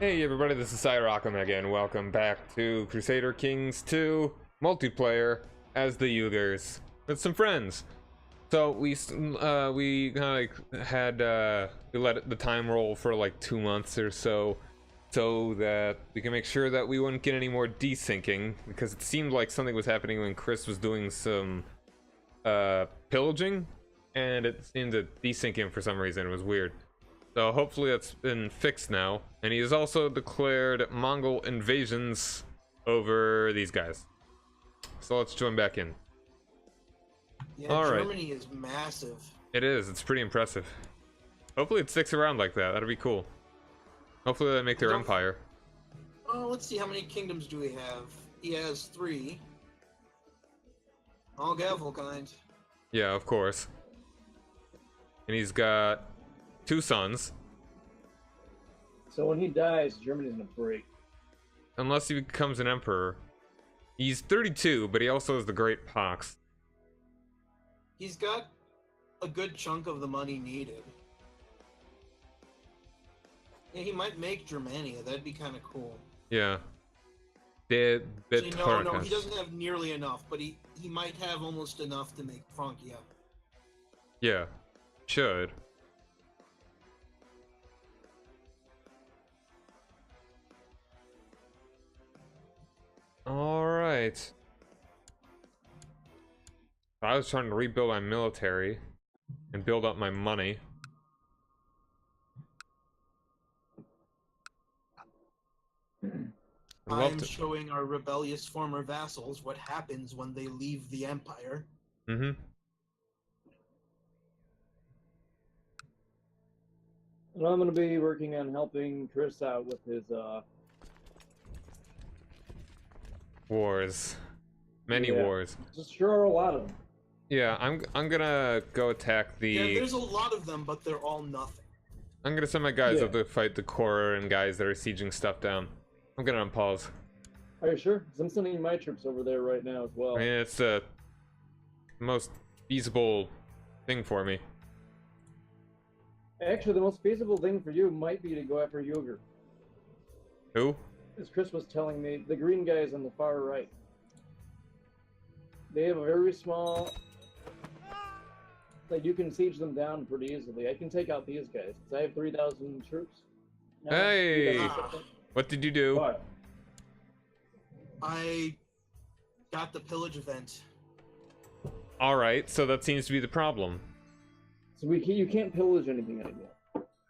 Hey everybody, this is Cyrockham again. Welcome back to Crusader Kings 2 multiplayer as the Uyghurs with some friends. So we kind of like had we let the time roll for like 2 months or so that we can make sure that we wouldn't get any more desyncing, because it seemed like something was happening when Chris was doing some pillaging, and it seemed to desync him for some reason. It was weird. So hopefully that's been fixed now. And he has also declared Mongol invasions over these guys. So let's join back in. Yeah, All right. Germany is massive. It is. It's pretty impressive. Hopefully it sticks around like that. That'd be cool. Hopefully they make their empire. Oh, let's see, how many kingdoms do we have? He has 3. All Gavelkind. Yeah, of course. And he's got 2 sons. So when he dies, Germany's gonna break. Unless he becomes an emperor. He's 32, but he also has the Great Pox. He's got a good chunk of the money needed. Yeah, he might make Germania. That'd be kind of cool. Yeah. No, he doesn't have nearly enough, but he might have almost enough to make Francia. Yeah. Should. Alright. I was trying to rebuild my military and build up my money. I'm showing our rebellious former vassals what happens when they leave the empire. Mm-hmm. And I'm gonna be working on helping Chris out with his Wars. Many wars. Just sure a lot of them. Yeah, I'm gonna go attack the... Yeah, there's a lot of them, but they're all nothing. I'm gonna send my guys up to fight the core and guys that are sieging stuff down. I'm gonna unpause. Are you sure? Because I'm sending my troops over there right now as well. I mean, it's the most feasible thing for me. Actually, the most feasible thing for you might be to go after Uyghur. Who? As Chris was telling me, the green guys on the far right. They have a very small... Like, you can siege them down pretty easily. I can take out these guys. I have 3,000 troops. Now, Hey! What did you do? What? I got the pillage event. Alright, so that seems to be the problem. So you can't pillage anything anymore.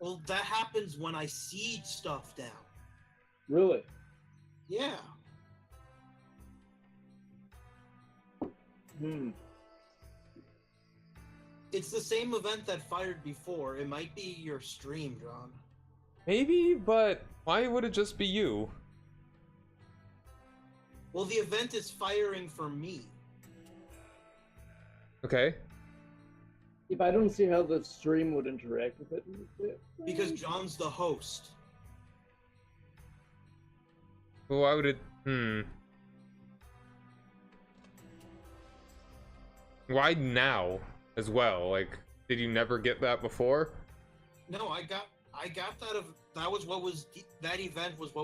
Well, that happens when I siege stuff down. Really? Yeah. It's the same event that fired before. It might be your stream, John. Maybe, but why would it just be you? Well, the event is firing for me. Okay. If I don't see how the stream would interact with it. Because John's the host. Well, why would it... Why now as well? Like, did you never get that before? No, I got that event was what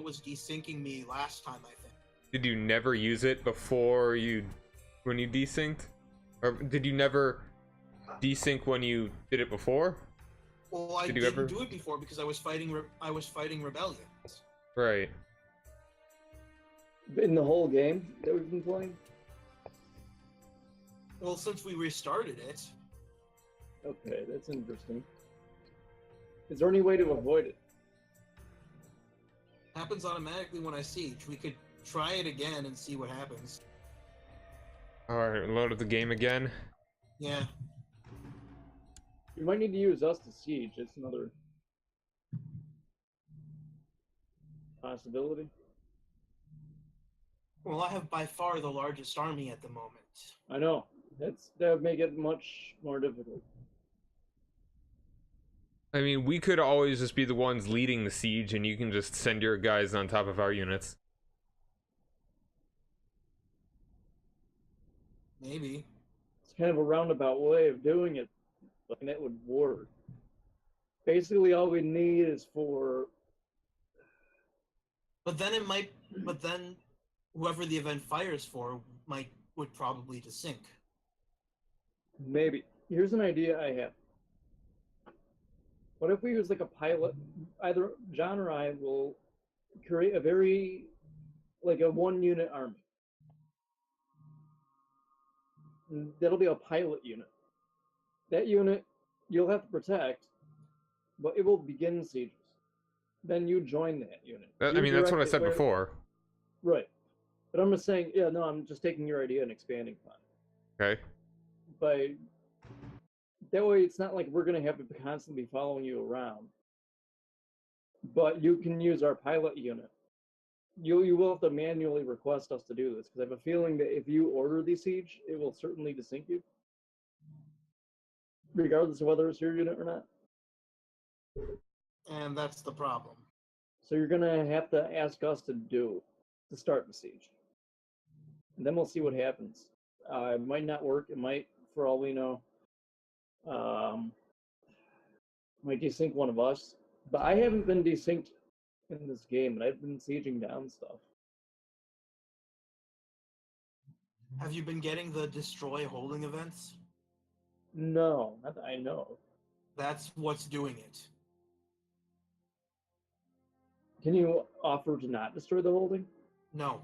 was desyncing me last time, I think. Did you never use it before when you desynced? Or did you never desync when you did it before? Well, I didn't do it before because I was fighting rebellions. Right. In the whole game that we've been playing? Well, since we restarted it. Okay, that's interesting. Is there any way to avoid it? Happens automatically when I siege. We could try it again and see what happens. Alright, load the game again. Yeah. You might need to use us to siege. It's another possibility. Well, I have by far the largest army at the moment. I know. That would make it much more difficult. I mean, we could always just be the ones leading the siege, and you can just send your guys on top of our units. Maybe. It's kind of a roundabout way of doing it, but it would work. Basically, all we need is for But then it might. But then, whoever the event fires for would probably desync. Maybe. Here's an idea I have. What if we use like a pilot? Either John or I will create a like a 1-unit army. That'll be a pilot unit. That unit you'll have to protect, but it will begin sieges. Then you join that unit. I mean, that's what I said before. Right. But I'm just saying, yeah, no, I'm just taking your idea and expanding upon it. Okay. By that way, it's not like we're going to have to constantly be following you around. But you can use our pilot unit. You will have to manually request us to do this, because I have a feeling that if you order the siege, it will certainly desync you, regardless of whether it's your unit or not. And that's the problem. So you're going to have to ask us to start the siege. And then we'll see what happens. It might not work. It might, for all we know, might desync one of us. But I haven't been desynced in this game, and I've been sieging down stuff. Have you been getting the destroy holding events? No, not that I know. That's what's doing it. Can you offer to not destroy the holding? No.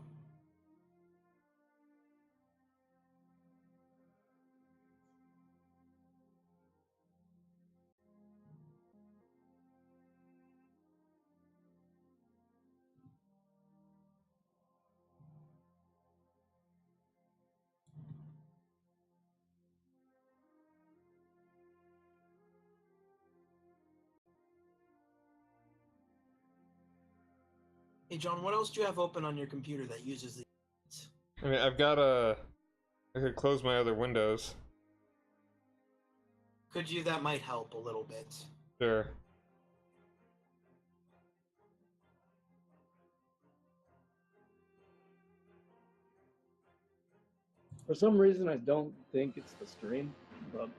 Hey, John, what else do you have open on your computer that uses the... I mean, I could close my other windows. Could you? That might help a little bit. Sure. For some reason, I don't think it's the stream, but...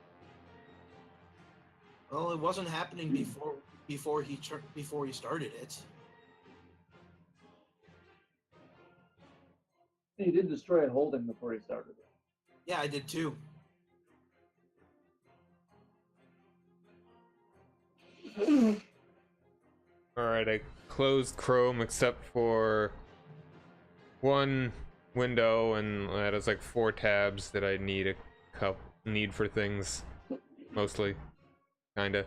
Well, it wasn't happening before he started it. He did destroy a holding before he started it. Yeah, I did too. Alright, I closed Chrome except for one window, and that is like 4 tabs that I need for things, mostly, kinda.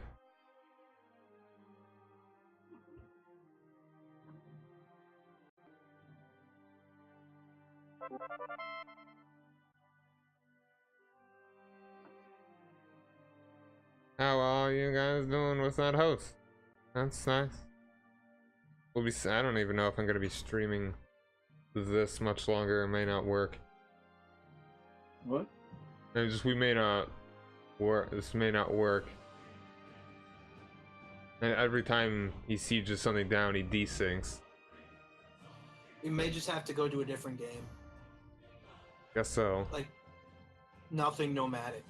How are you guys doing with that host? That's nice. I don't even know if I'm gonna be streaming this much longer. It may not work. What? We may not work. This may not work. And every time he sieges something down, he desyncs. We may just have to go to a different game. Guess so. Like, nothing nomadic.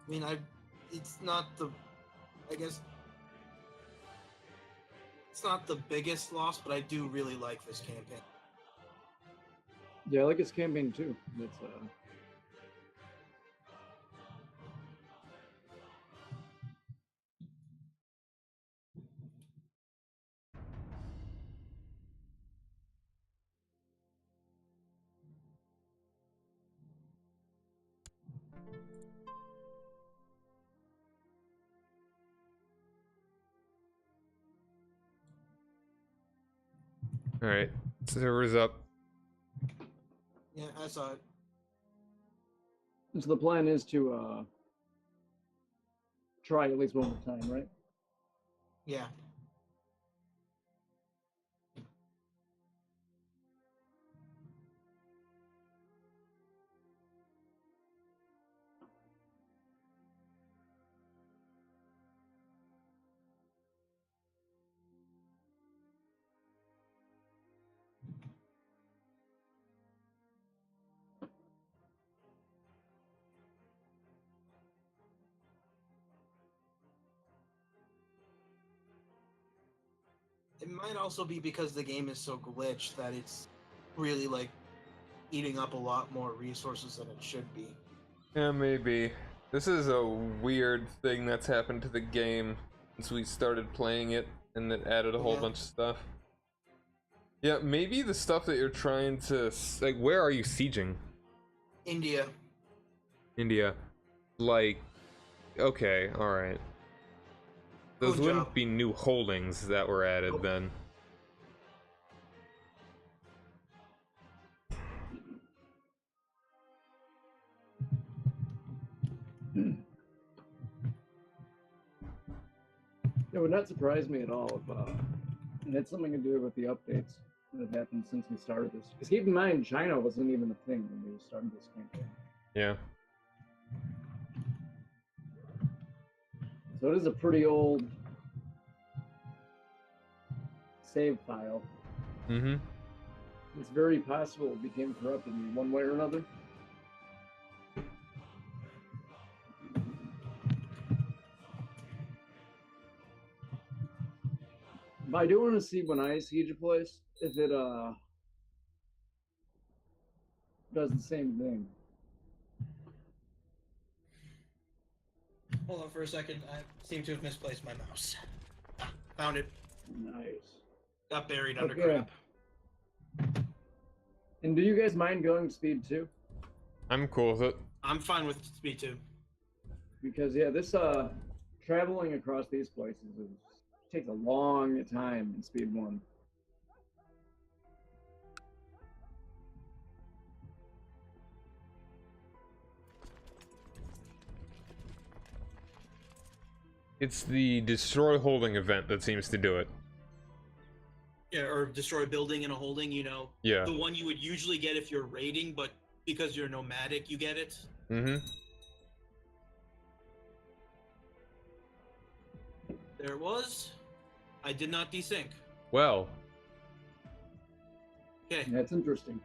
I mean, it's not the, I guess, it's not the biggest loss, but I do really like this campaign. Yeah, I like his campaign too. It's Alright, server's up. Yeah, I saw it. So the plan is to try at least one more time, right? Yeah. might also be because the game is so glitched that it's really like eating up a lot more resources than it should be. Yeah, maybe. This is a weird thing that's happened to the game since we started playing it, and it added a whole bunch of stuff. Yeah, maybe the stuff that you're trying to, like, where are you sieging? India. India. Like, okay, alright. Those Punjab. wouldn't be new holdings that were added then. It would not surprise me at all if it had something to do with the updates that have happened since we started this. Because keep in mind, China wasn't even a thing when we started this campaign. Yeah. So it is a pretty old save file. Mm-hmm. It's very possible it became corrupted in one way or another. But I do want to see when I siege a place if it does the same thing. Hold on for a second. I seem to have misplaced my mouse. Found it. Nice. Got buried under crap. And do you guys mind going speed 2? I'm cool with it. I'm fine with speed 2. Because yeah, this traveling across these places takes a long time in speed 1. It's the destroy holding event that seems to do it. Yeah, or destroy a building in a holding, you know. Yeah. The one you would usually get if you're raiding, but because you're nomadic, you get it. Mm-hmm. There it was. I did not desync. Well. Okay. That's interesting.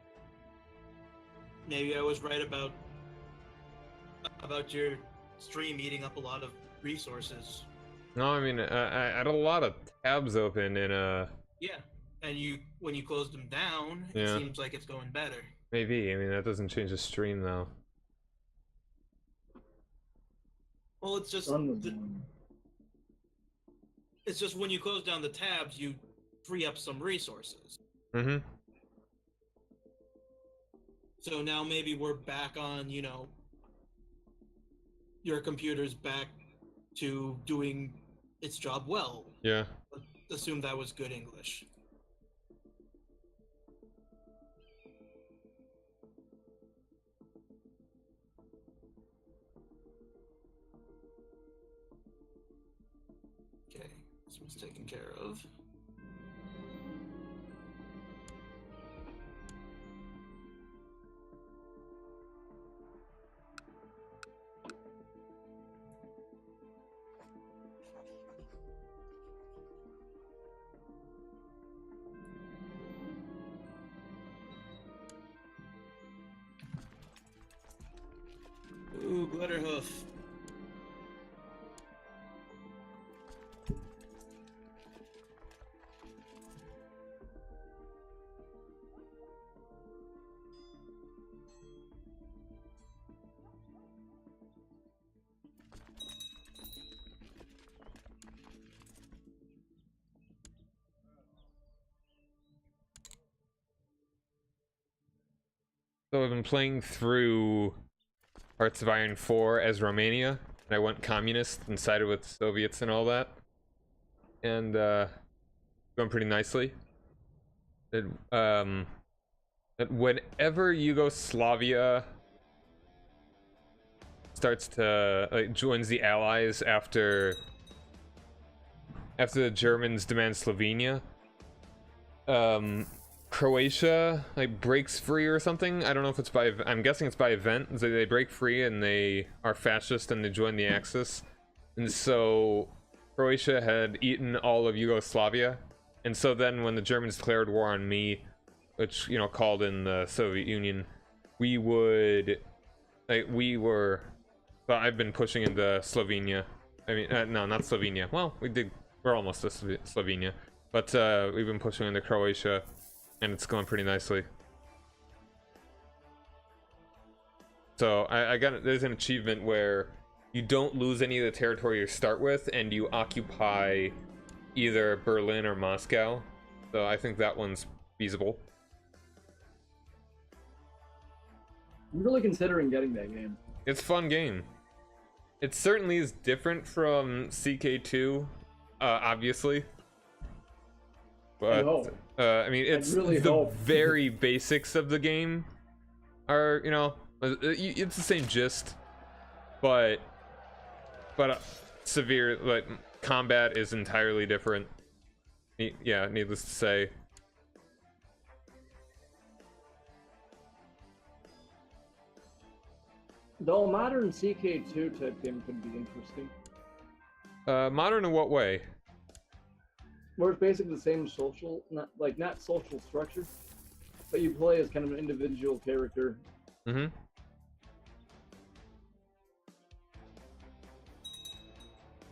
Maybe I was right about your stream eating up a lot of resources. No, I mean, I had a lot of tabs open in Yeah, and when you close them down, Yeah. it seems like it's going better. Maybe. I mean, that doesn't change the stream though. Well, it's just it's just when you close down the tabs, you free up some resources. Mm-hmm. So now maybe we're back on, you know, your computer's back to doing its job well. Yeah. Assume that was good English. Okay, this one's taken care of. Ooh, Glitterhoof. So I've been playing through Hearts of Iron 4 as Romania, and I went communist and sided with the Soviets and all that. And going pretty nicely. Whenever Yugoslavia starts to joins the Allies after the Germans demand Slovenia, Croatia like breaks free or something. I don't know if it's by, I'm guessing it's by event. They break free and they are fascist and they join the Axis. And so Croatia had eaten all of Yugoslavia. And so then when the Germans declared war on me, which, you know, called in the Soviet Union, well, I've been pushing into Slovenia. I mean, no, not Slovenia. Well, we're almost to Slovenia. But we've been pushing into Croatia, and it's going pretty nicely. So there's an achievement where you don't lose any of the territory you start with, and you occupy either Berlin or Moscow. So I think that one's feasible. I'm really considering getting that game. It's a fun game. It certainly is different from CK2, obviously. But I mean, it's really the hope. very basics of the game are, you know, it's the same gist, but severe, like, combat is entirely different. Yeah, needless to say. Though a modern CK2 type game could be interesting. Modern in what way? Where it's basically the same social, not social structure, but you play as kind of an individual character. Mm-hmm.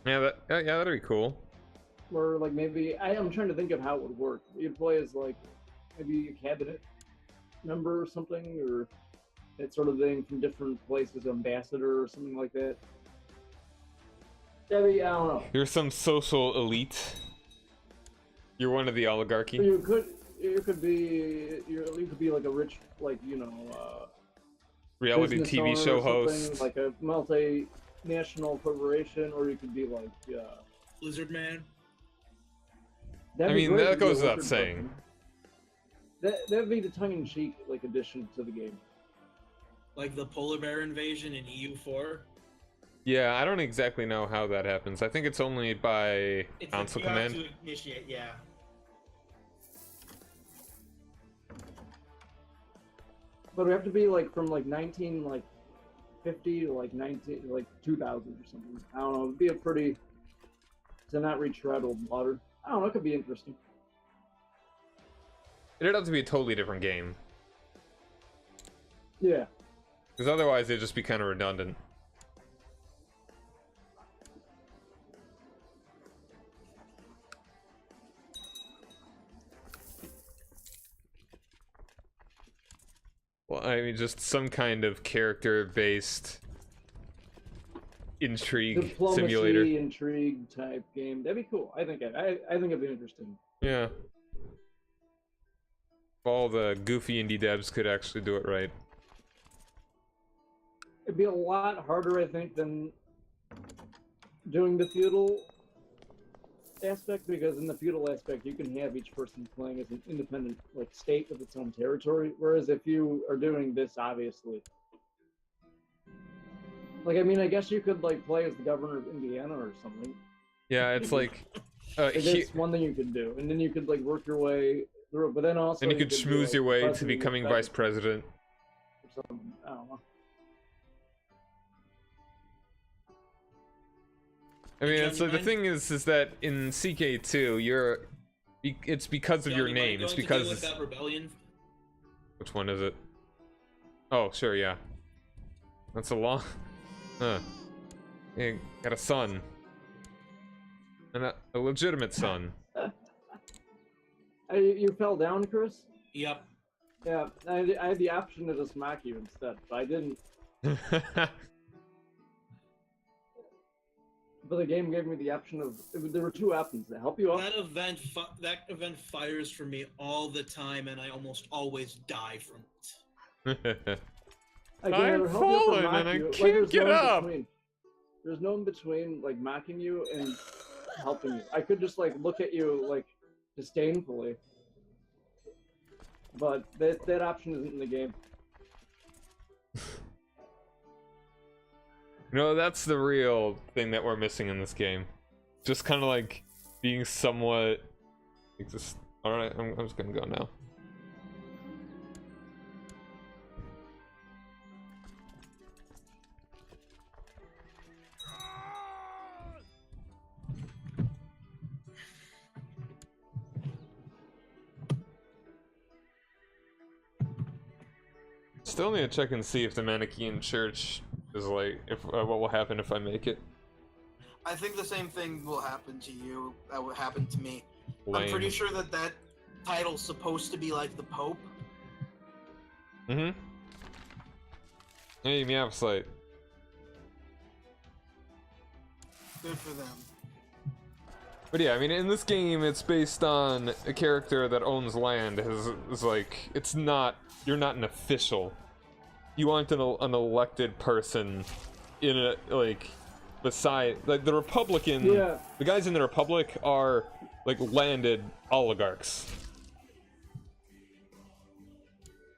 Yeah, that'd be cool. Or like maybe I'm trying to think of how it would work. You'd play as like maybe a cabinet member or something, or that sort of thing from different places, ambassador or something like that. Maybe, I don't know. You're some social elite. You're one of the oligarchy. You could be like a rich, like, you know, reality business TV owner show or something, host. like a multinational corporation, or you could be like Lizard Man. I mean, that goes without saying. That'd be the tongue-in-cheek like addition to the game. Like the polar bear invasion in EU4. Yeah, I don't exactly know how that happens. I think it's only by console command. You have to initiate, yeah. But we have to be like from like 1950 to like 2000 or something. I don't know. It'd be a pretty to not retread old water. I don't know. It could be interesting. It'd have to be a totally different game. Yeah. Because otherwise it'd just be kind of redundant. Well, I mean, just some kind of character-based intrigue Diplomacy, simulator. intrigue type game. That'd be cool. I think it'd be interesting. Yeah. If all the goofy indie devs could actually do it right. It'd be a lot harder, I think, than doing the feudal aspect, because in the feudal aspect you can have each person playing as an independent like state with its own territory, whereas if you are doing this, obviously, like, I mean, I guess you could like play as the governor of Indiana or something. Yeah, it's like It's one thing you could do, and then you could like work your way through, but then also and you could be, schmooze like, your way to president becoming of vice president. or something. I don't know. I mean, it's like, the thing is that in CK2, it's because of your name. It's because with that rebellion. Which one is it? Oh, sure, yeah. That's a long. Huh. You got a son. And a legitimate son. You fell down, Chris? Yep. Yeah, I had the option to just mock you instead, but I didn't. But the game gave me the option of there were two options to help you up. That event fires for me all the time, and I almost always die from it. I'm falling and I can't get up. There's no in between, like mocking you and helping you. I could just like look at you like disdainfully, but that option isn't in the game. You know, that's the real thing that we're missing in this game. Just kind of like being somewhat. Just all right. I'm just gonna go now. Still need to check and see if the Manichaean Church is like, if what will happen if I make it. I think the same thing will happen to you that would happen to me. Lame. I'm pretty sure that title's supposed to be like the Pope. Mm-hmm. Hey, meow slate. Good for them. But yeah, I mean, in this game, it's based on a character that owns land. Is like, it's not. You're not an official. You aren't an elected person in a like. Beside, like the Republican, Yeah. the guys in the Republic are like landed oligarchs.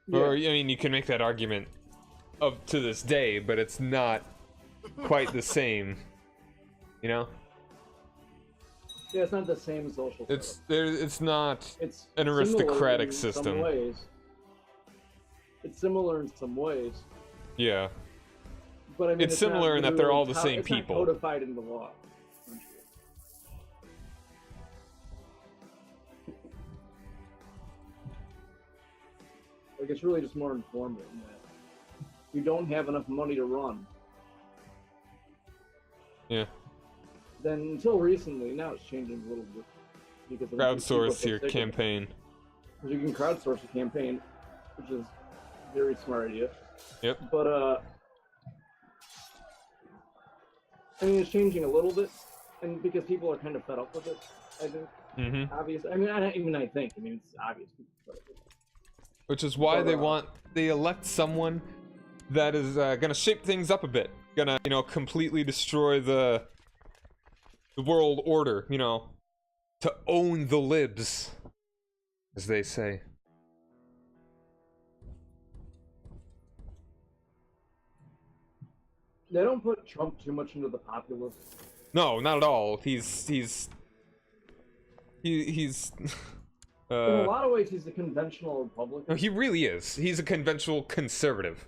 Yeah. Or I mean, you can make that argument up to this day, but it's not quite the same. You know? Yeah, it's not the same social. It's there. It's not It's an similar aristocratic in system. Some ways. It's similar in some ways, Yeah. but I mean, It's similar not in that they're all the literally same it's not people. codified in the law. essentially. Like it's really just more informative than that. You don't have enough money to run. Yeah. Then until recently, now it's changing a little bit because of Crowdsource your campaign. You can crowdsource a campaign, which is a very smart idea. Yep. But I mean, it's changing a little bit, and because people are kind of fed up with it, I think. Mm-hmm. Obvious. I mean, I think. I mean, it's obvious. Which is why But, they elect someone that is gonna shape things up a bit, gonna completely destroy the world order, to own the libs, as they say. They don't put Trump too much into the populace. No, not at all. He's In a lot of ways, he's a conventional Republican. no, he really is. He's a conventional conservative.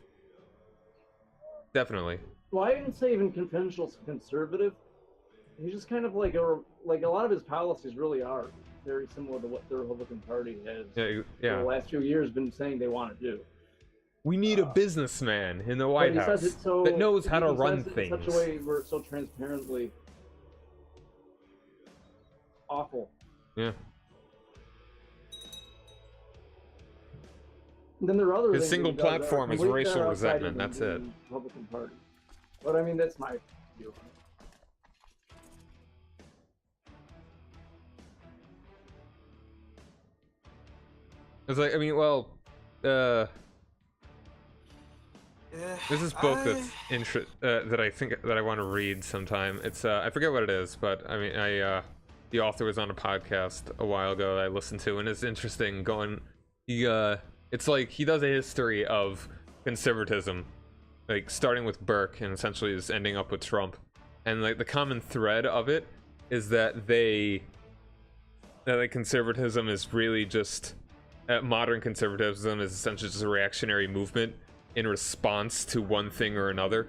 Definitely. Well, I didn't say even conventional conservative. He's just kind of like a lot of his policies really are very similar to what the Republican Party has Yeah, for yeah. the last few years been saying they want to do. We need a businessman in the White But he House says it so, that knows how to he run says it things. in such a way where it's so transparently awful. Yeah. And then there are other His things single he does that are platform is completely racial outside resentment, of that's the it. Republican Party. But I mean, that's my view. It's like, I mean, well, there's this book that's that I think that I want to read sometime. It's I forget what it is, but I mean, the author was on a podcast a while ago that I listened to, and it's interesting. It's like he does a history of conservatism, like starting with Burke and essentially just ending up with Trump, and like the common thread of it is that like conservatism is really just modern conservatism is essentially just a reactionary movement in response to one thing or another.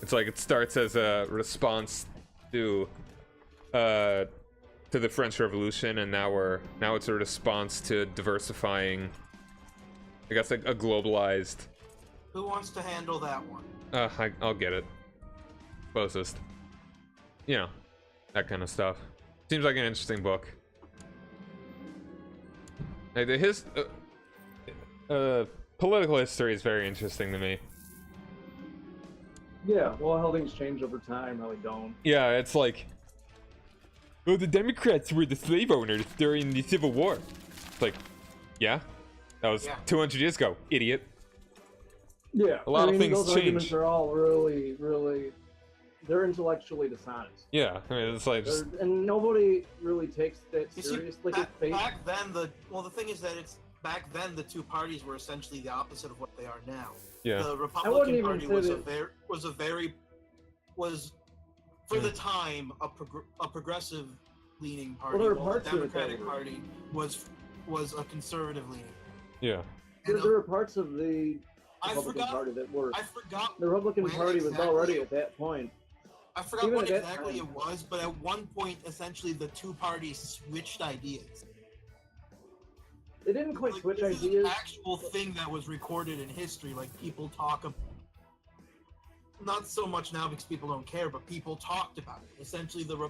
It's like it starts as a response to the French Revolution, and now it's a response to diversifying, I guess, like a globalized. Who wants to handle that one? I'll get it. Closest. That kind of stuff. Seems like an interesting book. Like political history is very interesting to me. Yeah, well, how things change over time, how they don't. Yeah, it's like, the Democrats were the slave owners during the Civil War. It's like, yeah, that was 200 years ago, idiot. Yeah, A lot of things those arguments change. are all really, really, they're intellectually dishonest. Yeah, I mean, it's like just, And nobody really takes that You see, seriously. back then, the thing is that back then the two parties were essentially the opposite of what they are now. yeah. The wouldn't Republican even Party say was for the time a progressive leaning party, Well, there are while the parts of it that Democratic were. Party was a conservative leaning. Yeah. And There were parts of the I Republican forgot. Party that were. I forgot. The Republican when Party was exactly- already at that point. I forgot even what at that exactly time. it was, but at one point, essentially, the two parties switched ideas. They didn't quite Like, switch this is ideas. an actual thing that was recorded in history. Like people talk about, not so much now because people don't care, but people talked about it. Essentially, the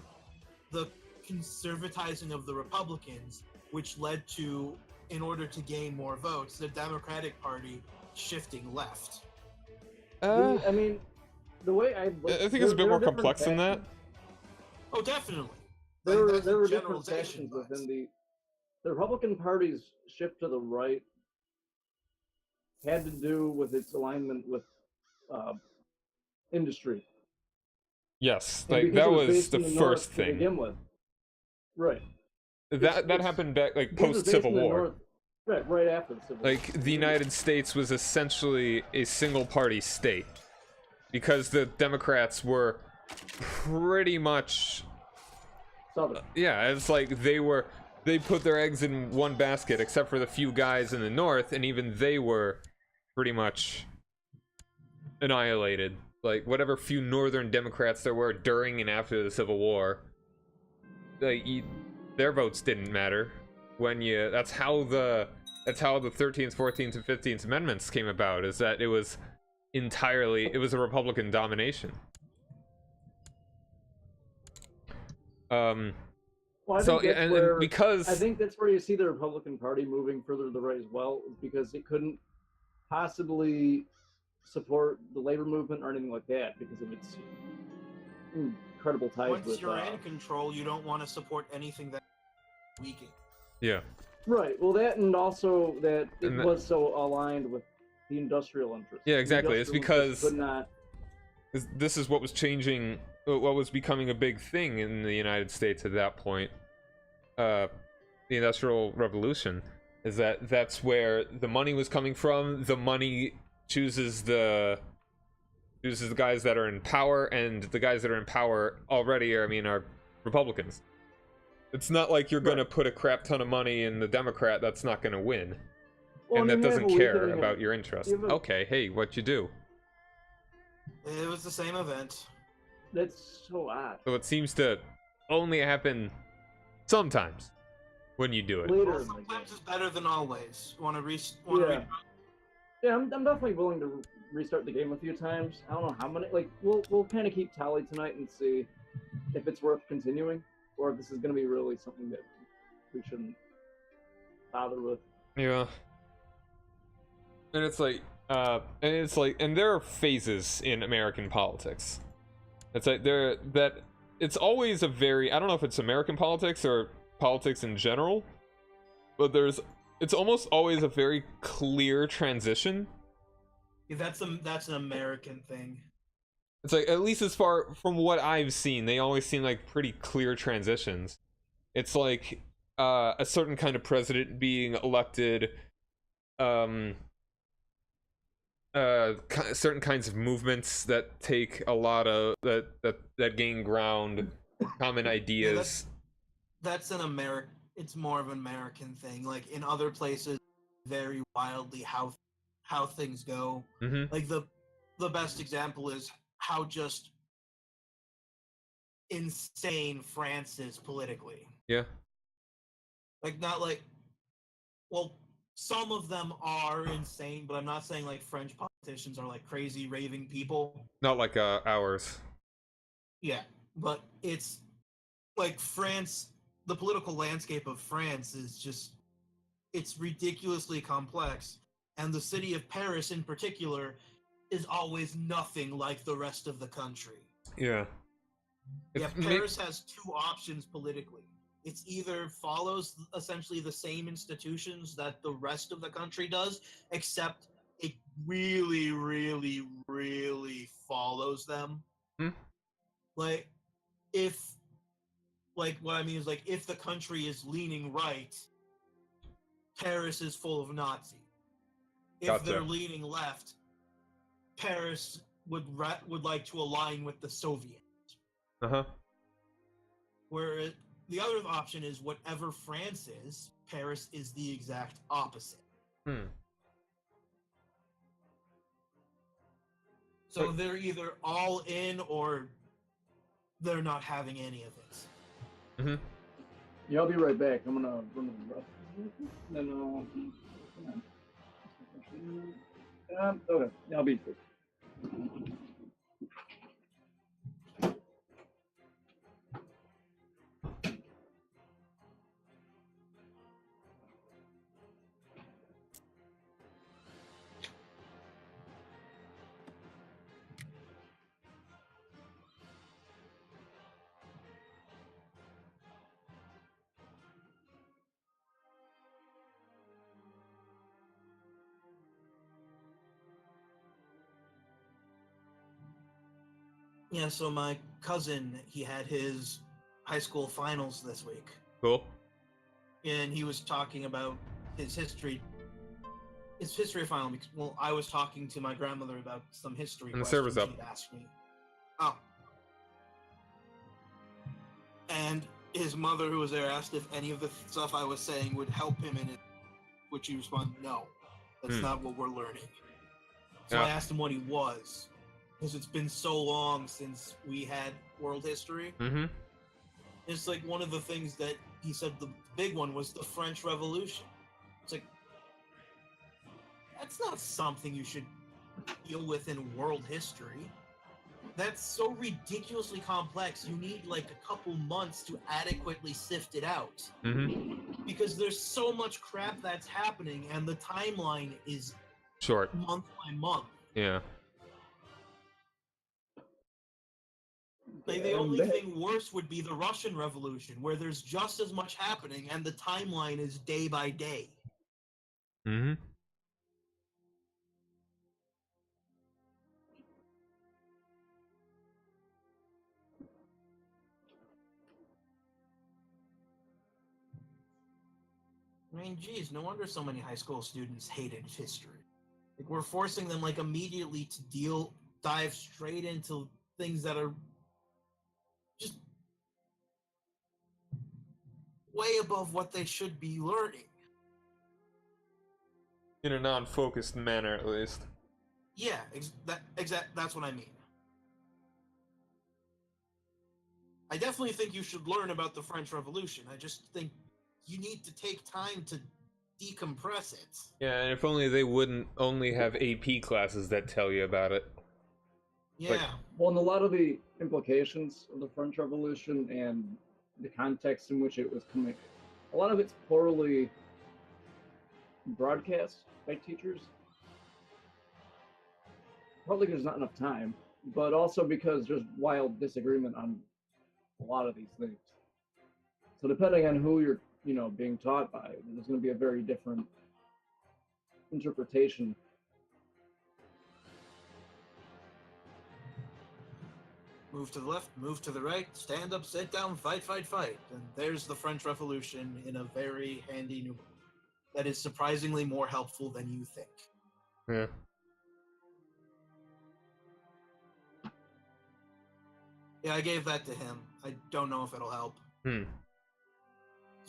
conservatizing of the Republicans, which led to, in order to gain more votes, the Democratic Party shifting left. I mean, the way I think it's a bit more complex than that. Oh, definitely. There Like, that's a were different generalization, factions within the Republican Party's shift to the right had to do with its alignment with industry. Yes, And like because that it was based the in the first North to thing. begin with. Right. That happened back like Because it was based in post-Civil the War. North, right after the Civil War. Like the United States was essentially a single-party state because the Democrats were pretty much Southern. yeah, it's like they put their eggs in one basket except for the few guys in the North, and even they were pretty much annihilated. Like whatever few Northern Democrats there were during and after the Civil War, like their votes didn't matter. That's how the 13th, 14th, and 15th Amendments came about. Is that it was a Republican domination. Well, I So think that's and where because I think that's where you see the Republican Party moving further to the right as well, is because it couldn't possibly support the labor movement or anything like that because of its incredible ties Once with. you're in control, you don't want to support anything that weaken. yeah. Right. Well, that and also that it was so aligned with the industrial interest. Yeah, exactly. It's because could not. This is what was changing, what was becoming a big thing in the United States at that point. The Industrial Revolution is that's where the money was coming from. The money chooses the guys that are in power, and the guys that are in power already are Republicans. It's not like you're gonna put a crap ton of money in the Democrat that's not gonna win, and that doesn't care about your interest. Okay, hey, what you do? It was the same event. That's so odd. So it seems to only happen sometimes when you do it. Later Well, in the sometimes game. it's better than always. Want to Yeah, I'm definitely willing to restart the game a few times. I don't know how many. Like, we'll kind of keep tally tonight and see if it's worth continuing, or if this is going to be really something that we shouldn't bother with. Yeah. And it's like, and there are phases in American politics. It's like it's always a very, I don't know if it's American politics or politics in general, but it's almost always a very clear transition. Yeah, that's an American thing. It's like, at least as far from what I've seen, they always seem like pretty clear transitions. It's like a certain kind of president being elected, certain kinds of movements that take a lot of that gain ground, common ideas. Yeah, that's an American. It's more of an American thing. Like in other places, very wildly how things go. Mm-hmm. Like the best example is how just insane France is politically. Yeah. Like not like, well, some of them are insane, but I'm not saying like French politicians are like crazy raving people. Not like ours. Yeah, but it's like France, the political landscape of France is just, it's ridiculously complex. And the city of Paris in particular is always nothing like the rest of the country. Yeah. Yeah, Paris has two options politically. It's either follows essentially the same institutions that the rest of the country does, except it really, really, really follows them. Hmm? Like, what I mean is, like, if the country is leaning right, Paris is full of Nazis. If Gotcha. they're leaning left, Paris would like to align with the Soviets. Uh-huh. Whereas the other option is whatever France is, Paris is the exact opposite. So they're either all in or they're not having any of it. Mm-hmm. Yeah, I'll be right back. I'm gonna run the breath. Then okay, yeah, I'll be quick. Yeah, so my cousin, he had his high school finals this week, Cool. and he was talking about his history. His history final. Because, well, I was talking to my grandmother about some history And the questions server's up. she'd asked me. Oh. And his mother, who was there, asked if any of the stuff I was saying would help him in it, which he responded, no, that's not what we're learning. So I asked him what he was, because it's been so long since we had world history. Mm-hmm. It's like one of the things that he said the big one was the French Revolution. It's like, that's not something you should deal with in world history. That's so ridiculously complex. You need like a couple months to adequately sift it out. Mm-hmm. Because there's so much crap that's happening, and the timeline is Short. month by month. Yeah. Like, the only thing worse would be the Russian Revolution, where there's just as much happening, and the timeline is day by day. Mm-hmm. I mean, geez, no wonder so many high school students hated history. Like, we're forcing them, like, immediately to dive straight into things that are just way above what they should be learning. In a non-focused manner, at least. Yeah, that's what I mean. I definitely think you should learn about the French Revolution. I just think you need to take time to decompress it. Yeah, and if only they wouldn't only have AP classes that tell you about it. Yeah. Like, well, and a lot of the implications of the French Revolution and the context in which it was coming, a lot of it's poorly broadcast by teachers. Probably because there's not enough time, but also because there's wild disagreement on a lot of these things. So depending on who you're, being taught by, there's going to be a very different interpretation. Move to the left, move to the right, stand up, sit down, fight, fight, fight. And there's the French Revolution in a very handy new book that is surprisingly more helpful than you think. yeah. Yeah, I gave that to him. I don't know if it'll help. Because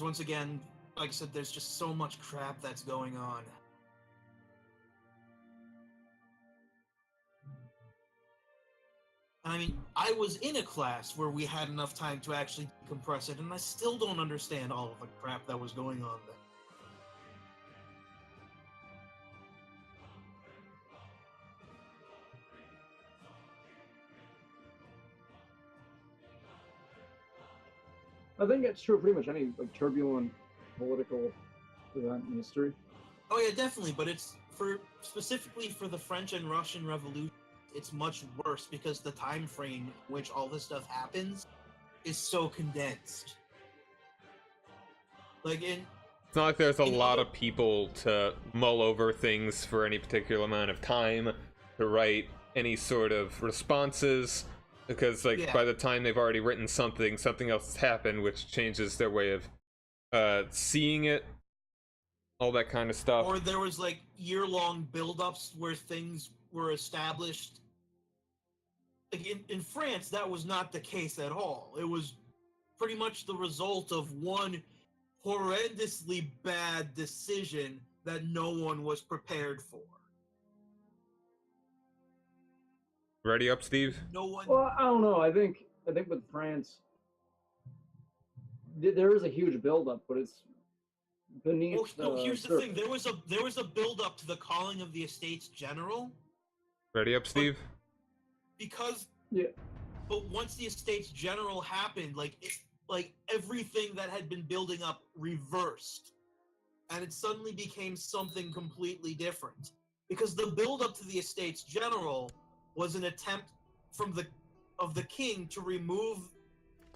once again, like I said, there's just so much crap that's going on. I mean, I was in a class where we had enough time to actually compress it, and I still don't understand all of the crap that was going on there. I think it's true of pretty much any turbulent political event in history. Oh yeah, definitely, but it's specifically for the French and Russian Revolution, it's much worse because the time frame in which all this stuff happens is so condensed. It's not like there's a lot of people to mull over things for any particular amount of time, to write any sort of responses, because by the time they've already written something else has happened, which changes their way of seeing it, all that kind of stuff. Or there was year-long build-ups where things were established. In France, that was not the case at all. It was pretty much the result of one horrendously bad decision that no one was prepared for. Ready up, Steve? No one. Well, I don't know. I think with France, there is a huge buildup, but it's beneath. Well, no, here's the thing. There was a build-up to the calling of the Estates General. Ready up, Steve? But once the Estates General happened, everything that had been building up reversed, and it suddenly became something completely different. Because the build-up to the Estates General was an attempt of the king to remove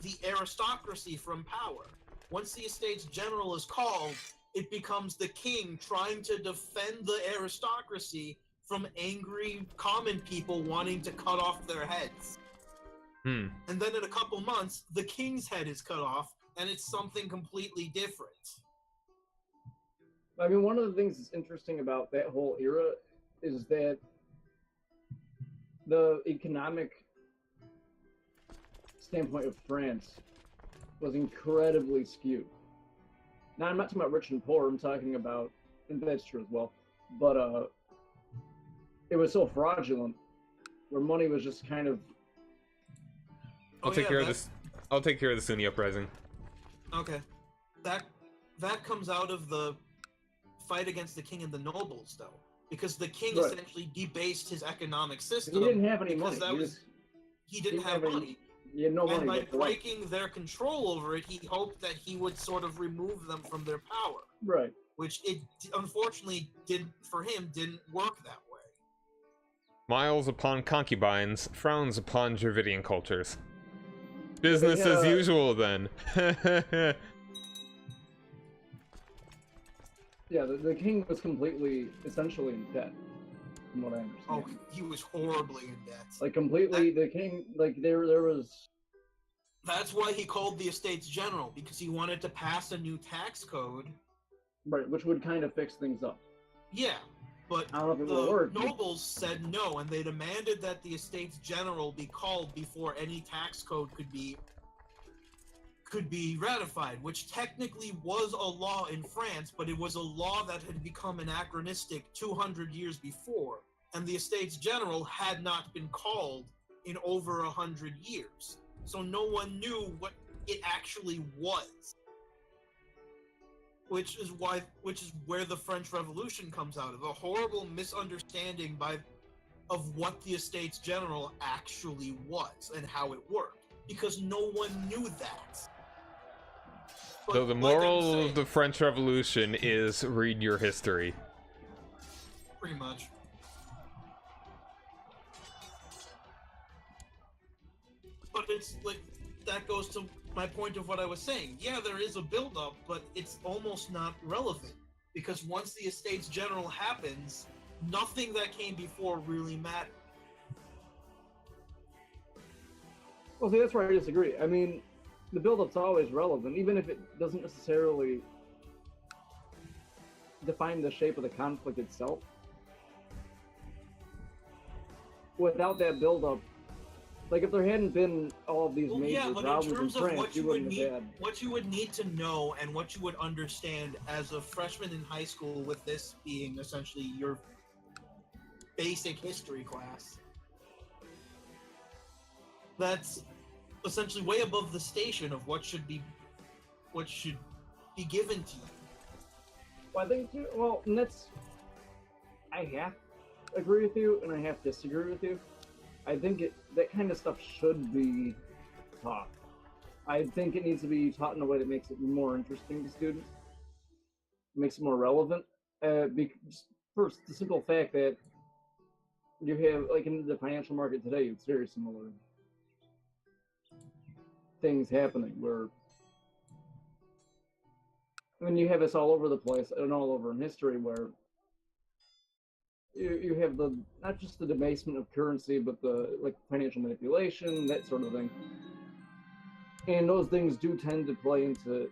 the aristocracy from power. Once the Estates General is called, it becomes the king trying to defend the aristocracy from angry common people wanting to cut off their heads. Hmm. And then in a couple months, the king's head is cut off, and it's something completely different. I mean, one of the things that's interesting about that whole era is that the economic standpoint of France was incredibly skewed. Now, I'm not talking about rich and poor. I'm talking about, and that's true as well, but it was so fraudulent, where money was just kind of. I'll take care of this. I'll take care of the Sunni uprising. Okay, that comes out of the fight against the king and the nobles, though, because the king Right. essentially debased his economic system. He didn't have any money. He didn't have money. He had no money. And by whatsoever. breaking their control over it, he hoped that he would sort of remove them from their power. Right. Which it unfortunately didn't work that way. Smiles upon concubines, frowns upon Dravidian cultures. Business as usual, then. Yeah, the king was essentially in debt, from what I understand. Oh, he was horribly in debt. Like, completely, the king, like, there was... That's why he called the Estates General, because he wanted to pass a new tax code. Right, which would kind of fix things up. Yeah, but I don't know if it the will work. nobles said no, and they demanded that the Estates General be called before any tax code could be ratified, which technically was a law in France, but it was a law that had become anachronistic 200 years before, and the Estates General had not been called in over 100 years. So no one knew what it actually was. Which is where the French Revolution comes out of, a horrible misunderstanding of what the Estates General actually was and how it worked, because no one knew that. But So the moral of the French Revolution is read your history. Pretty much. But it's like, that goes to my point of what I was saying. Yeah, there is a build-up, but it's almost not relevant. Because once the Estates General happens, nothing that came before really mattered. Well, see, that's where I disagree. I mean, the build-up's always relevant, even if it doesn't necessarily define the shape of the conflict itself. Without that build-up, like, if there hadn't been all of these major problems in France, you wouldn't have had... What you would need to know and what you would understand as a freshman in high school, with this being essentially your basic history class, that's essentially way above the station of what should be given to you. Well, I think, and that's... I half agree with you, and I half disagree with you. I think that kind of stuff should be taught. I think it needs to be taught in a way that makes it more interesting to students, makes it more relevant. Because first, the simple fact that you have, like, in the financial market today, it's very similar things happening where, I mean, you have this all over the place and all over in history where you have not just the debasement of currency, but the, like, financial manipulation, that sort of thing. And those things do tend to play into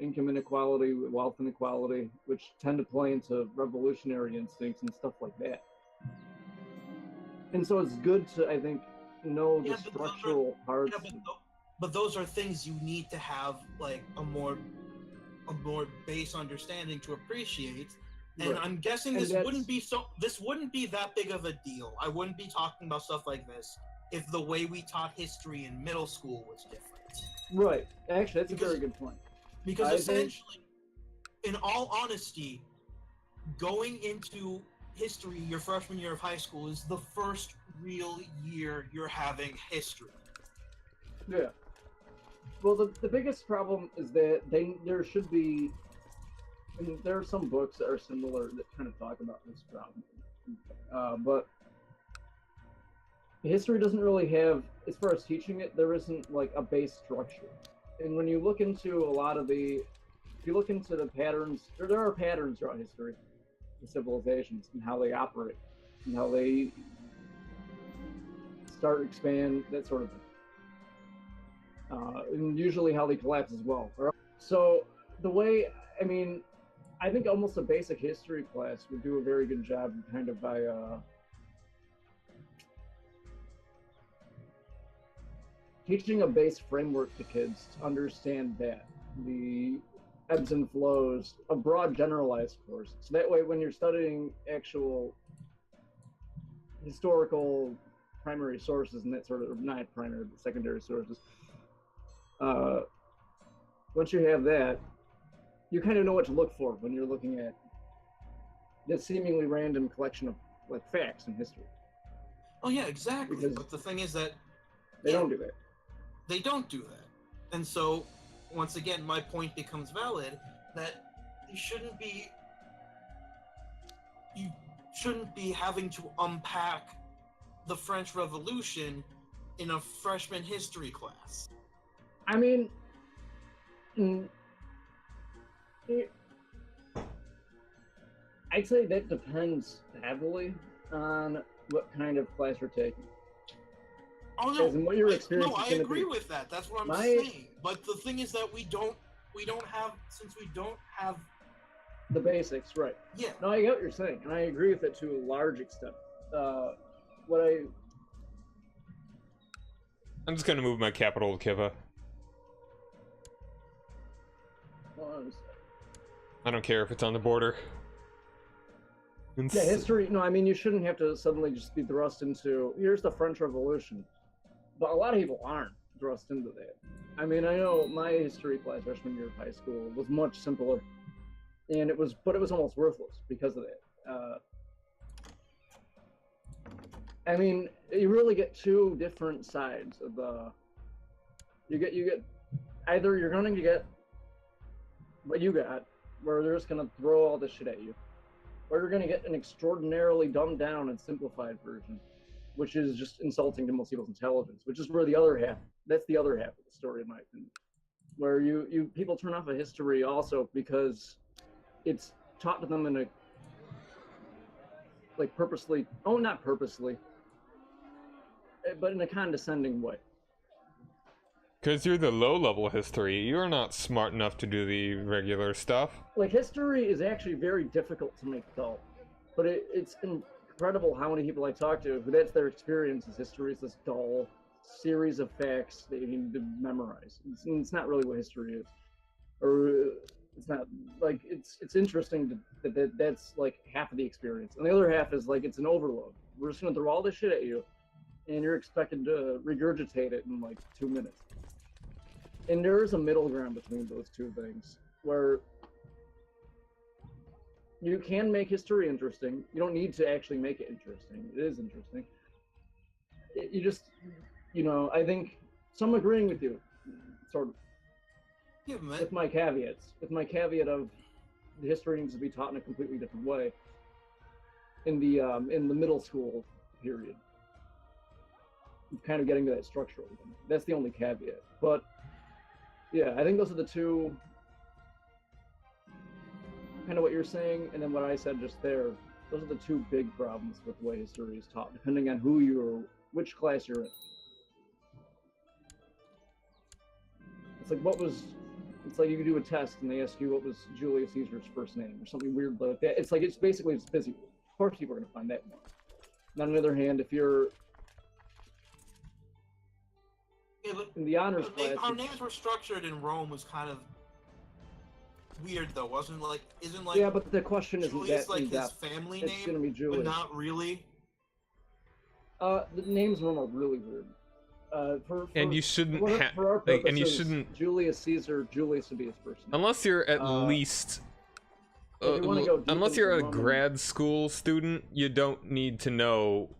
income inequality, wealth inequality, which tend to play into revolutionary instincts and stuff like that. And so it's good to, I think, know the structural parts. Yeah, but those are things you need to have, like, a more base understanding to appreciate. And right. I'm guessing this wouldn't be that big of a deal. I wouldn't be talking about stuff like this if the way we taught history in middle school was different. Right. Actually, that's a very good point. Because essentially, in all honesty, going into history your freshman year of high school is the first real year you're having history. Yeah. Well, the biggest problem is that there should be... And there are some books that are similar that kind of talk about this problem. But history doesn't really have, as far as teaching it, there isn't, like, a base structure. And when you look into if you look into the patterns, there are patterns throughout history, the civilizations, and how they operate, and how they start, expand, that sort of thing. And usually how they collapse as well. So the way, I mean, I think almost a basic history class would do a very good job kind of by teaching a base framework to kids to understand that, the ebbs and flows, a broad generalized course. So that way when you're studying actual historical primary sources and that sort of, not primary, but secondary sources, once you have that, you kind of know what to look for when you're looking at this seemingly random collection of like facts in history. Oh yeah, exactly. Because but the thing is that they don't do that. They don't do that. And so, once again, my point becomes valid that you shouldn't be having to unpack the French Revolution in a freshman history class. I mean, I'd say that depends heavily on what kind of class you're taking. Oh no! And what your experience I is going to agree be. with that. That's what I'm saying. But the thing is that we don't have the basics, right? Yeah. No, I get what you're saying, and I agree with it to a large extent. I'm just gonna move my capital to Kiva. I don't care if it's on the border. Yeah, history. No, I mean you shouldn't have to suddenly just be thrust into here's the French Revolution, but a lot of people aren't thrust into that. I mean, I know my history class freshman year of high school was much simpler, and it was almost worthless because of that. I mean, you really get two different sides of the. You get either you're going to get what you got, where they're just going to throw all this shit at you, or you're going to get an extraordinarily dumbed down and simplified version, which is just insulting to most people's intelligence. Which is where the other half. That's the other half of the story, in my opinion, where you people turn off a history also because it's taught to them in a like purposely. Oh, not purposely. But in a condescending way. Because you're the low-level history, you're not smart enough to do the regular stuff. Like, history is actually very difficult to make dull. But it's incredible how many people I talk to who that's their experience is history is this dull series of facts that you need to memorize. It's not really what history is. Or it's not, like, it's interesting that's, like, half of the experience. And the other half is, like, it's an overload. We're just going to throw all this shit at you. And you're expected to regurgitate it in like 2 minutes. And there is a middle ground between those two things where you can make history interesting. You don't need to actually make it interesting. It is interesting. You just, I think some agreeing with you, sort of. Yeah, man. With my caveats. With my caveat of the history needs to be taught in a completely different way in the middle school period. Kind of getting to that structural thing. That's the only caveat. But yeah, I think those are the two, kind of what you're saying, and then what I said just there. Those are the two big problems with the way history is taught, depending on which class you're in. It's like you do a test and they ask you what was Julius Caesar's first name or something weird like that. It's basically just busy. Of course people are going to find that one. And on the other hand, if you're in the honors class, how names were structured in Rome was kind of weird, though, wasn't it? Isn't yeah, but the question isn't Julius, that like in his depth. family It's name, gonna be Julius. but not really. The names in Rome are really weird. And you shouldn't for our purposes, and you shouldn't. Julius Caesar, Julius would be his first name. Unless you're at least. Unless you're a grad school student, you don't need to know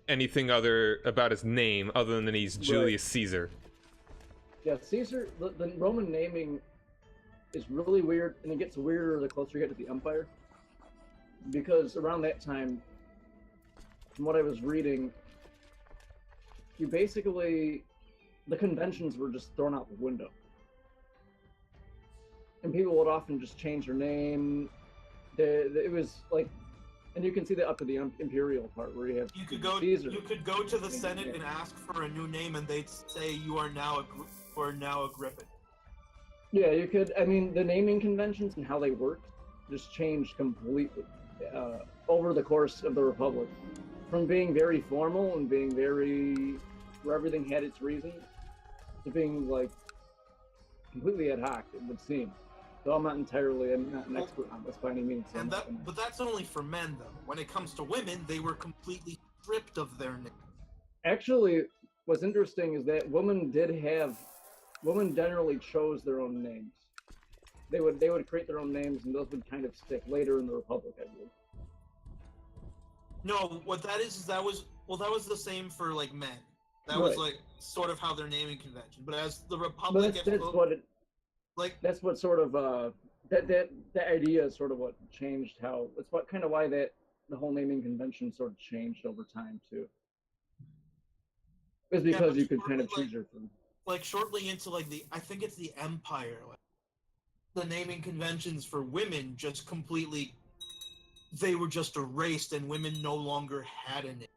anything about his name other than he's Julius Caesar. Yeah, Caesar, the Roman naming is really weird, and it gets weirder the closer you get to the empire. Because around that time, from what I was reading, the conventions were just thrown out the window. And people would often just change their name. It was like And you can see that up to the imperial part where you have You could go. Caesar. You could go to the Senate and ask for a new name, and they'd say you are now a Griffin. Yeah, you could. I mean, the naming conventions and how they work just changed completely over the course of the Republic, from being very formal and being very where everything had its reason, to being like completely ad hoc. It would seem. So I'm not an expert on this by any means. So But that's only for men, though. When it comes to women, they were completely stripped of their name. Actually, what's interesting is that women generally chose their own names. They would create their own names, and those would kind of stick later in the Republic, I believe. No, what that is that was the same for like men. That Right. was like sort of how their naming convention. But as the But Republic that's what sort of that idea is sort of what changed how. It's what kind of why that the whole naming convention sort of changed over time too. It's because you could kind of choose your food. Like shortly into like I think it's the Empire. Like, the naming conventions for women just completely, they were just erased, and women no longer had a name.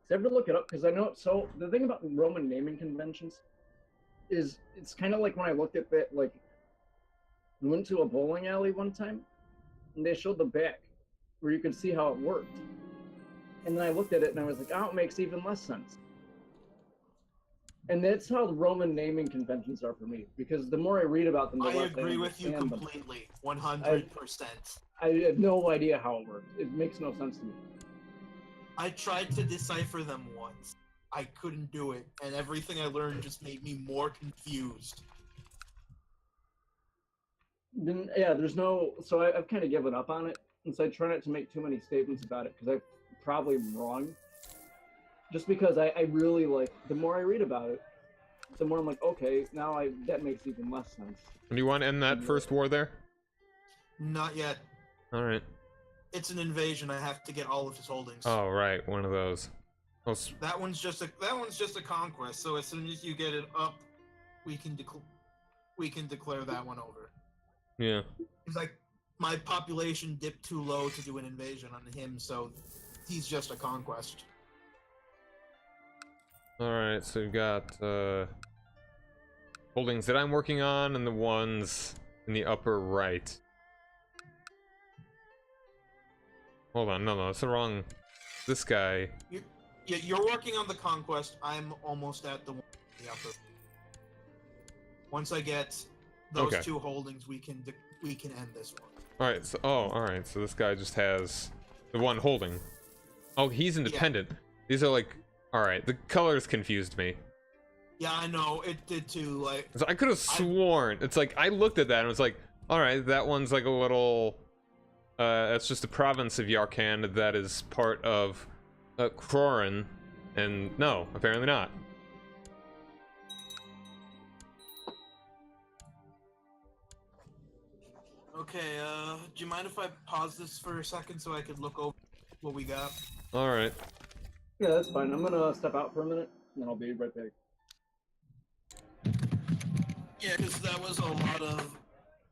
So I have to look it up because I know. So the thing about Roman naming conventions is it's kind of like when I looked at that. Like, we went to a bowling alley one time, and they showed the back where you could see how it worked. And then I looked at it and I was like, oh, it makes even less sense. And that's how the Roman naming conventions are for me, because the more I read about them, the less I agree with you understand completely, 100%. I have no idea how it works. It makes no sense to me. I tried to decipher them once. I couldn't do it, and everything I learned just made me more confused. Then yeah, there's no. So I've kind of given up on it, and so I try not to make too many statements about it because I probably am wrong. Just because I really like, the more I read about it, the more I'm like, okay, now that makes even less sense. Do you want to end that first war there? Not yet. All right. It's an invasion. I have to get all of his holdings. Oh right, one of those. That one's just a conquest. So as soon as you get it up, we can declare that one over. Yeah. It's like my population dipped too low to do an invasion on him, so he's just a conquest. Alright, so we've got holdings that I'm working on and the ones in the upper right. Hold on, no, it's the wrong. This guy. You're working on the conquest. I'm almost at the one in the upper. Once I get those two holdings, we can end this one. Alright, so this guy just has the one holding. Oh, he's independent. Yeah. These are like, alright, the colors confused me. Yeah, I know, it did too, like... So I could have sworn, it's like, I looked at that and was like, alright, that one's like a little... that's just a province of Yarkand that is part of Kroran, and no, apparently not. Okay, do you mind if I pause this for a second so I could look over what we got? Alright. Yeah, that's fine. I'm gonna step out for a minute, and then I'll be right back. Yeah, because that was a lot of...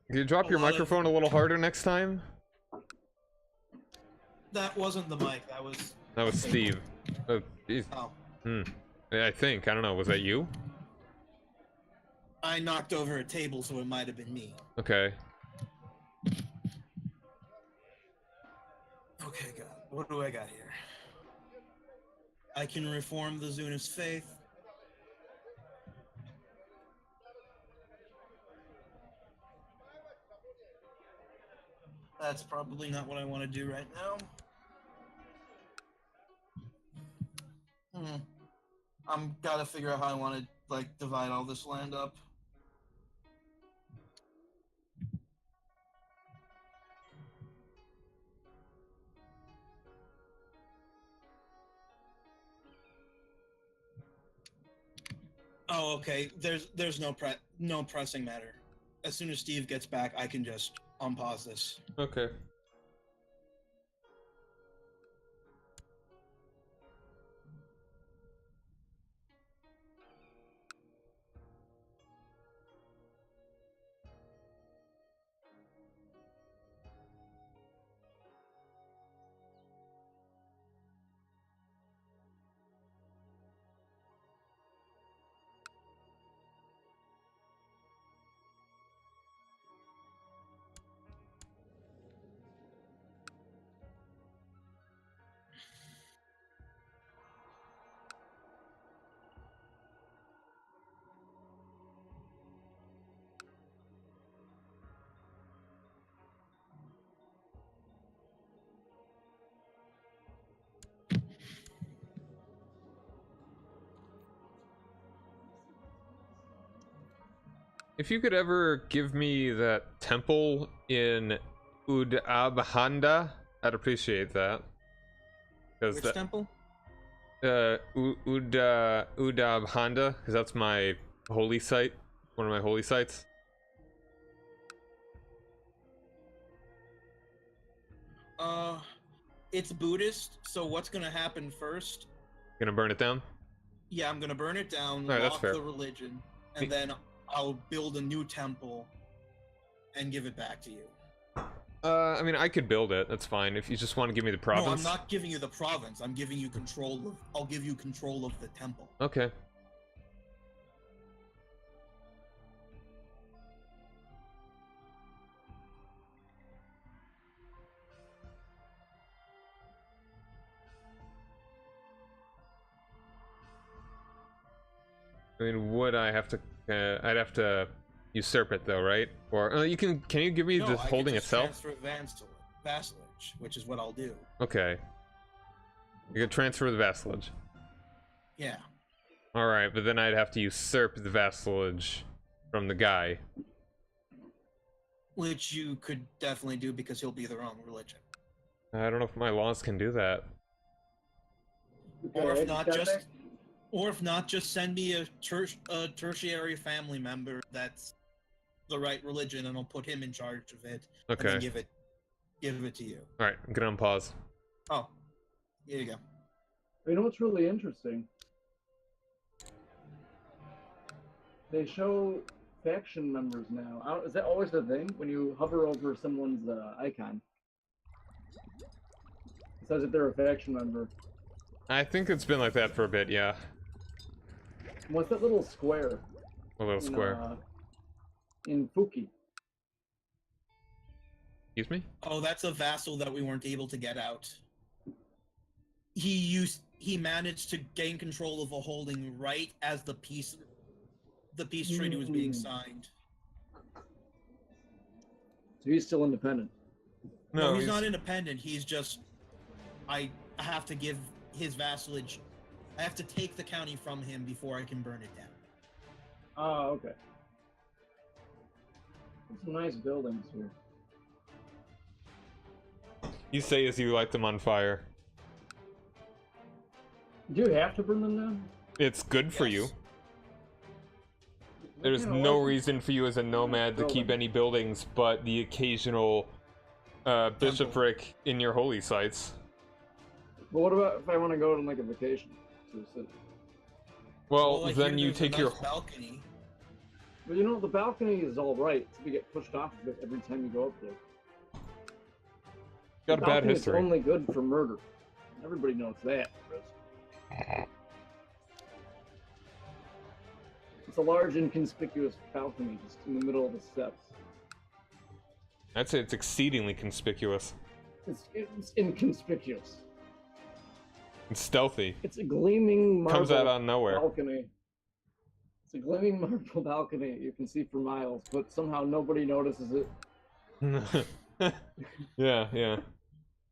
Can you drop your microphone a little harder next time? That wasn't the mic, that was... That was Steve. Oh, geez. Oh. I think, I don't know, was that you? I knocked over a table, so it might have been me. Okay. Okay, God. What do I got here? I can reform the Zunist faith. That's probably not what I want to do right now. I'm gotta figure out how I want to, like, divide all this land up. Oh, okay. There's no pressing matter. As soon as Steve gets back, I can just unpause this. Okay. if you could ever give me that temple in Udabhanda, I'd appreciate that. Which temple? Udabhanda, because that's my holy site, one of my holy sites. It's Buddhist, so what's gonna happen first? Gonna burn it down? Yeah, I'm gonna burn it down, Alright, that's lock fair. the religion, and then I'll build a new temple and give it back to you. I mean, I could build it. That's fine. If you just want to give me the province. No, I'm not giving you the province. I'm giving you control of. I'll give you control of the temple. Okay. I mean, would I have to? I'd have to usurp it, though, right? Or you can you give me No, the I holding can just itself? transfer vassalage, which is what I'll do. Okay. You can transfer the vassalage. Yeah. All right, but then I'd have to usurp the vassalage from the guy. Which you could definitely do because he'll be their own religion. I don't know if my laws can do that. Or if not, just send me a tertiary family member that's the right religion, and I'll put him in charge of it. Okay. And then give it to you. All right, I'm gonna unpause. Oh, here you go. You know what's really interesting? They show faction members now. Is that always the thing? When you hover over someone's icon, it says that they're a faction member. I think it's been like that for a bit, yeah. What's that little square? A little square. In Fuki. Excuse me? Oh, that's a vassal that we weren't able to get out. He managed to gain control of a holding right as the peace treaty was being signed. So he's still independent. No, he's not independent. He's just, I have to give his vassalage. I have to take the county from him before I can burn it down. Oh, okay. Some nice buildings here. You say as you light them on fire. Do you have to burn them down? It's good for you. Yes. There's no reason for you as a nomad to keep any buildings but the occasional bishopric in your holy sites. But what about if I want to go on like a vacation to a city? Well, I then hear you there's take a your nice balcony. But you know, the balcony is all right. So you get pushed off of it every time you go up there. got a bad Balcony is history. only good for murder. Everybody knows that, Chris. It's a large, inconspicuous balcony just in the middle of the steps. I'd say it's exceedingly conspicuous. It's inconspicuous. It's stealthy. It's a gleaming marble Comes out of nowhere. balcony. It's a gleaming marble balcony you can see for miles, but somehow nobody notices it. Yeah.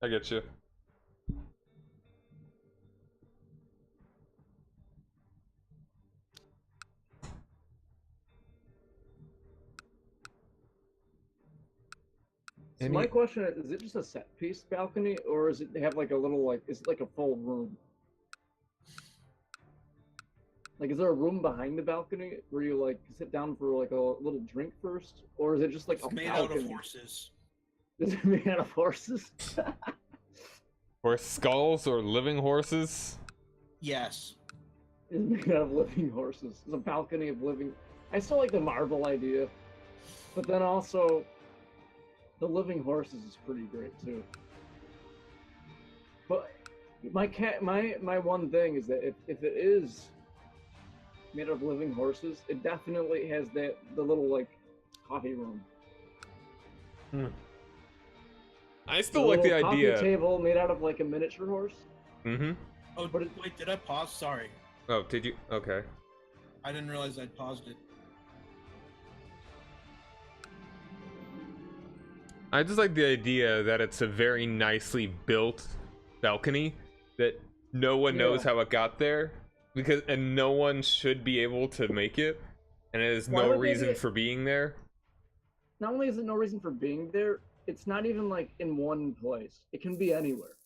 I get you. So my question is it just a set piece balcony, or is it have like a little is it like a full room? Like, is there a room behind the balcony where you like sit down for like a little drink first, or is it just like It's a made balcony? out of horses. Is it made out of horses? Or skulls or living horses? Yes. It's made out of living horses. It's a balcony of living. I still like the marble idea, but then also the living horses is pretty great too. But my one thing is that if it is made of living horses, it definitely has the little like coffee room. I still like the coffee idea. Table made out of like a miniature horse. Mm-hmm. Oh, wait, did I pause? Sorry. Oh, did you? Okay. I didn't realize I'd paused it. I just like the idea that it's a very nicely built balcony that no one knows how it got there, and no one should be able to make it, and it is Why no would they reason be- for being there. Not only is it no reason for being there, it's not even like in one place. It can be anywhere.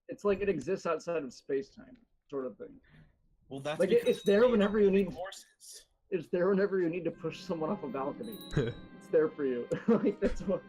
It's like it exists outside of space-time, sort of thing. Well, that's Like because it's there they whenever don't you make need. horses. It's there whenever you need to push someone off a balcony. It's there for you. Like that's what.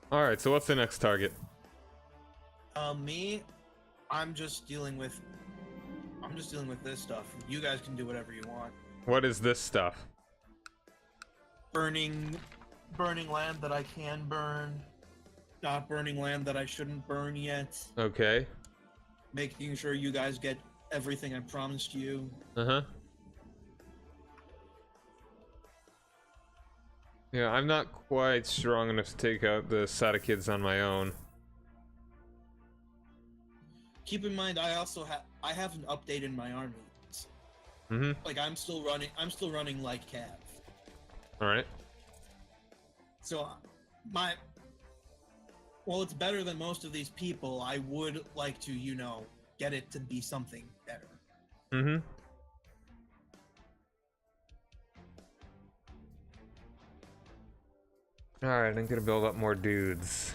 All right, so what's the next target? Me, I'm just dealing with this stuff. You guys can do whatever you want. What is this stuff? Burning land that I can burn. Not burning land that I shouldn't burn yet. Okay. Making sure you guys get everything I promised you. Uh-huh. Yeah, I'm not quite strong enough to take out the Sada kids on my own. Keep in mind, I haven't updated my army. Mm-hmm. Like I'm still running like Cav. All right. So well, it's better than most of these people. I would like to, get it to be something better. Mm-hmm. All right, I'm gonna build up more dudes.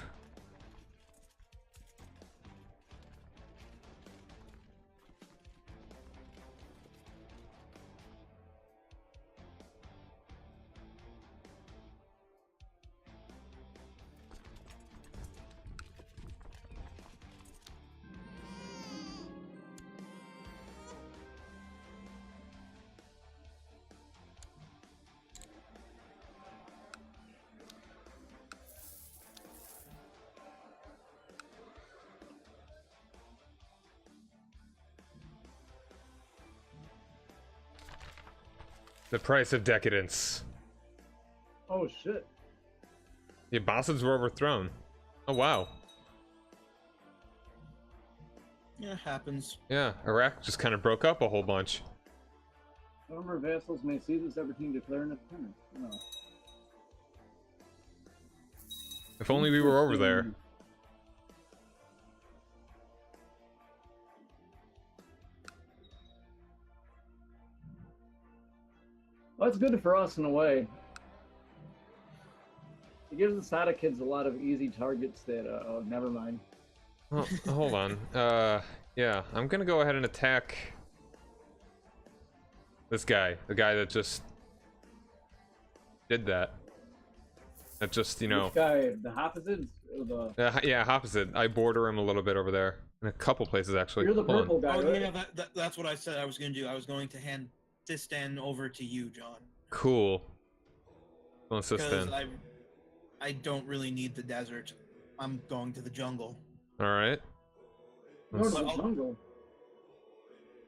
The price of decadence. Oh shit. The Abbasids were overthrown. Oh wow. Yeah, happens. Yeah, Iraq just kind of broke up a whole bunch. Former vassals may seize this opportunity to declare independence. No. If only we were over there. Well, it's good for us in a way. It gives the Sada kids a lot of easy targets that, oh, never mind. Oh, hold on. Yeah, I'm gonna go ahead and attack this guy. The guy that just did that. That just, Which guy? The Hafizids? Or the... yeah, opposite. I border him a little bit over there. In a couple places, actually. You're the Hold on. purple guy, Oh right? yeah, that's what I said I was going to do. I was going to hand Sistan over to you, John. Cool. Go on, Because Sistan. I don't really need the desert. I'm going to the jungle. Alright. No, it's But the I'll- jungle.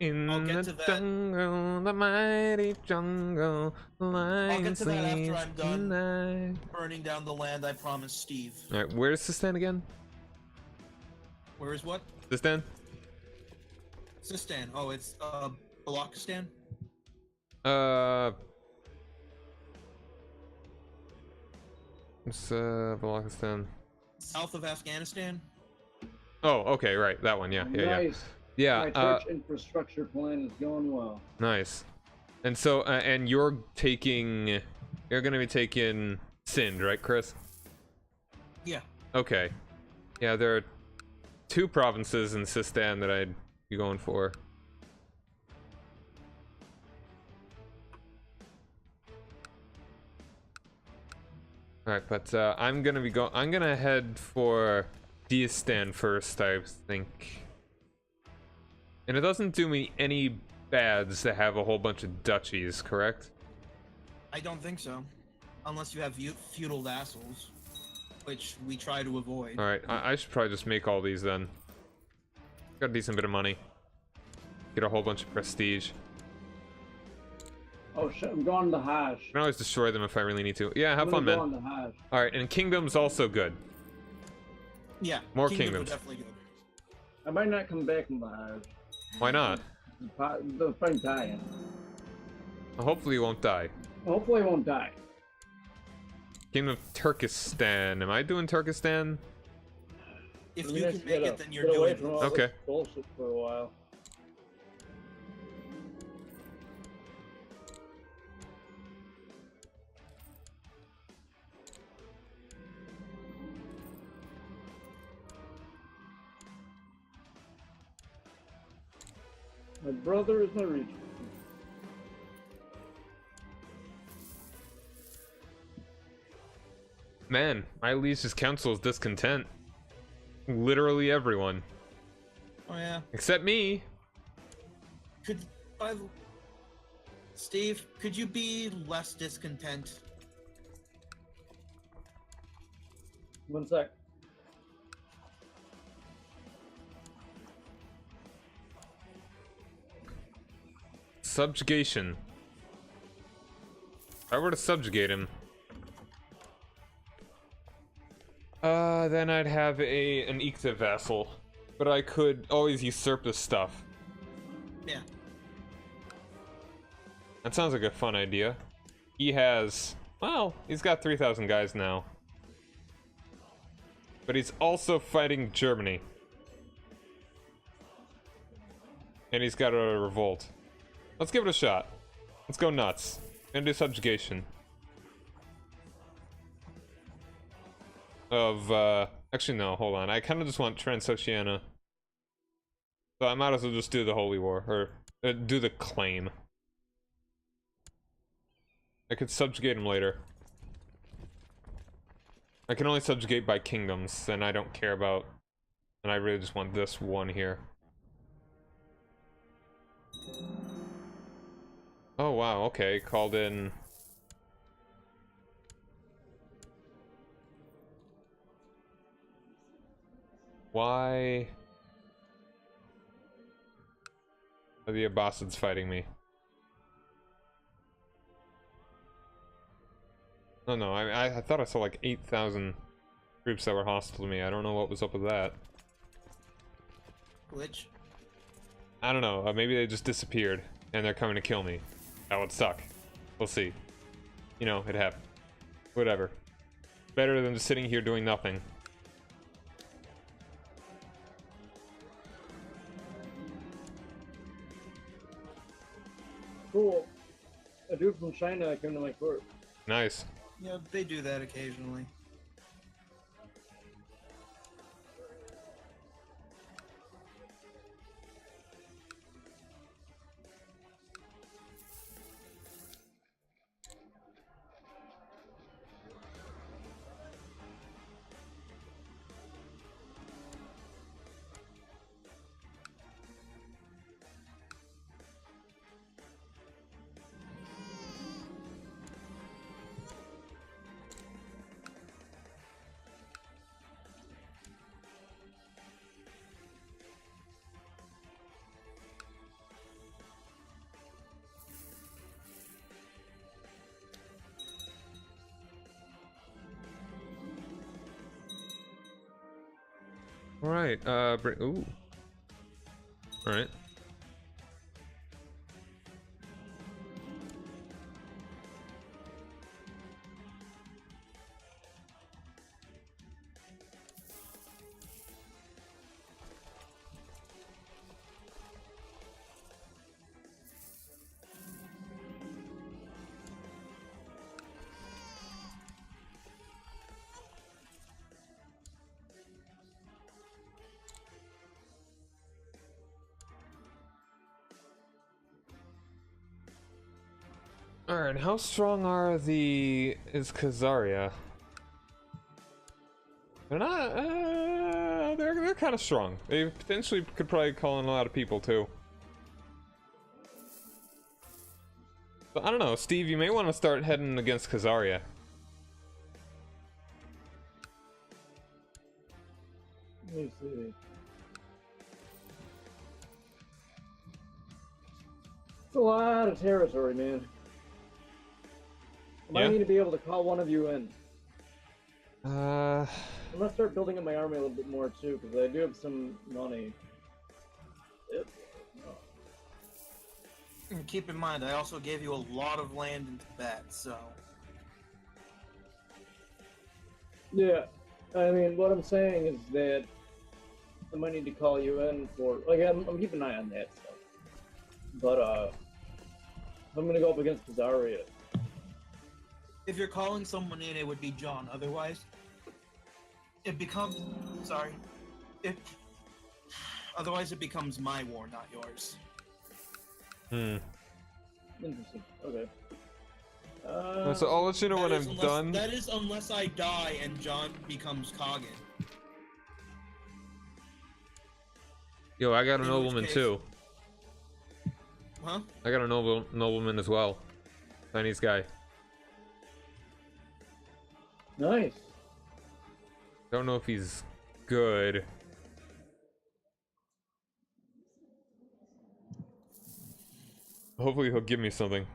In I'll get the to that. jungle, the mighty jungle, lions to that after sleep I'm done. tonight. Burning down the land I promised Steve. Alright, where's Sistan again? Where is what? Sistan? Sistan. Oh, it's Balochistan. It's Balochistan. South of Afghanistan. Oh, okay, right, that one, yeah, yeah, Nice. yeah. My Yeah, church infrastructure plan is going well. nice. And so, and you're gonna be taking Sind, right, Chris? Yeah. Okay. Yeah, there are 2 provinces in Sistan that I'd be going for. Alright, but I'm gonna head for Diastan first, I think. And it doesn't do me any bads to have a whole bunch of duchies, correct? I don't think so, unless you have feudal vassals, which we try to avoid. All right, I should probably just make all these then. Got a decent bit of money. Get a whole bunch of prestige. Oh shit, I'm going to Hajj. I can always destroy them if I really need to. Yeah, have I'm fun, gonna man. go on the Hajj. All right, and kingdom's also good. Yeah, More are kingdoms. definitely good. I might not come back from the Hajj. Why not? The fight dying. Hopefully you won't die. Hopefully I won't die. Kingdom of Turkestan. Am I doing Turkestan? If We you have can to make get it, then you're get away doing from it. all Okay. this bullshit for a while. My brother is my regent. Man, my liege's council is discontent. Literally everyone. Oh yeah. Except me. Could Steve, could you be less discontent? One sec. Subjugation. If I were to subjugate him, then I'd have an Ikta vassal, but I could always usurp the stuff. Yeah. That sounds like a fun idea. He has, well, he's got 3,000 guys now, but he's also fighting Germany, and he's got a revolt. Let's give it a shot. Let's go nuts. Gonna do subjugation. Actually no, hold on. I kind of just want Transoceania. So I might as well just do the Holy War, or do the claim. I could subjugate him later. I can only subjugate by kingdoms, and I don't care about... And I really just want this one here. Oh wow, okay, called in... Why are the Abbasids fighting me? Oh no, I thought I saw like 8,000 troops that were hostile to me. I don't know what was up with that. Glitch. I don't know, maybe they just disappeared and they're coming to kill me. That would suck. We'll see. You know, it happened. Whatever. Better than just sitting here doing nothing. Cool. A dude from China came to my court. Nice. Yeah, they do that occasionally. Alright, ooh. Alright. Alright, how strong is Khazaria? They're not, they're kind of strong. They potentially could probably call in a lot of people too. But I don't know, Steve, you may want to start heading against Khazaria. Let me see. It's a lot of territory, man. I might need to be able to call one of you in. I'm gonna start building up my army a little bit more too, because I do have some money. And keep in mind, I also gave you a lot of land in Tibet, so... Yeah, I mean, what I'm saying is that I might need to call you in for... Like, I'm keeping an eye on that stuff. But, I'm gonna go up against Khazaria. If you're calling someone in, it would be John. Otherwise, it becomes... Sorry. Otherwise, it becomes my war, not yours. Interesting. Okay. So I'll let you know when I'm unless, done. That is unless I die and John becomes Kagan. Yo, I got a In which nobleman case- too. Huh? I got a nobleman as well. Chinese guy. Nice. Don't know if he's good. Hopefully he'll give me something.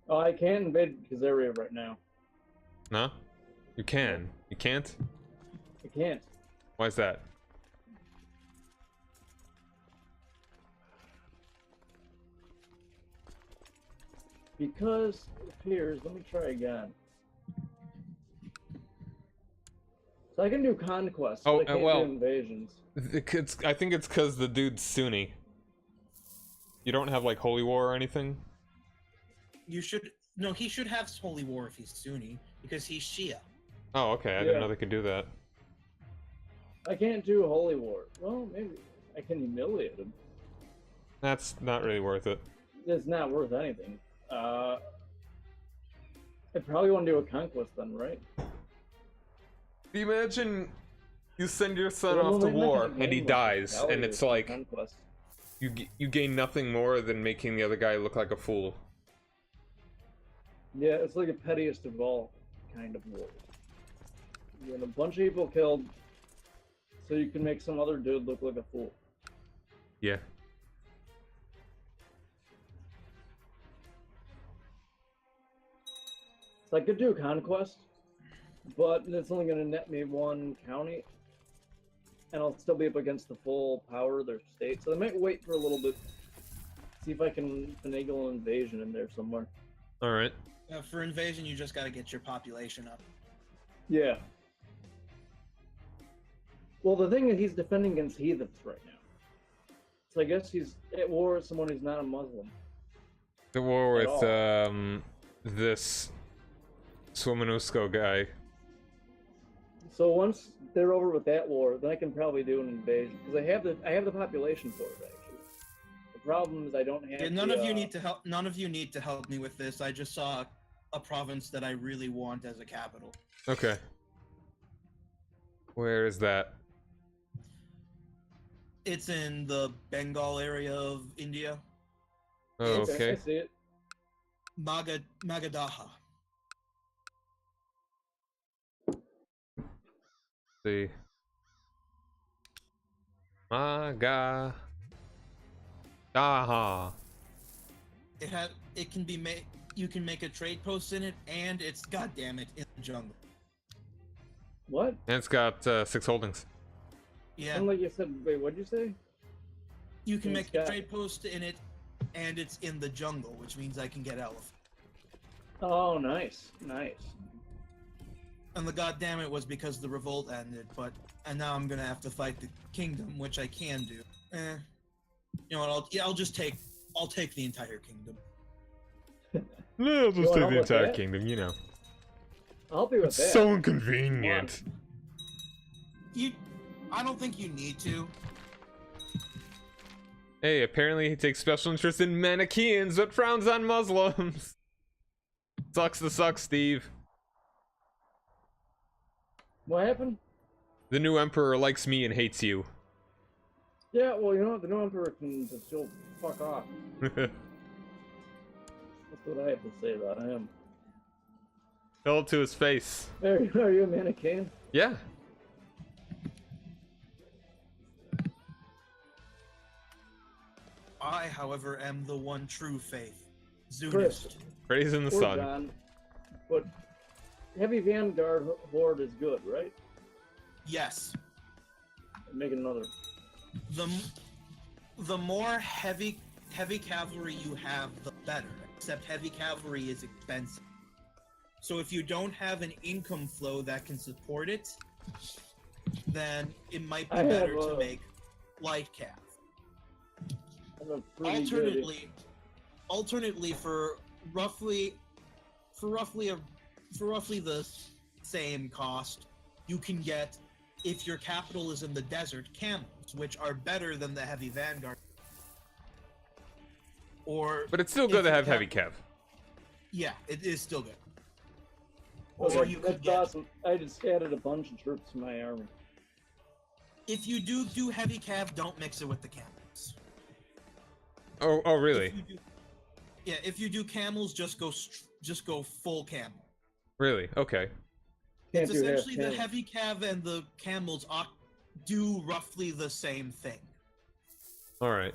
Oh, I can't invade Khazaria right now. No? You can. You can't? I can't. Why is that? Because it appears, let me try again. So I can do conquest, Oh, but I can't well, do invasions. I think it's because the dude's Sunni. You don't have like holy war or anything? You should... No, he should have Holy War if he's Sunni, because he's Shia. Oh, okay. I didn't know they could do that. I can't do holy war. Well, maybe I can humiliate him. That's not really worth it. It's not worth anything. I probably want to do a conquest then, right? Imagine you send your son Well, off to they're not war gonna and gain he much dies, and value it's from like conquest. you gain nothing more than making the other guy look like a fool. Yeah, it's like a pettiest of all kind of war. You get a bunch of people killed, so you can make some other dude look like a fool. Yeah. So I could do conquest, but it's only going to net me one county, and I'll still be up against the full power of their state. So I might wait for a little bit, see if I can finagle an invasion in there somewhere. All right. For invasion, you just gotta get your population up. Yeah. Well, the thing is, he's defending against heathens right now. So I guess he's at war with someone who's not a Muslim. The war At with this Swomanusko guy. So once they're over with that war, then I can probably do an invasion because I have the population for it actually. The problem is I don't have. Yeah, none of you need to help. None of you need to help me with this. I just saw a province that I really want as a capital. Okay. Where is that? It's in the Bengal area of India. Oh, I okay. see it. Magadaha. See. Aha. It can be made. You can make a trade post in it, and it's goddamn it in the jungle. What? And it's got 6 holdings. Yeah, Sound like you said. Wait, what'd you say? you can it's make got- a trade post in it, and it's in the jungle, which means I can get elephant. Oh, nice, nice. And the goddamn it was because the revolt ended, and now I'm gonna have to fight the kingdom, which I can do. You know what? I'll take the entire kingdom. No, I'll just You want take help the with entire that? kingdom, you know. I'll help you with It's that. so inconvenient. I don't think you need to. Hey, apparently he takes special interest in Manichaeans but frowns on Muslims. Sucks to suck, Steve. What happened? The new emperor likes me and hates you. Yeah, well, you know what? The new emperor can just go fuck off. That's what I have to say about him. Tell it to his face. Are you a mannequin? Yeah. I, however, am the one true faith. Chris. Zunist. Praise in the Or sun. John. But heavy vanguard horde is good, right? Yes. Make another. The more heavy cavalry you have, the better. Except heavy cavalry is expensive. So if you don't have an income flow that can support it, then it might be better to make light cav. Alternately, for roughly the same cost, you can get, if your capital is in the desert, camels, which are better than the heavy vanguard. But it's still good to have heavy cav. Yeah, it is still good. Okay, Or you could that's get, awesome. I just added a bunch of troops to my army. if you do heavy cav, don't mix it with the camels. Oh, really? If you do camels, just go full camel. Really? Okay. Can't It's do half essentially the camel. heavy cav and the camels do roughly the same thing. All right.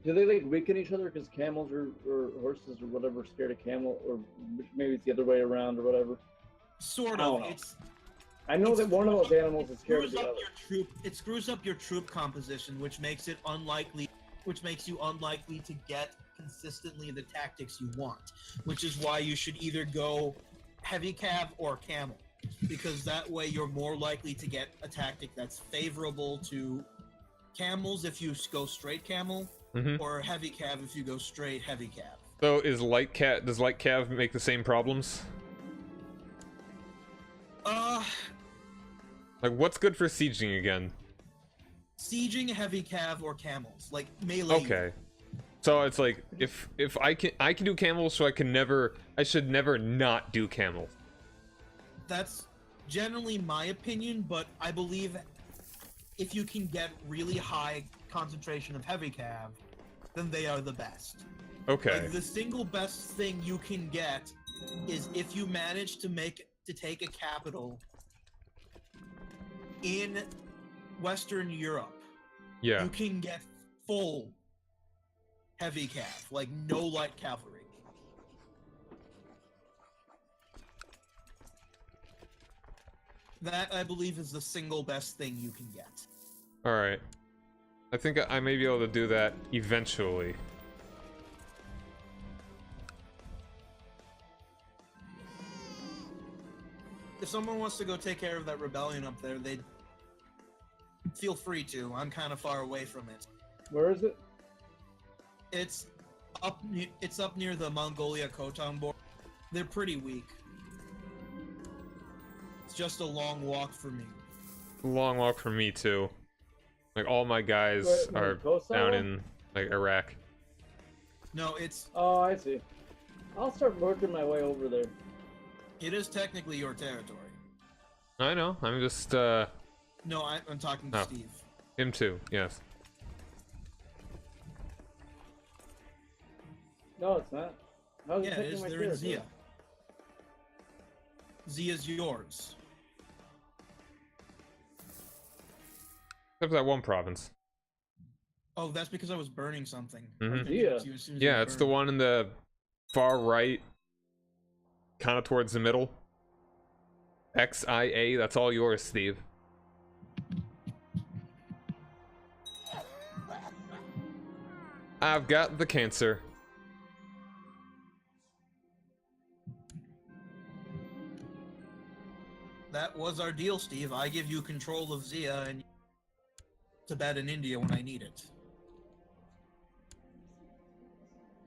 Do they like weaken each other because camels or horses or whatever are scared of camel, or maybe it's the other way around or whatever? Sort I of. don't know. I know that one of those animals is scared of the other. It screws up your troop composition, which makes you unlikely to get consistently the tactics you want. Which is why you should either go heavy cav or camel, because that way you're more likely to get a tactic that's favorable to camels if you go straight camel, or heavy cav if you go straight heavy cav. So does light cav make the same problems? Like, what's good for sieging again? Sieging, heavy cav, or camels, like melee. Okay. So it's like, if I can do camels, so I should never not do camels. That's generally my opinion, but I believe if you can get really high concentration of heavy cav, then they are the best. Okay. Like, the single best thing you can get is if you manage to take a capital in Western Europe. Yeah. You can get full heavy cav, like no light cavalry. That, I believe, is the single best thing you can get. Alright. I think I may be able to do that eventually. If someone wants to go take care of that rebellion up there, they'd feel free to. I'm kind of far away from it. Where is it? It's up near the Mongolia Khotan border. They're pretty weak. It's just a long walk for me. Long walk for me too. Like, all my guys are down in like Iraq. No, it's... Oh, I see. I'll start working my way over there. It is technically your territory. I know. I'm just No, I'm talking to Oh. Steve. him too. Yes. No, it's not. How's Yeah, it taking is. my They're in territory? Zia. Zia's yours. Except for that one province. Oh, that's because I was burning something. Mhm. Zia. Yeah, it's the one in the far right, kind of towards the middle. XIA. That's all yours, Steve. I've got the cancer. That was our deal, Steve. I give you control of Zia and Tibet and India when I need it.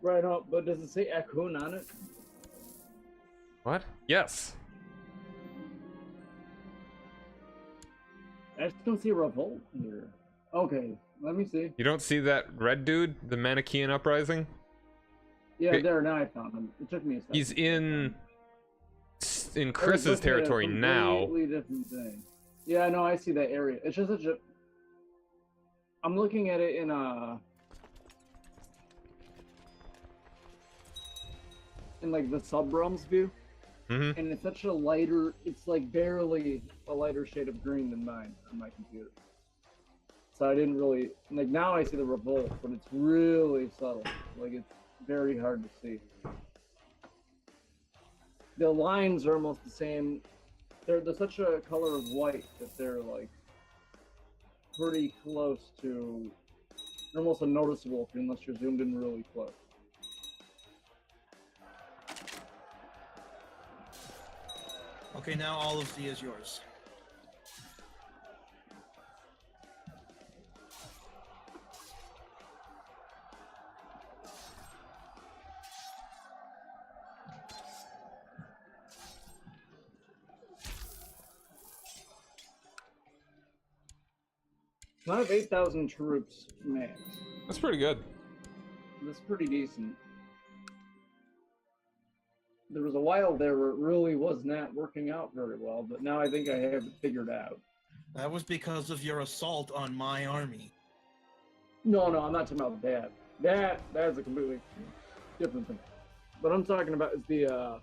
Right on, but does it say Akun on it? What? Yes. I just don't see a revolt here. Okay, let me see. You don't see that red dude, the Manichaean uprising? Yeah, Okay. there, now I found him. It took me a second. He's in I was Chris's looking at a territory now. completely different thing. Yeah, no, I see that area. It's just such a... I'm looking at it in like the sub-realms view. Mm-hmm. And it's such a lighter, it's like barely a lighter shade of green than mine on my computer. So I didn't really, like now I see the revolt, but it's really subtle. Like it's very hard to see. The lines are almost the same. They're such a color of white that they're like pretty close to, almost unnoticeable unless you're zoomed in really close. Okay, now all of Z is yours. I have 8,000 troops max. That's pretty good. That's pretty decent. There was a while there where it really was not working out very well, but now I think I have it figured out. That was because of your assault on my army. No, I'm not talking about that. That's a completely different thing. What I'm talking about is the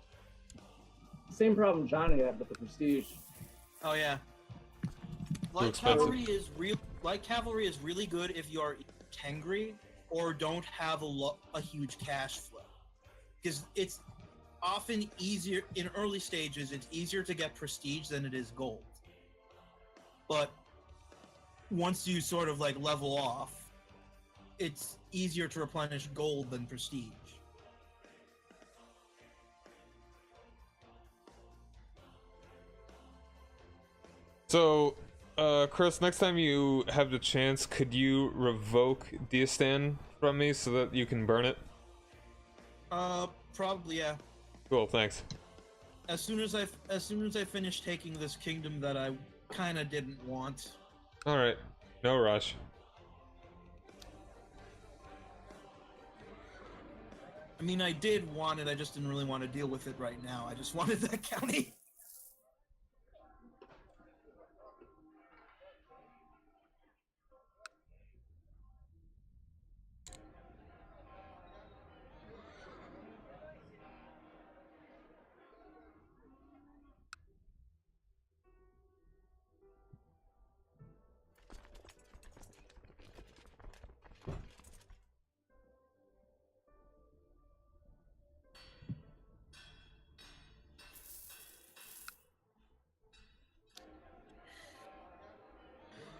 same problem John had with the prestige. Oh yeah. Light cavalry is really good if you are Tengri or don't have a huge cash flow, because it's often easier in early stages. It's easier to get prestige than it is gold. But once you sort of like level off, it's easier to replenish gold than prestige. So, Chris, next time you have the chance, could you revoke Diastan from me so that you can burn it? Probably, yeah. Cool, thanks. As soon as I finish taking this kingdom that I kind of didn't want. All right, no rush. I mean, I did want it. I just didn't really want to deal with it right now. I just wanted that county.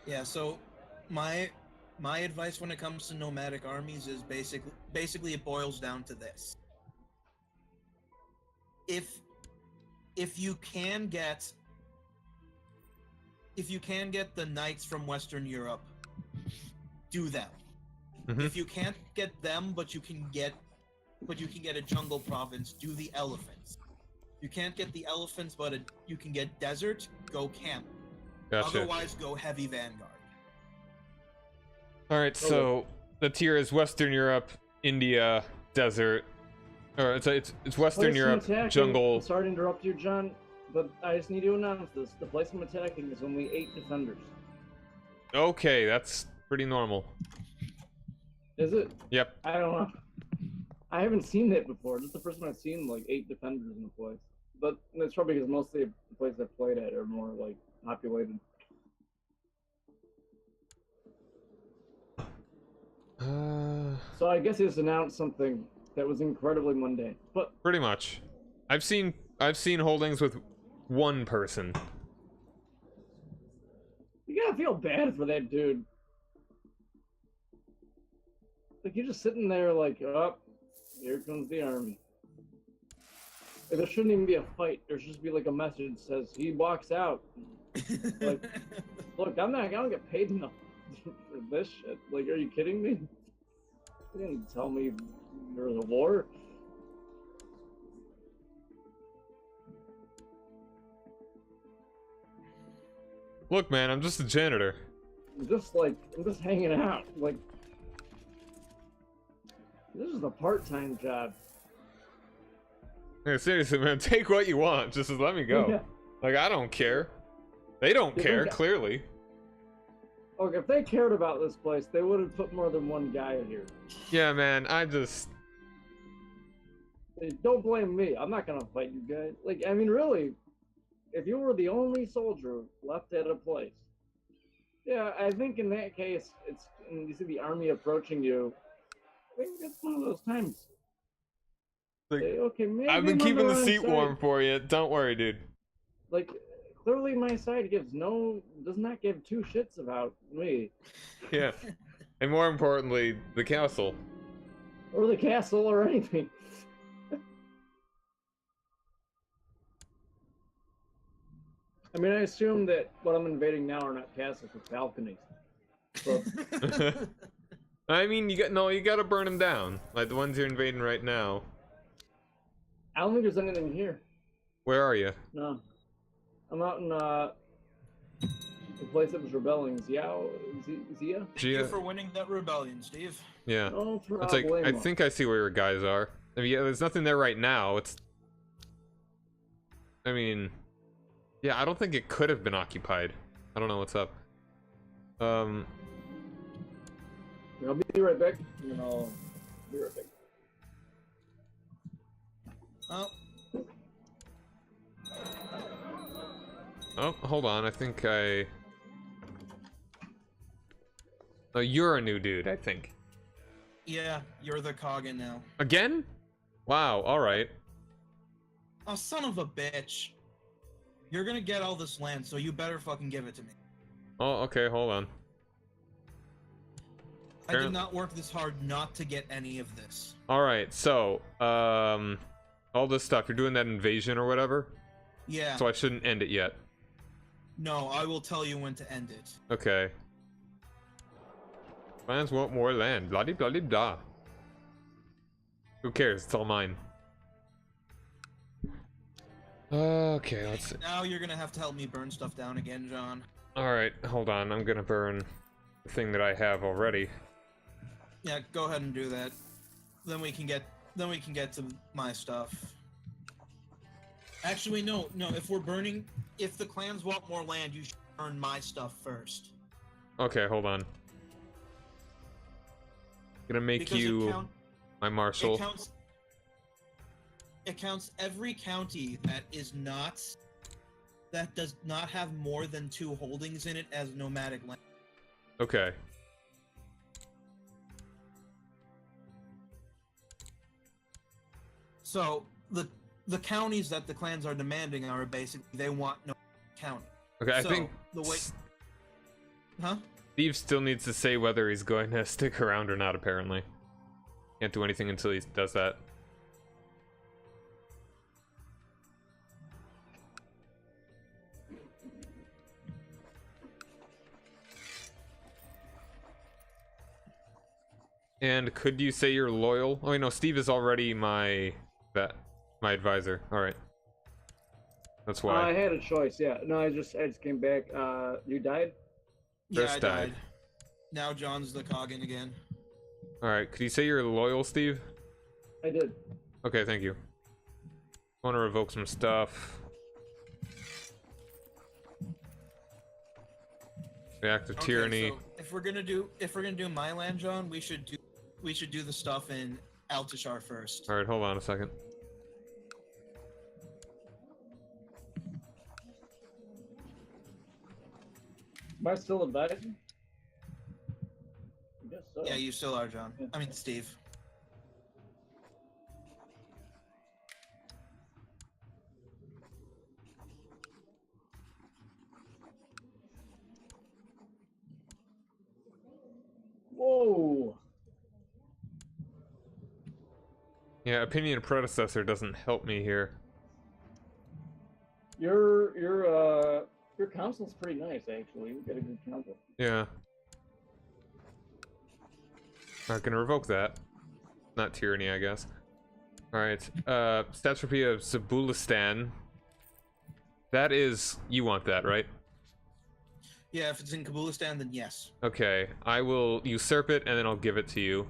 Yeah, so my advice when it comes to nomadic armies is basically it boils down to this. If you can get the knights from Western Europe, do them. Mm-hmm. If you can't get them, but you can get a jungle province, do the elephants. You can't get the elephants, but you can get desert, go camp. Gotcha. Otherwise, go heavy vanguard. All right, so the tier is Western Europe, India, desert, or it's Western Europe, Attacking, jungle. Sorry to interrupt you, John, but I just need to announce this. The place I'm attacking is only 8 defenders. Okay, that's pretty normal. Is it? Yep. I don't know. I haven't seen that before. This is the first time I've seen like 8 defenders in a place. But it's probably because mostly the places I've played at are more like populated. So I guess he just announced something that was incredibly mundane. But Pretty much. I've seen holdings with one person. you gotta feel bad for that dude. Like you're just sitting there like, oh, here comes the army. Like, there shouldn't even be a fight. There should just be like a message that says he walks out. Like, look, I don't get paid enough for this shit. Like, are you kidding me? You didn't tell me there was a war. Look, man, I'm just a janitor. I'm just hanging out. Like, this is a part-time job. Yeah, seriously, man, take what you want. Just let me go. Yeah. Like, I don't care. They don't You care, think clearly. Look, if they cared about this place, they would have put more than one guy here. Yeah, man, I just... Don't blame me. I'm not gonna fight you guys. Like, I mean, really, if you were the only soldier left at a place, yeah, I think in that case, and you see the army approaching you, I think it's one of those times. Like, Say, okay, maybe I've been I'm on keeping the wrong seat side. warm for you. Don't worry, dude. Like, clearly my side does not give two shits about me. Yeah. And more importantly, the castle. Or the castle or anything. I mean, I assume that what I'm invading now are not castles, but balconies. So, I mean, you gotta burn them down. Like the ones you're invading right now. I don't think there's anything here. Where are you? No. I'm out in the place that was rebelling. Zia? Thank you for winning that rebellion, Steve. Yeah. Oh, It's like, I think I see where your guys are. I mean, yeah, there's nothing there right now. I mean, yeah, I don't think it could have been occupied. I don't know what's up. I'll be right back. And then I'll be right back. Oh, Oh, hold on. I think I... Oh, you're a new dude, I think. yeah, you're the Coggin now. Again? Wow, alright. Oh, son of a bitch. You're gonna get all this land, so you better fucking give it to me. Oh, okay, hold on. I did not work this hard not to get any of this. Alright, so, all this stuff, you're doing that invasion or whatever? Yeah. So I shouldn't end it yet. No, I will tell you when to end it. Okay. Fans want more land. Blah blah blah blah. Who cares? It's all mine. Okay, let's see. Now you're gonna have to help me burn stuff down again, John. Alright, hold on. I'm gonna burn the thing that I have already. Yeah, go ahead and do that. Then we can get to my stuff. Actually, no. If the clans want more land, you should burn my stuff first. Okay, hold on. Gonna make Because you my marshal. It counts every county that does not have more than 2 holdings in it as nomadic land. Okay. So the counties that the clans are demanding are basically they want no county. Okay, So, I think the way, huh? Steve still needs to say whether he's going to stick around or not, apparently. Can't do anything until he does that. And could you say you're loyal? Oh, wait, no, Steve is already my advisor. All right. That's why. I had a choice, yeah. No, I just came back. You died? Yeah, Chris I died. Now John's the Coggin again. All right. Could you say you're loyal, Steve? I did. Okay, thank you. I want to revoke some stuff. Reactive tyranny. So if we're gonna do my land, John, we should do the stuff in Altishar first. All right, hold on a second. Am I still advising? I guess so. Yeah, you still are, John. Yeah. I mean, Steve. Whoa! Yeah, opinion of predecessor doesn't help me here. Your council's pretty nice, actually. You got a good council. Yeah. Not gonna revoke that. Not tyranny, I guess. Alright. Satrapy of Zabulistan. That is... You want that, right? Yeah, if it's in Kabulistan, then yes. Okay, I will usurp it and then I'll give it to you.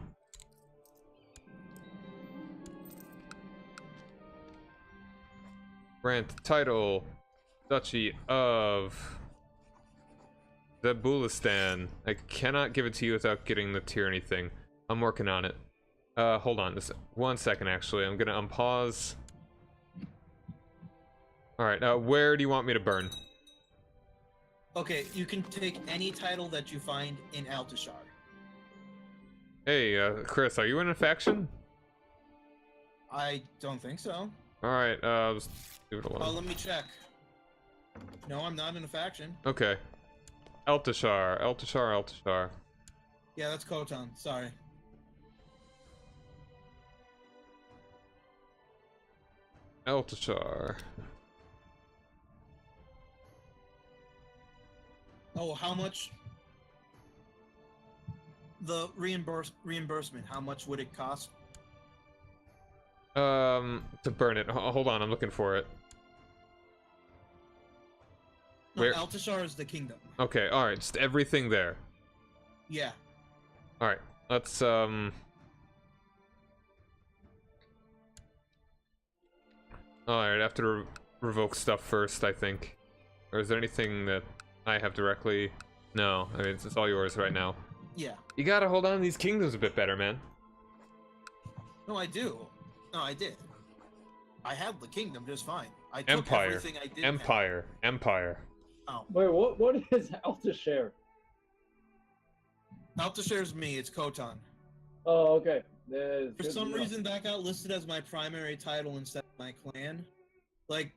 Grant title, Duchy of Zabulistan. I cannot give it to you without getting the tyranny thing. I'm working on it. Hold on, just 1 second actually. I'm gonna unpause. Alright, where do you want me to burn? Okay, you can take any title that you find in Altashar. Hey, Chris, are you in a faction? I don't think so. Alright, just leave it Oh, alone. let me check. No, I'm not in a faction. Okay. Altashar, Altashar, Altashar. Yeah, that's Khotan. Sorry. Altashar. Oh, how much? The reimbursement. How much would it cost? To burn it. Hold on, I'm looking for it. No, Where? Altashar is the kingdom. Okay, alright, just everything there. Yeah. Alright, let's, Alright, I have to revoke stuff first, I think. Or is there anything that I have directly? No, I mean, it's all yours right now. Yeah. You gotta hold on to these kingdoms a bit better, man. No, I do. No, I did. I had the kingdom just fine. I took Empire. everything I did. Empire. Empire. Oh. Wait, what is Altashar? Altashar's me. It's Khotan. Oh, okay. For some reason, that got listed as my primary title instead of my clan. Like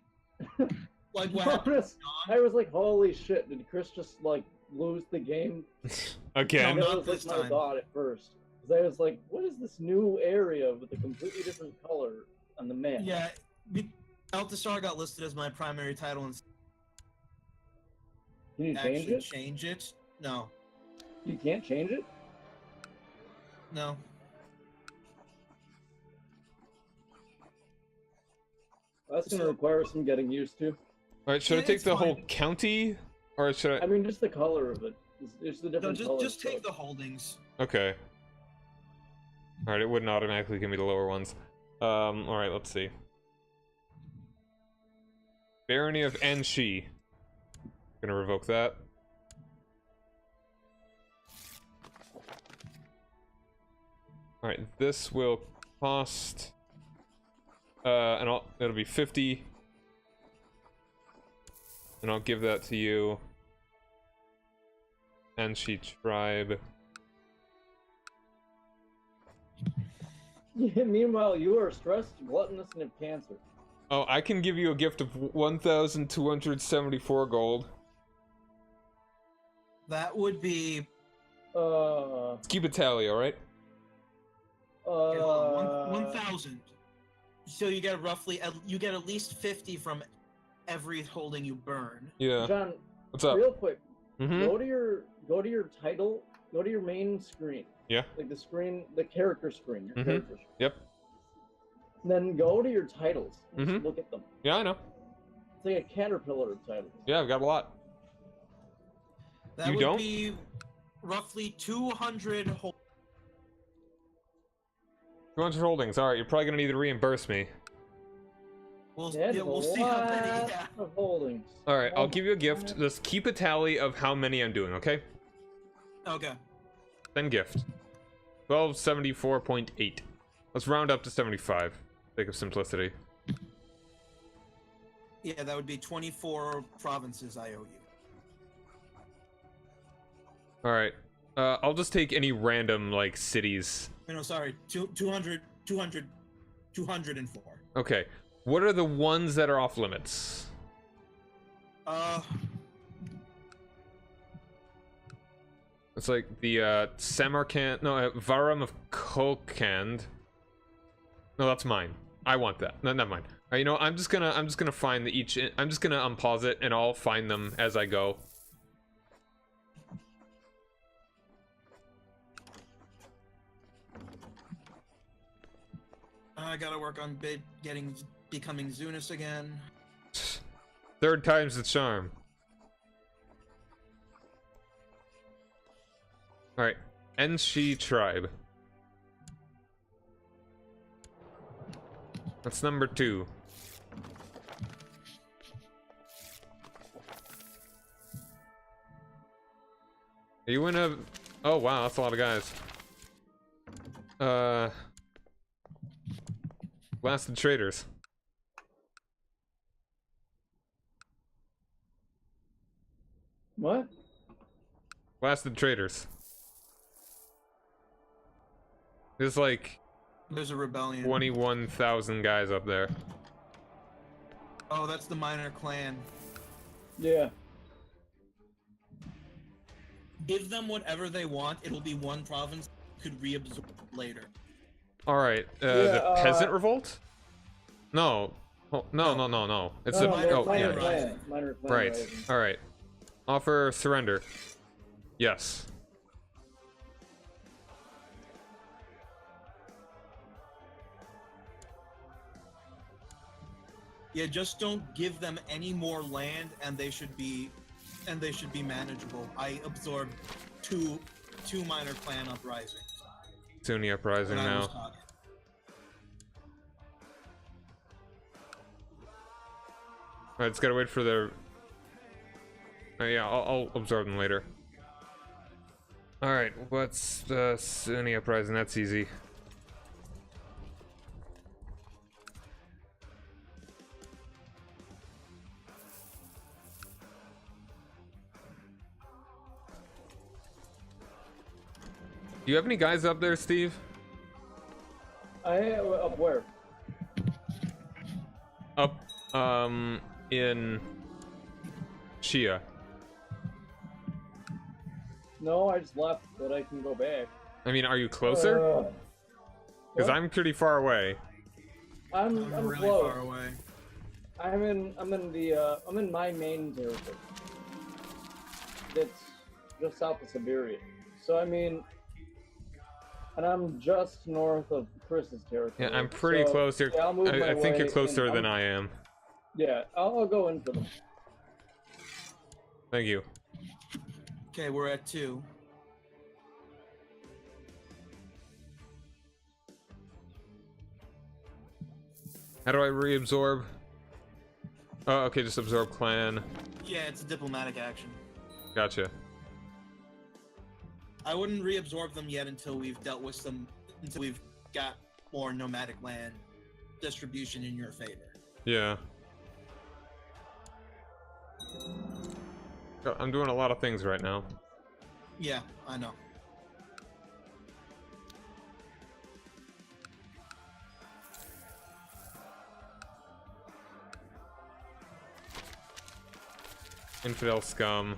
what happened? I was like, holy shit, did Chris just like lose the game? Again? No, That not was this like my time. thought at first. Because I was like, what is this new area with a completely different color on the map? Yeah, Altashar got listed as my primary title and Can you change actually it? change it. No, You can't change it? no. That's gonna require some getting used to. Alright, should I Yeah, take it's the whole fine. county? Or should I? I mean, just the color of it. It's the No, different colors. just take the holdings. Okay. Alright, it wouldn't automatically give me the lower ones. Alright, let's see. Barony of Enshi. Gonna revoke that. Alright, this will cost... and it'll be 50. And I'll give that to you. Enshi tribe. Yeah, meanwhile, you are stressed, gluttonous, and have cancer. Oh, I can give you a gift of 1,274 gold. That would be Let's keep a tally, alright? okay, hold on, 1,000. So you get you get at least 50 from every holding you burn. Yeah. John, What's up? real quick, Mm-hmm. go to your title, go to your main screen. Yeah. Like the screen, the character screen. Your Mhm. character screen. Yep. Then go to your titles and just Mhm. look at them. Yeah, I know. It's like a caterpillar of titles. Yeah, I've got a lot. That You would don't? be roughly 200 holdings. 200 holdings. Alright, you're probably gonna need to reimburse me. We'll, That's yeah, a we'll see how many. lot Yeah. of holdings. Alright, Oh I'll give you a my gift. God. Just keep a tally of how many I'm doing, okay? Okay. Then gift. 1274.8. Let's round up to 75. Sake of simplicity. Yeah, that would be 24 provinces I owe you. Alright. I'll just take any random, like, cities. No, sorry. 204. Okay. What are the ones that are off limits? It's like the, Samarkand... No, Varam of Kokand. No, that's mine. I want that. No, never mind. Alright, you know, I'm just gonna find the each... I'm just gonna unpause it, and I'll find them as I go. I gotta work on becoming Zunis again. Third time's the charm. Alright. Enshi tribe. That's number 2. Are you in a... Oh, wow, that's a lot of guys. Blasted traders. What? Blasted traders. There's like There's a rebellion. 21,000 guys up there. Oh, that's the minor clan. Yeah. Give them whatever they want. It'll be one province you could reabsorb later. Alright, Yeah, the peasant revolt? No. Oh, no. It's No, a... they're Oh, minor yeah. clan. Minor clan Right. rising. Alright. Offer surrender. Yes. Yeah, just don't give them any more land, and they should be manageable. I absorbed two minor clan uprisings. Sunni uprising when I was now. talking. Alright, just gotta wait for their... yeah, I'll absorb them later. Alright, what's the Sunni uprising? That's easy. Do you have any guys up there, Steve? Up where? Up, in Shia. No, I just left, but I can go back. I mean, are you closer? Because What? I'm pretty far away. I'm really close. far away. I'm in my main territory. It's just south of Siberia. So I mean, and I'm just north of Chris's territory. Yeah, I'm pretty So, close here. yeah, I'll move I my think you're way, closer and than I am. Yeah, I'll go in for them. Thank you. Okay, we're at 2. How do I reabsorb? Oh, okay, just absorb clan. Yeah, it's a diplomatic action. Gotcha. I wouldn't reabsorb them yet until we've dealt with them, until we've got more nomadic land distribution in your favor. Yeah. I'm doing a lot of things right now. Yeah, I know. Infidel scum.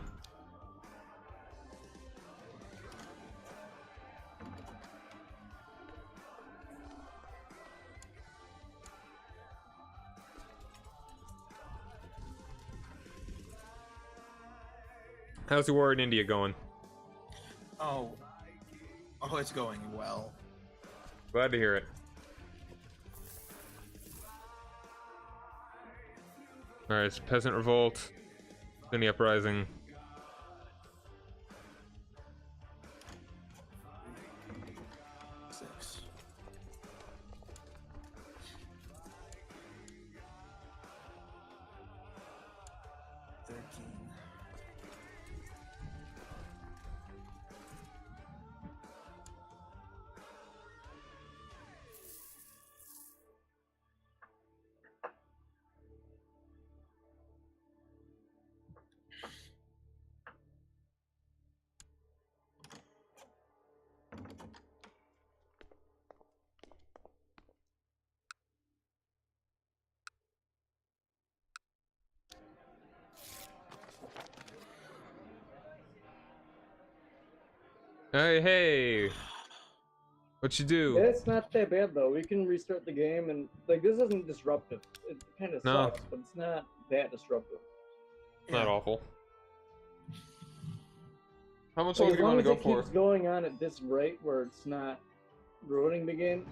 How's the war in India going? Oh, it's going well. Glad to hear it. Alright, it's Peasant Revolt, Sunni Uprising. Six. Hey! What you do? It's not that bad though. We can restart the game, and like this isn't disruptive. It kind of No. sucks, but it's not that disruptive. Not awful. How much Like, longer as do you long want as to go it for? keeps going on at this rate, where it's not ruining the game.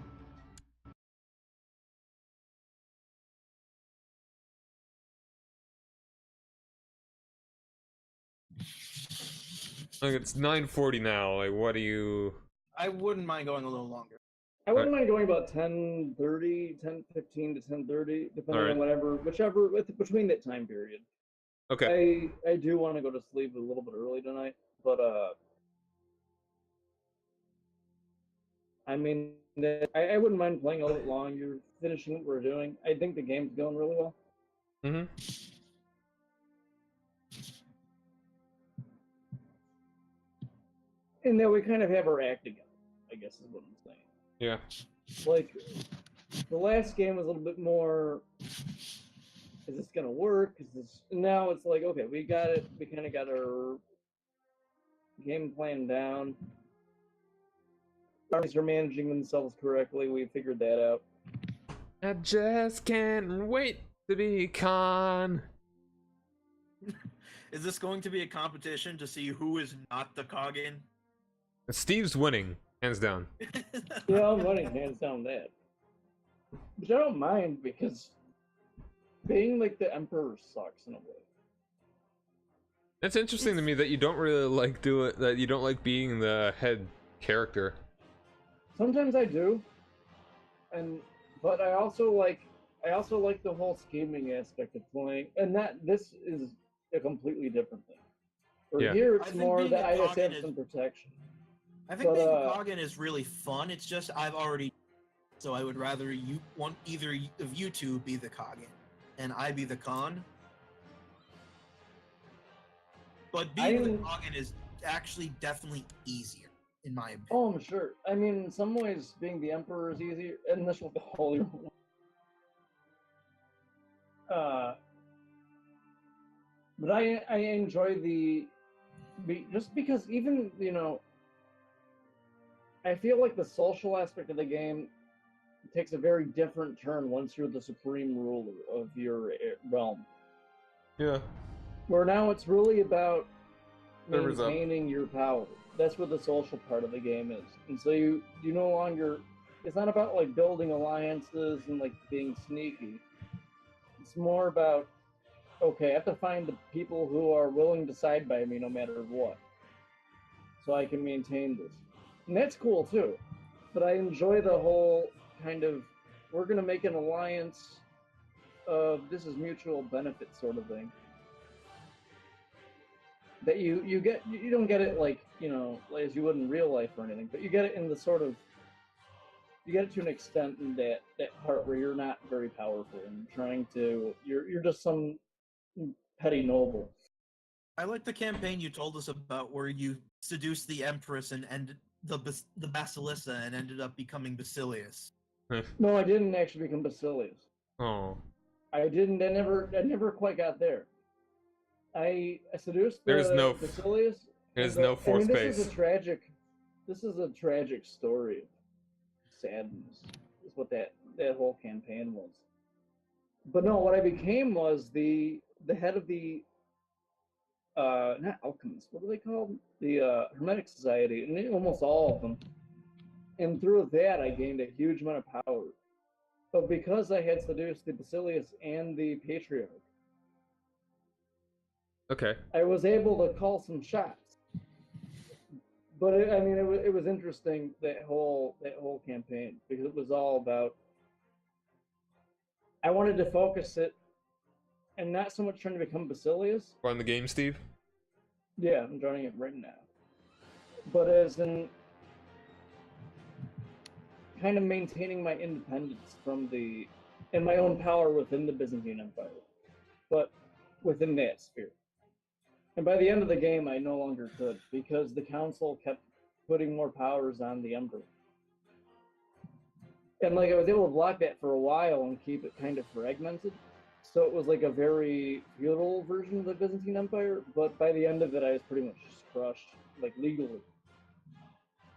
Like, it's 9:40 now. Like, what do you? I wouldn't mind going a little longer. I wouldn't mind going about 10:30, 10:15 to 10:30, depending Alright. on whichever, between that time period. Okay. I do want to go to sleep a little bit early tonight, but I mean, I wouldn't mind playing a little bit longer, finishing what we're doing. I think the game's going really well. Mm-hmm. And then we kind of have our act together, I guess is what I'm saying. Yeah. Like, the last game was a little bit more, is this going to work? Now it's like, okay, we got it. We kind of got our game plan down. Armies are managing themselves correctly. We figured that out. I just can't wait to be Khan. Is this going to be a competition to see who is not the Koggin? Steve's winning, hands down. Yeah, I'm running hands down that. But I don't mind because being like the Emperor sucks in a way. It's interesting to me that you don't really like that you don't like being the head character. Sometimes I do, but I also like the whole scheming aspect of playing, and this is a completely different thing. For Yeah. here, I it's think more being that a I just have Koggin some protection. I think But, being Koggin is really fun. It's just I've already, so I would rather either of you two be the Koggin and I be the Khan. But being the Koggin is actually definitely easier, in my opinion. Oh, I'm sure. I mean, in some ways, being the Emperor is easier, and this with the Holy Roman. But I enjoy just because even, I feel like the social aspect of the game takes a very different turn once you're the supreme ruler of your realm. Yeah. Where now it's really about Server's up. maintaining your power. That's what the social part of the game is. And so you no longer, it's not about like building alliances and like being sneaky. It's more about, okay, I have to find the people who are willing to side by me no matter what, so I can maintain this. And that's cool too. But I enjoy the whole kind of, we're going to make an alliance of this is mutual benefit sort of thing. That you don't get it like, as you would in real life or anything, but you get it in the sort of, you get it to an extent in that part where you're not very powerful and you're just some petty noble. I like the campaign you told us about where you seduced the Empress and ended the Basilissa and ended up becoming Basilius. No, I didn't actually become Basilius. Oh. I didn't. I never quite got there. I seduced the Basilius. There's no fourth base. This is a tragic story of sadness. Is what that whole campaign was. But no, what I became was the head of the not alchemists. What are they called? The Hermetic Society, and almost all of them. And through that, I gained a huge amount of power. But because I had seduced the Basilius and the Patriarch, Okay. I was able to call some shots. But it was interesting, that whole campaign, because it was all about, I wanted to focus it and not so much trying to become Basilius. Run the game, Steve? Yeah, I'm joining it right now. But as in kind of maintaining my independence and my own power within the Byzantine Empire, but within that sphere. And by the end of the game, I no longer could, because the council kept putting more powers on the emperor. And I was able to block that for a while and keep it kind of fragmented. So it was like a very feudal version of the Byzantine Empire, but by the end of it, I was pretty much just crushed, legally.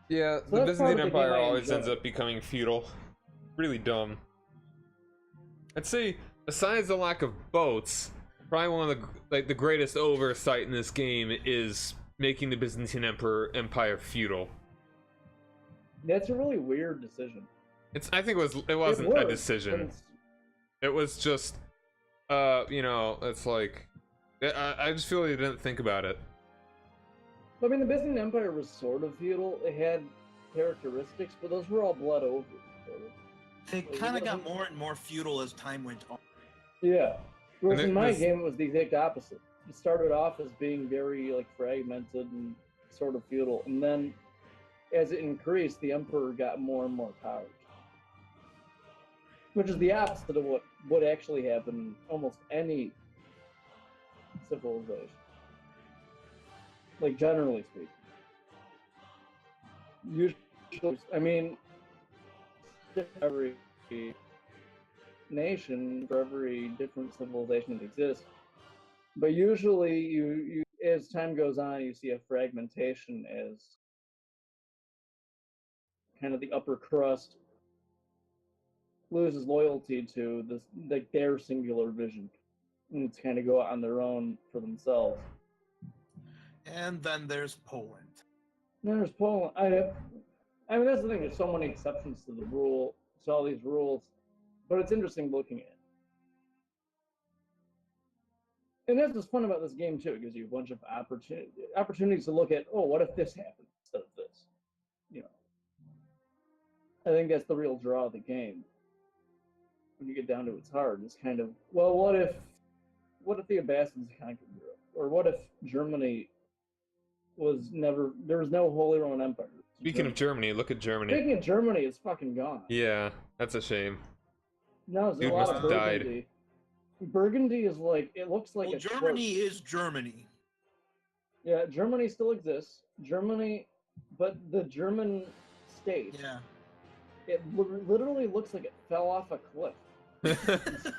Yeah, So the that's part Byzantine of the Empire game I always enjoy. ends up becoming feudal. Really dumb. I'd say, besides the lack of boats, probably one of the greatest oversight in this game is making the Byzantine Empire feudal. That's a really weird decision. I think it wasn't a decision. It was just, it's like, I just feel they didn't think about it. I mean, the Byzantine Empire was sort of feudal. It had characteristics, but those were all bled over. Sort of. It kind of got more and more feudal as time went on. Yeah. Whereas in my this- game, it was the exact opposite. It started off as being very like fragmented and sort of feudal, and then as it increased, the emperor got more and more power. Which is the opposite of what actually happened in almost any civilization. Like, generally speaking. Usually, I mean, every nation, for every different civilization that exists, but usually you as time goes on, you see a fragmentation as kind of the upper crust loses loyalty to this, like, their singular vision, and to kind of go out on their own for themselves. And then there's Poland. And there's Poland. I mean, that's the thing. There's so many exceptions to the rule, to all these rules, but it's interesting looking at. And that's what's fun about this game too. It gives you a bunch of opportunities to look at. Oh, what if this happened instead of this? You know, I think that's the real draw of the game. When you get down to its heart, it's kind of, well, what if the Abbasids conquered Europe, or what if Germany was never? There was no Holy Roman Empire. Speaking of Germany, look at Germany. Speaking of Germany, it's fucking gone. Yeah, that's a shame. No, there's Dude a lot must of have died. Burgundy. Burgundy is like, it looks like Well, a Germany corpse. is Germany. Yeah, Germany still exists. Germany, but the German state, Yeah. it literally looks like it fell off a cliff.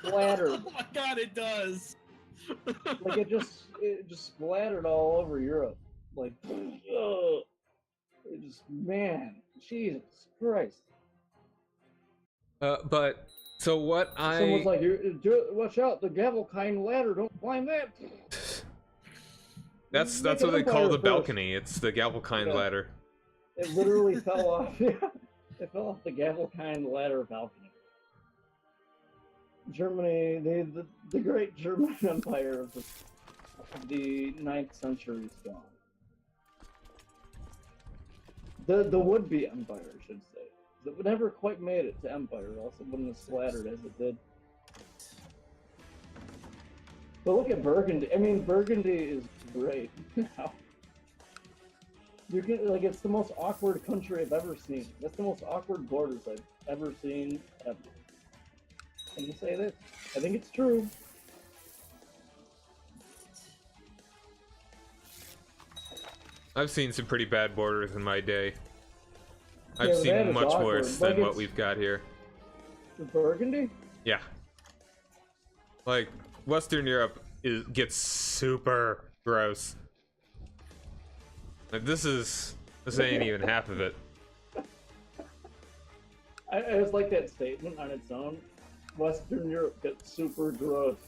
Splattered. Oh my god, it does. Like it just splattered all over Europe. Like, ugh. It just, man, Jesus Christ. But so what Someone's like, watch out, the Gavelkind ladder, don't climb that. that's Make what an they call empire the first. balcony. It's the Gavelkind Yeah. ladder. It literally fell off. Yeah, it fell off the Gavelkind ladder balcony. Germany, the great German Empire of the 9th century is gone. The would-be empire, I should say. It never quite made it to empire, or else it wouldn't have splattered as it did. But look at Burgundy. I mean, Burgundy is great now. You can, like, it's the most awkward country I've ever seen. That's the most awkward borders I've ever seen ever. Can you say that? I think it's true. I've seen some pretty bad borders in my day. Yeah, I've but that seen is much awkward. worse Like, than what it's- we've got here. Burgundy? Yeah. Like, Western Europe gets super gross. Like, this ain't even half of it. I just like that statement on its own. Western Europe gets super gross.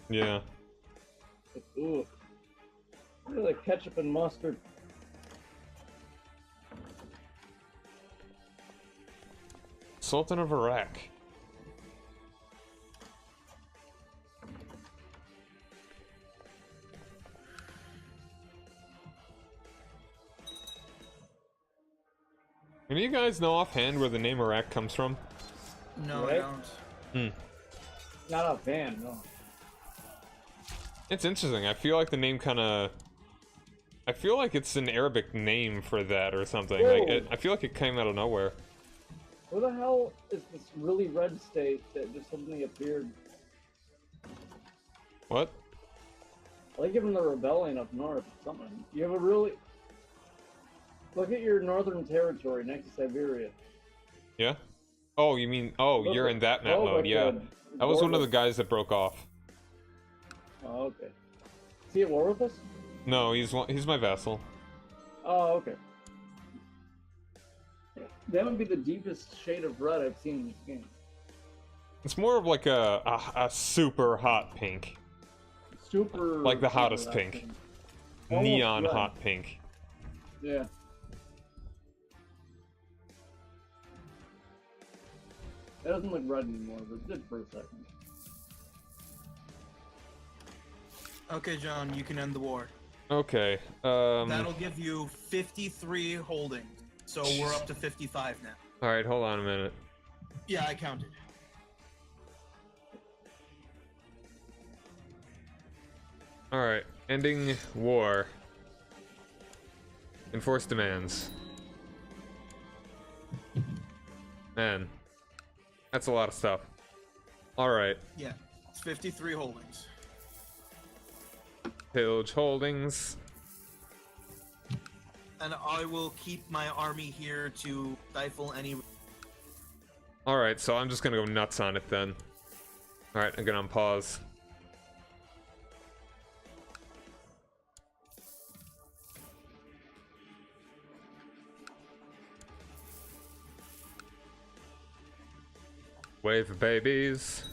Yeah. Like, ooh. Really like ketchup and mustard. Sultan of Iraq. Any of you guys know offhand where the name Iraq comes from? No, Right? I don't. Not a fan, no. It's interesting. I feel like the name kind of... I feel like it's an Arabic name for that or something. Like, Whoa. I feel like it came out of nowhere. Where the hell is this really red state that just suddenly appeared? What? I think even the rebellion up north or something. You have a really... Look at your northern territory next to Siberia. Yeah? Oh, you mean... Oh, Look you're at- in that map mode, like yeah. the That was one of the border. guys that broke off. Oh, okay. Is he at war with us? No, he's my vassal. Oh, okay. That would be the deepest shade of red I've seen in this game. It's more of like a super hot pink. Super... Like the super hottest hot pink. thing. Almost Neon red. hot pink. Yeah. That doesn't look red anymore, but it did for a second. Okay, John, you can end the war. Okay. That'll give you 53 holdings. So we're up to 55 now. All right, hold on a minute. Yeah, I counted. All right, ending war. Enforce demands. Man, that's a lot of stuff. All right. Yeah, it's 53 holdings. Pillage holdings. And I will keep my army here to stifle any... All right, so I'm just gonna go nuts on it then. All right, I'm gonna unpause. Wave of babies.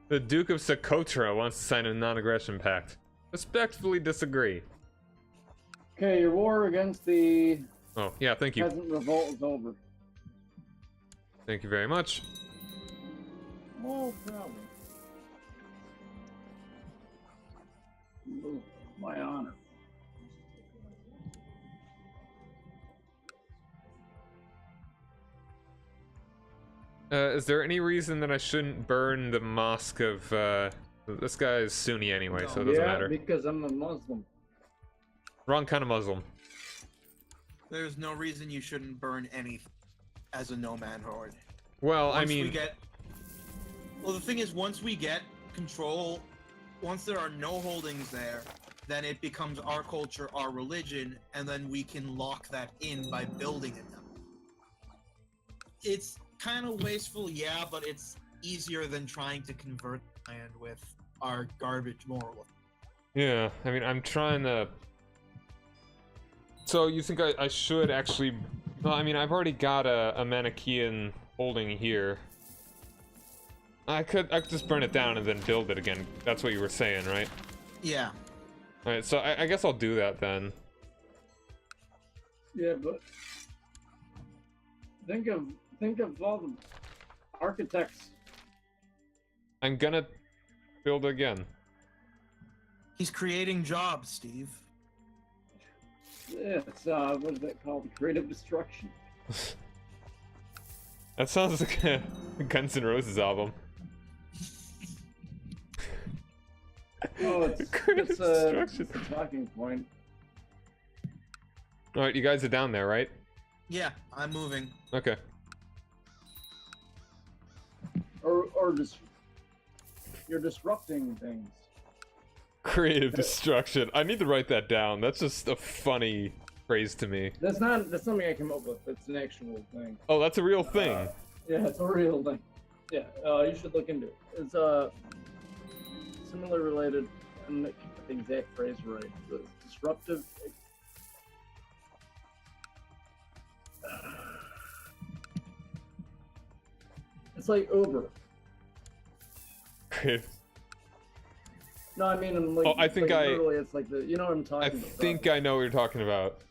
The Duke of Socotra wants to sign a non-aggression pact. Respectfully disagree. Okay, your war against the Oh, yeah, thank you. peasant revolt is over. Thank you very much. No problem. Ooh, my honor. Is there any reason that I shouldn't burn the mosque of, this guy is Sunni anyway, so it doesn't matter. Because I'm a Muslim. Wrong kind of Muslim. There's no reason you shouldn't burn anything as a nomad horde. Well, Once I mean... Well, the thing is, once we get control, once there are no holdings there, then it becomes our culture, our religion, and then we can lock that in by building in them. It's kind of wasteful, yeah, but it's easier than trying to convert land with our garbage moral. Yeah, I mean, I'm trying to... So, you think I should actually... Well, I mean, I've already got a Manichaean holding here. I could just burn it down and then build it again. That's what you were saying, right? Yeah. Alright, so I guess I'll do that then. Yeah, but think of all the architects. I'm gonna build again. He's creating jobs, Steve. Yeah, it's what is that called? Creative destruction. That sounds like a Guns N' Roses album. Oh, it's a talking point. Alright, you guys are down there, right? Yeah, I'm moving. Okay. Or just you're disrupting things. Creative destruction. I need to write that down. That's just a funny phrase to me. That's something I came up with. It's an actual thing. Oh, that's a real thing. Yeah, it's a real thing. Yeah, you should look into it. It's similarly related. I'm not keep the exact phrase right. It's disruptive. It's like Uber. Creative. No, I mean, I'm like. Oh, I think literally, it's like the. You know what I'm talking about. I think I know what you're talking about.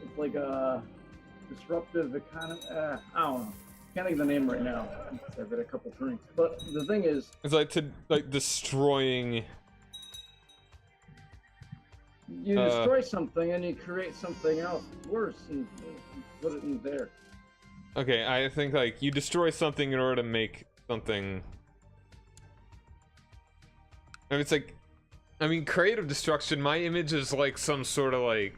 It's like a disruptive economy. I don't know. Can't think of the name right now. I've had a couple drinks. But the thing is, it's like destroying. You destroy something and you create something else worse and put it in there. Okay, I think like you destroy something in order to make something. I mean, it's like, I mean, creative destruction. My image is like some sort of like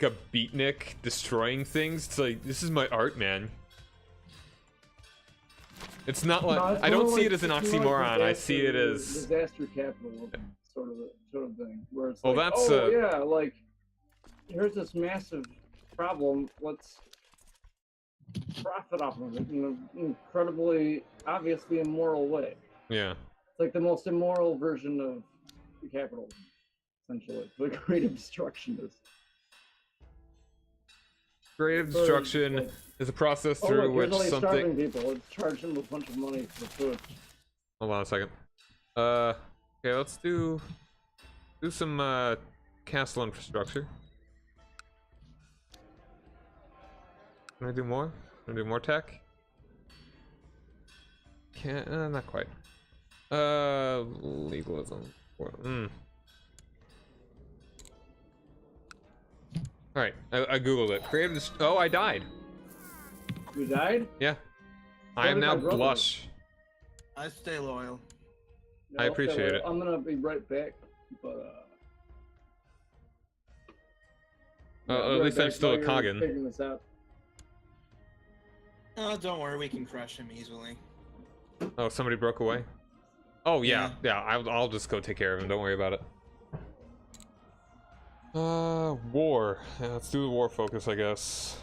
a beatnik destroying things. It's like, this is my art, man. It's not like No, I don't see like- it as an it's more oxymoron. I see it disaster- as disaster capital sort of thing, where it's Well, like, that's, oh yeah, like here's this massive problem. Let's profit off of it in an incredibly, obviously immoral way. yeah. It's like the most immoral version of capitalism, essentially. The creative destruction is. Creative Or, destruction like, is a process oh, through look, here's which all these something. starving people. Let's charge them a bunch of money for food. Hold on a second. Okay, let's do some castle infrastructure. Can I do more? Can I do more tech? Can't. Not quite. Legalism. All right, I googled it. Creative. Oh, I died. You died? Yeah. So I am did now my brother. blush. I stay loyal. I appreciate it. I'm gonna be right back, but At least I'm still a Kagan. Figuring this out. Oh, don't worry, we can crush him easily. Oh, somebody broke away. Oh yeah. I'll just go take care of him. Don't worry about it. War. Yeah, let's do the war focus, I guess.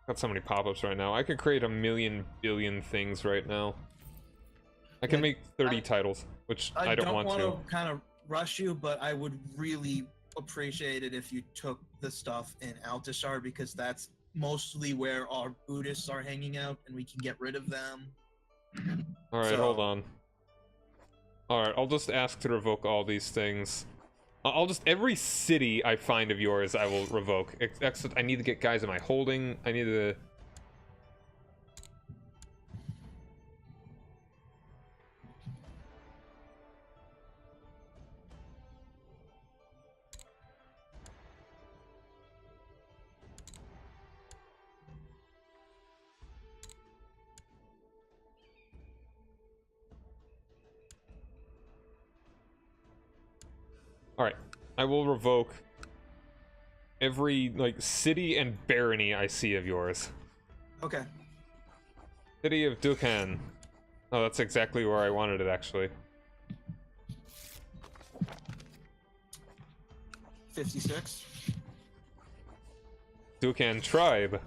Got so many pop-ups right now. I could create a million billion things right now. I can make 30 titles, which I don't want to. Kind of rush you, but I would really appreciate it if you took the stuff in Altashar, because that's mostly where our Buddhists are hanging out, and we can get rid of them. All right, So- hold on. All right, I'll just ask to revoke all these things. I'll just every city I find of yours, I will revoke. Except I need to get guys in my holding. I need to. All right, I will revoke every like city and barony I see of yours. Okay. City of Dukhan. Oh, that's exactly where I wanted it, actually. 56. Dukhan tribe.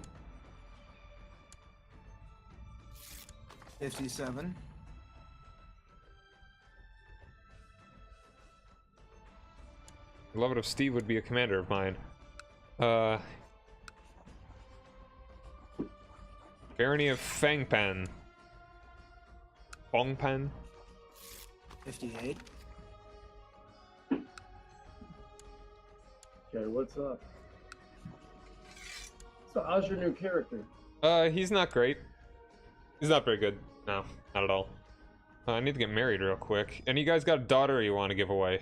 57. Love it if Steve would be a commander of mine. Barony of Fangpan. Bongpan. 58. Okay, what's up? So, how's your new character? He's not great. He's not very good. No, not at all. I need to get married real quick. And you guys got a daughter you want to give away?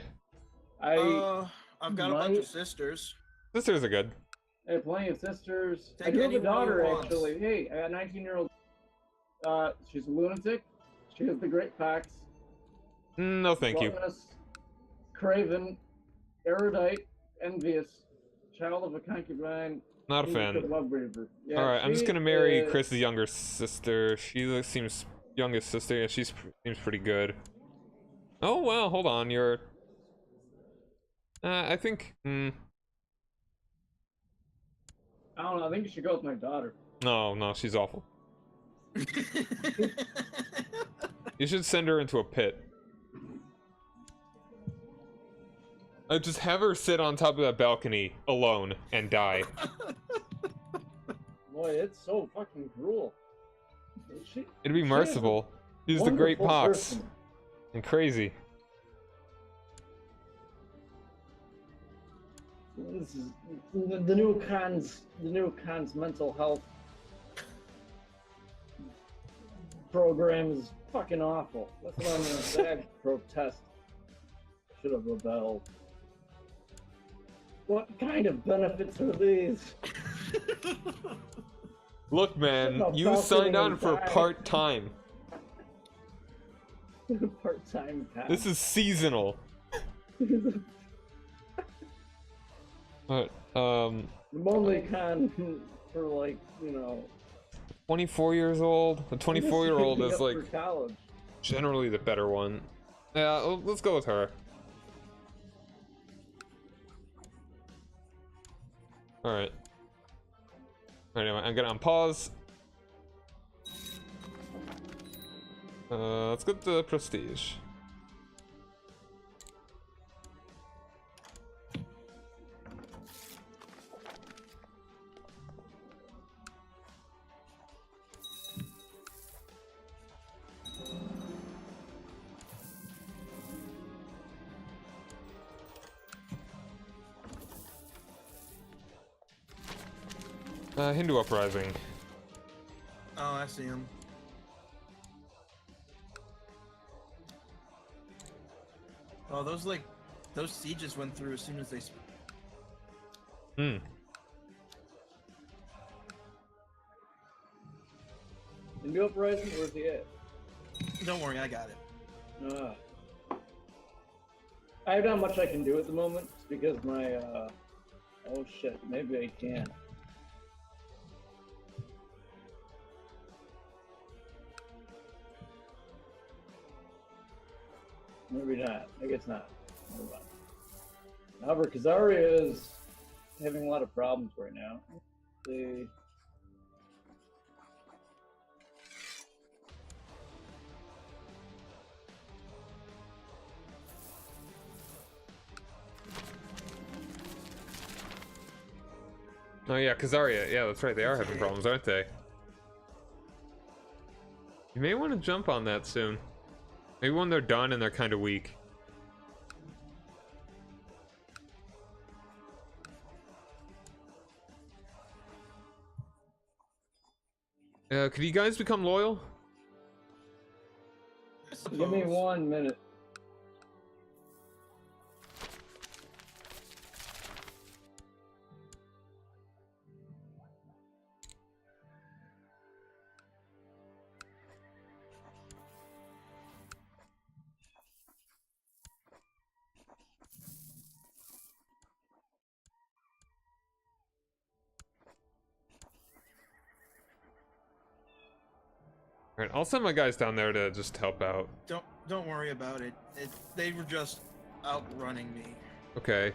I've got a bunch of sisters. Sisters are good. I have plenty of sisters. I Take do have a anyone you daughter, want. actually. Hey, I got a 19-year-old. She's a lunatic. She has the Great Fox. No, thank you. Gluttonous, craven, erudite, envious, child of a concubine. Not a fan. Love Weaver. Yeah, All right, I'm just she gonna marry is- Chris's younger sister. She seems youngest sister. Yeah, seems pretty good. Oh well, hold on. You're. I think. I don't know. I think you should go with my daughter. No, she's awful. You should send her into a pit. Just have her sit on top of that balcony alone and die. Boy, it's so fucking cruel. It'd be merciful. She's the great wonderful pox person. and crazy. This is the new Khan's mental health program is fucking awful. That's what I'm gonna say. I protest. Should have rebelled. What kind of benefits are these? Look, man, No, you balcony signed on and for die. part-time. Part-time Khan. This is seasonal. But, I'm only Khan for like, 24 years old. The 24-year-old is like for college. generally the better one. Yeah, let's go with her. Alright. Anyway, I'm gonna unpause. Let's get the prestige. Hindu uprising. Oh, I see him. Oh, those sieges went through as soon as they. Hmm. Hindu uprising, where's he at? Don't worry, I got it. I have not much I can do at the moment because my oh shit, maybe I can. Maybe not. I guess not. Never mind. However, Khazaria is having a lot of problems right now. Let's see. Oh yeah, Khazaria. Yeah, that's right. They are having problems, aren't they? You may want to jump on that soon. Maybe when they're done and they're kind of weak. Could you guys become loyal? Give me 1 minute. Alright, I'll send my guys down there to just help out. Don't worry about it. They were just outrunning me. Okay.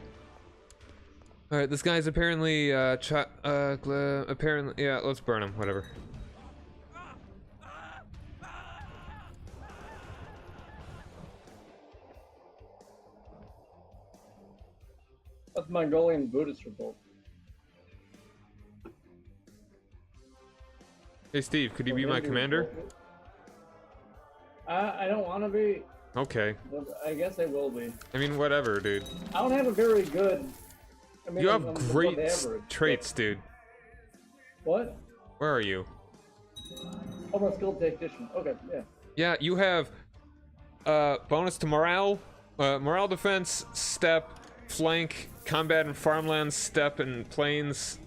Alright, this guy's apparently, apparently, yeah, let's burn him, whatever. That's Mongolian Buddhist revolt. Hey Steve, could you be my commander? I don't want to be. Okay. But I guess I will be. I mean, whatever, dude. I don't have a very good. I mean, You I'm have above great average, traits, but- dude. What? Where are you? Oh, my skilled tactician. Okay, yeah. Yeah, you have bonus to morale, morale defense, step, flank, combat and farmlands, step and plains.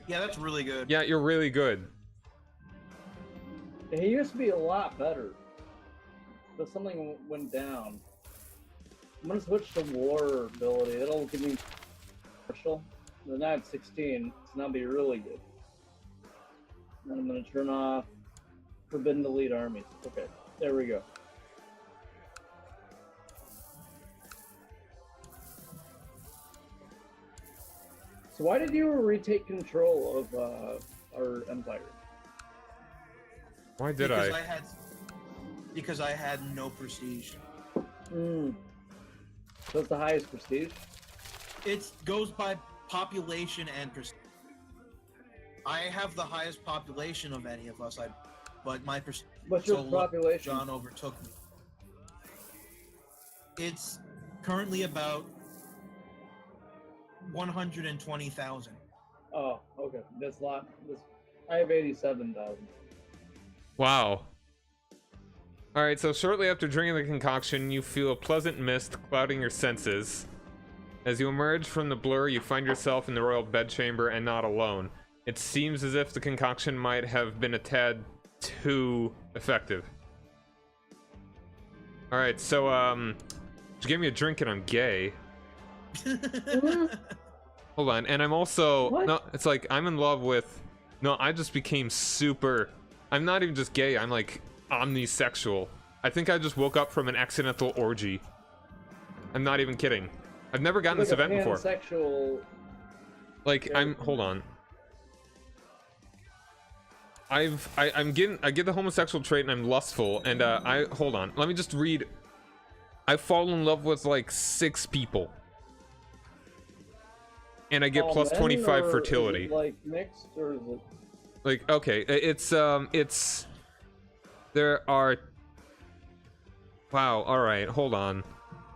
Yeah, that's really good. Yeah, you're really good. He used to be a lot better, but something went down. I'm gonna switch to war ability. It'll give me partial. Then I have 16, so that'll be really good. Then I'm gonna turn off forbidden to lead armies. Okay, there we go. So why did you retake control of our empire? Why did because I? Because I had no prestige. So it's the highest prestige? It goes by population and prestige. I have the highest population of any of us, but my prestige. What's your population? John overtook me. It's currently about 120,000. Oh, okay. That's a lot. I have 87,000. Wow. Alright, so shortly after drinking the concoction, you feel a pleasant mist clouding your senses. As you emerge from the blur, you find yourself in the royal bedchamber and not alone. It seems as if the concoction might have been a tad too effective. Alright, so, she gave me a drink and I'm gay. Hold on, and I'm also... What? No, it's like, I'm in love with... No, I just became super I'm not even just gay, I'm like omnisexual. I think I just woke up from an accidental orgy. I'm not even kidding. I've never gotten Like this event a before. pansexual. Like, hold on. I get the homosexual trait and I'm lustful, and hold on. Let me just read. I fall in love with like 6 people. And I get All plus men, 25 or fertility. Is it, like mixed, or is it? Like, okay, it's there are, wow, all right, hold on.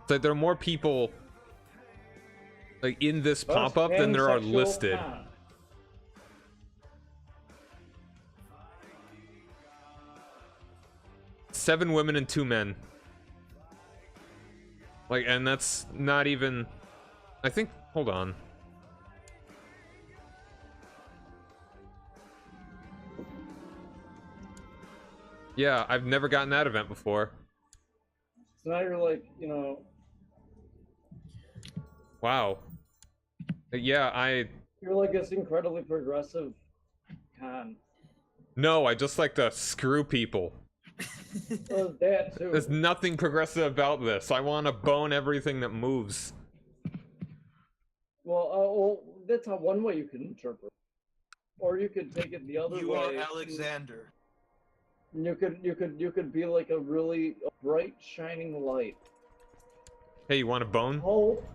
So there are more people like in this pop-up than there are Pansexual listed. con. 7 women and 2 men. Like, and that's not even, I think, hold on. Yeah, I've never gotten that event before. So now you're like, you know. Wow. Yeah, You're like this incredibly progressive con. no, I just like to screw people. Well, that too. There's nothing progressive about this. I want to bone everything that moves. Well, that's one way you can interpret. Or you could take it the other way. You are Alexander. You could be like a really bright, shining light. Hey, you want a bone? Hope.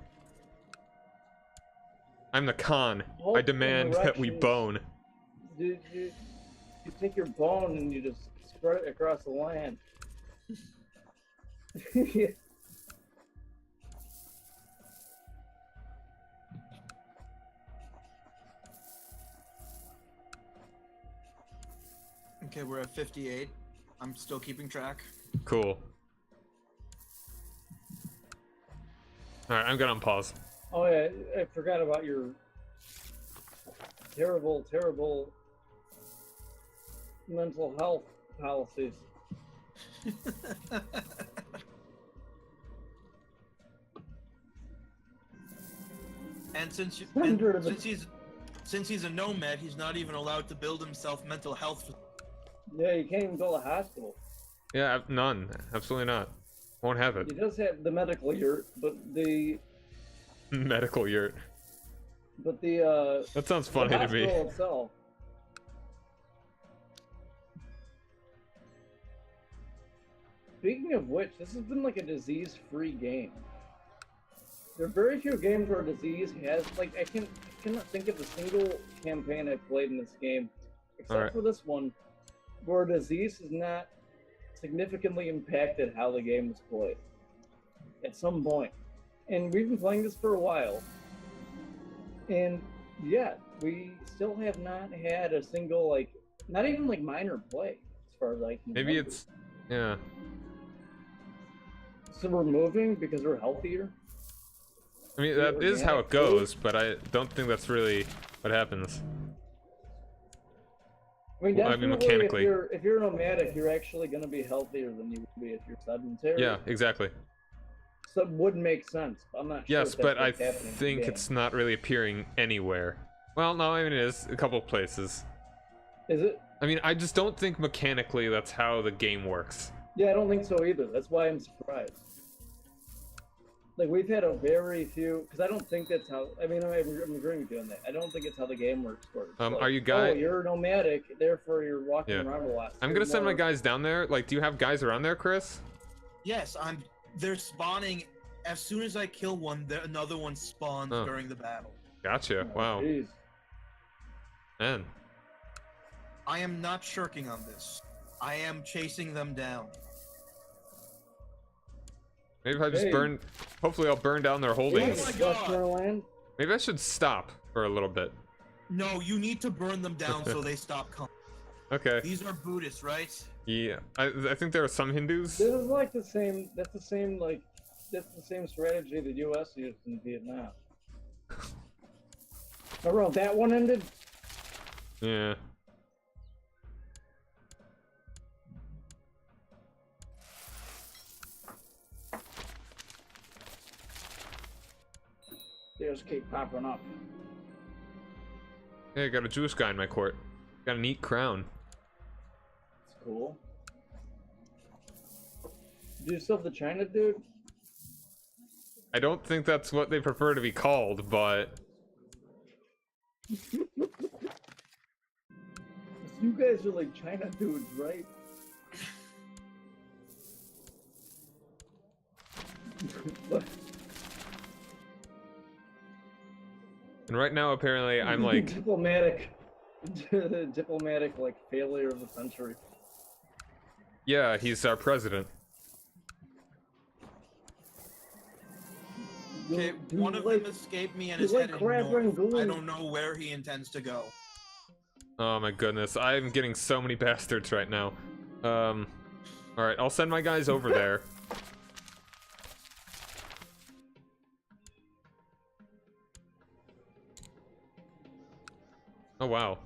I'm the Khan. Hope I demand that we directions. bone. You take your bone and you just spread it across the land. Okay, we're at 58. I'm still keeping track. Cool. Alright, I'm gonna unpause. Oh yeah, I forgot about your terrible, terrible mental health policies. And since he's a nomad, he's not even allowed to build himself mental health. Yeah, you can't even build a hospital. Yeah, none. Absolutely not. Won't have it. He does have the medical yurt, but the Medical yurt. That sounds funny to me. The hospital itself. Speaking of which, this has been like a disease-free game. There are very few games where disease has, like, I cannot think of a single campaign I've played in this game, except for this one, where disease has not significantly impacted how the game is played at some point. And we've been playing this for a while, and yet we still have not had a single, like, not even like minor play as far as I can Maybe remember. it's, yeah. So we're moving because we're healthier. I mean, that is how it goes, but I don't think that's really what happens. I mean, Well, I mean, definitely, mechanically. if you're nomadic, you're actually going to be healthier than you would be if you're sedentary. Yeah, exactly. So it would make sense. I'm not sure. Yes, if that's but I what's happening in the think game. it's not really appearing anywhere. Well, no, I mean, it is a couple of places. Is it? I mean, I just don't think mechanically that's how the game works. Yeah, I don't think so either. That's why I'm surprised. Like, we've had a very few, because I don't think that's how, I mean, I'm agreeing with you on that. I don't think it's how the game works for it. Like, are you guys? oh, you're nomadic, therefore you're walking around a lot. I'm gonna send my guys down there. Like, do you have guys around there, Chris? Yes, they're spawning. As soon as I kill one, another one spawns during the battle. Gotcha. Oh, wow. geez. Man. I am not shirking on this. I am chasing them down. Maybe if I just burn. Hopefully, I'll burn down their holdings. Oh my God. Maybe I should stop for a little bit. No, you need to burn them down so they stop coming. Okay. These are Buddhists, right? Yeah, I think there are some Hindus. This is like the same, that's the same strategy the U.S. used in Vietnam. Remember how that one ended? Yeah. They just keep popping up. Hey, I got a Jewish guy in my court. Got a neat crown. cool. Do you still have the China dude? I don't think that's what they prefer to be called, but You guys are like China dudes, right? and right now apparently I'm like diplomatic like failure of the century. yeah, he's our president. Okay, one of them escaped me and is heading north. I don't know where he intends to go. Oh my goodness, I'm getting so many bastards right now. Alright, I'll send my guys over there. Oh wow.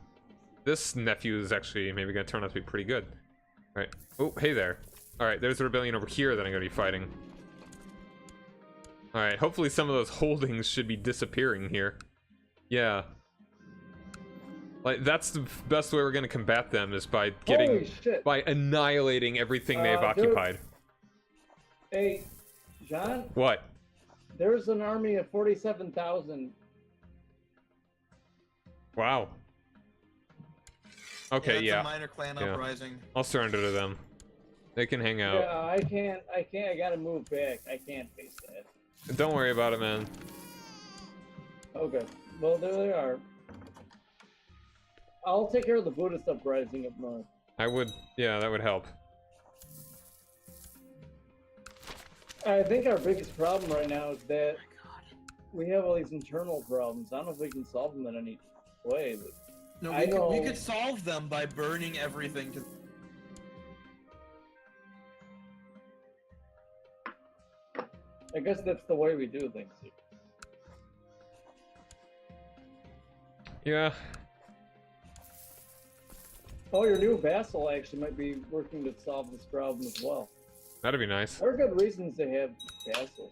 This nephew is actually maybe gonna turn out to be pretty good. Alright. Oh, hey there. Alright, there's a rebellion over here that I'm gonna be fighting. Alright, hopefully some of those holdings should be disappearing here. Yeah. Like, that's the best way we're gonna combat them is by getting... by annihilating everything they've occupied. Hey, John? What? There's an army of 47,000. Wow. Okay, It's yeah. a minor clan uprising. I'll surrender to them. They can hang out. Yeah, I can't, I gotta move back. I can't face that. Don't worry about it, man. Okay, well, there they are. I'll take care of the Buddhist uprising up north. I would, yeah, that would help. I think our biggest problem right now is that we have all these internal problems. I don't know if we can solve them in any way, but... No, we could solve them by burning everything to... I guess that's the way we do things here. Yeah. Oh, your new vassal actually might be working to solve this problem as well. That'd be nice. There are good reasons to have vassals.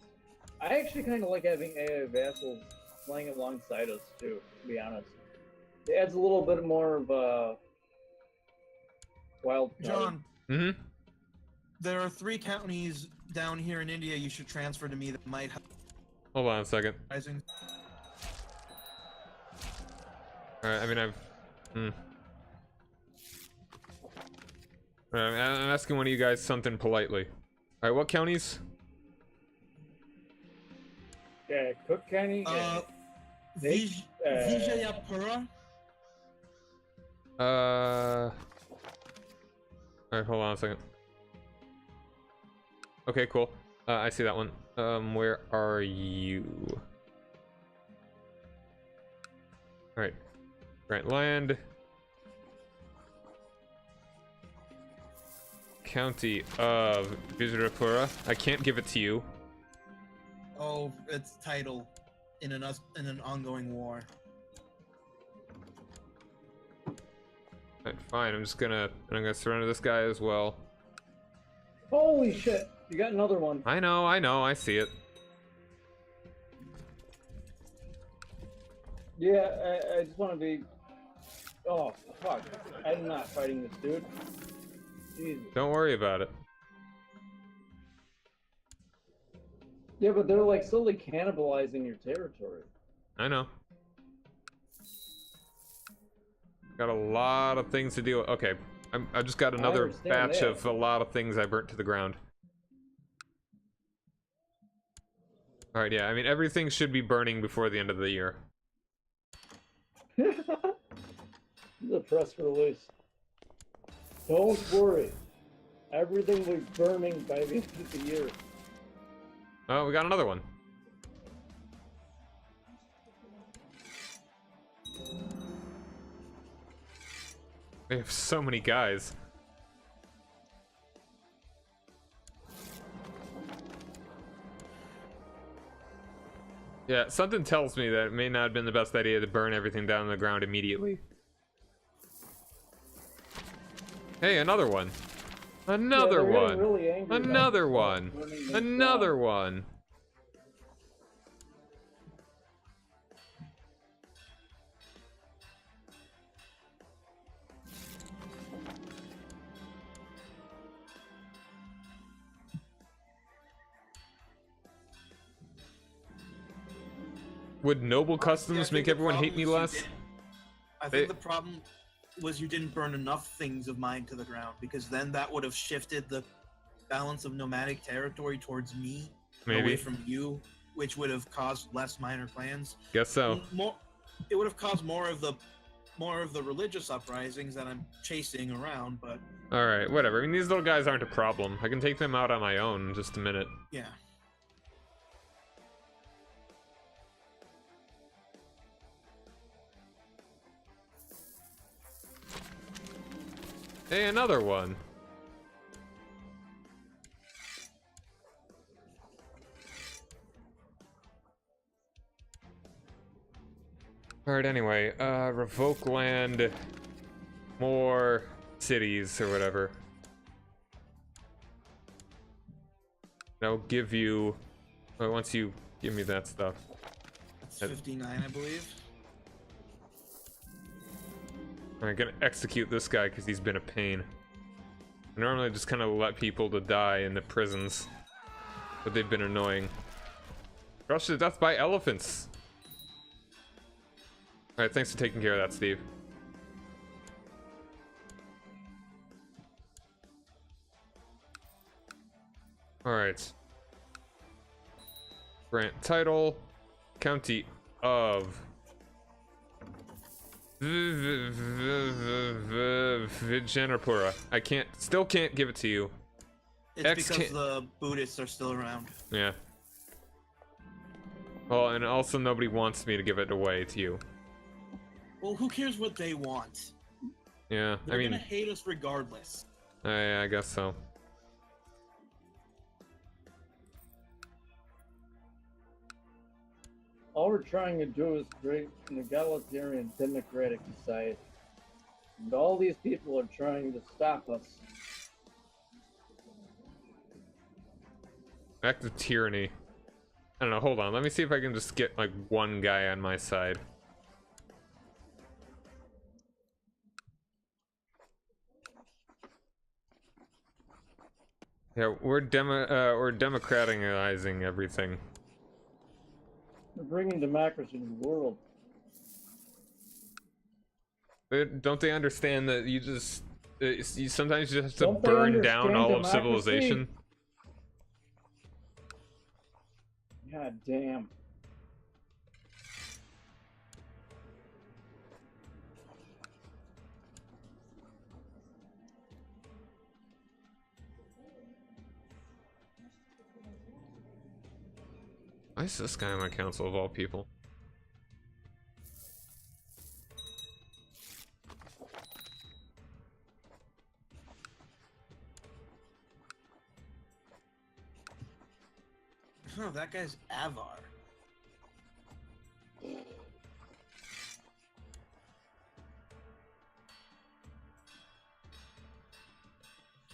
I actually kind of like having AI vassals playing alongside us too, to be honest. It adds a little bit more of a wild card. John, there are 3 counties down here in India you should transfer to me that might help. Hold on a second. Rising. Alright, I mean, Alright, I'm asking one of you guys something politely. Alright, what counties? Yeah, Cook County. Vijayapura. Alright, hold on a second. Okay, cool. I see that one. Where are you? Alright. Grant land. County of Vijayapura. I can't give it to you. Oh, it's title in an ongoing war. Alright, fine. I'm gonna surrender this guy as well. Holy shit! You got another one. I know, I see it. Yeah, I just want to be... Oh, fuck. I'm not fighting this dude. Jesus. Don't worry about it. Yeah, but they're like slowly cannibalizing your territory. I know. Got a lot of things to deal with. Okay, I just got another batch of a lot of things I burnt to the ground. Alright, yeah, I mean, everything should be burning before the end of the year. The press release. Don't worry. Everything will be burning by the end of the year. Oh, we got another one. They have so many guys. Yeah, something tells me that it may not have been the best idea to burn everything down on the ground immediately. Hey, another one. Another one. Really angry Another one. Another one. Would noble customs make everyone hate me less? I think the problem was you didn't burn enough things of mine to the ground, because then that would have shifted the balance of nomadic territory towards me, Maybe. away from you, which would have caused less minor clans. Guess so. It would have caused more of the religious uprisings that I'm chasing around, but Alright, whatever. I mean, these little guys aren't a problem. I can take them out on my own in just a minute. yeah. Hey, another one. Alright, anyway, revoke land, more cities or whatever. I'll give you, well, once you give me that stuff. It's 59, I believe. I'm gonna execute this guy because he's been a pain. I normally just kind of let people to die in the prisons, but they've been annoying. Crushed to death by elephants. Alright, thanks for taking care of that, Steve. Alright. Grant title. County of Vijayanapura. Still can't give it to you. It's because the Buddhists are still around. Yeah. Well, and also nobody wants me to give it away to you. Well, who cares what they want? Yeah, They're I mean, gonna hate us regardless. I guess so. All we're trying to do is create an egalitarian democratic society. And all these people are trying to stop us. Act of tyranny. I don't know, hold on. Let me see if I can just get, like, one guy on my side. Yeah, we're democratizing everything. We're bringing democracy to the world. Don't they understand that you just... you sometimes you just have to Don't they burn down all of understand civilization? God damn. Why is this guy on my council of all people? Oh, that guy's Avar.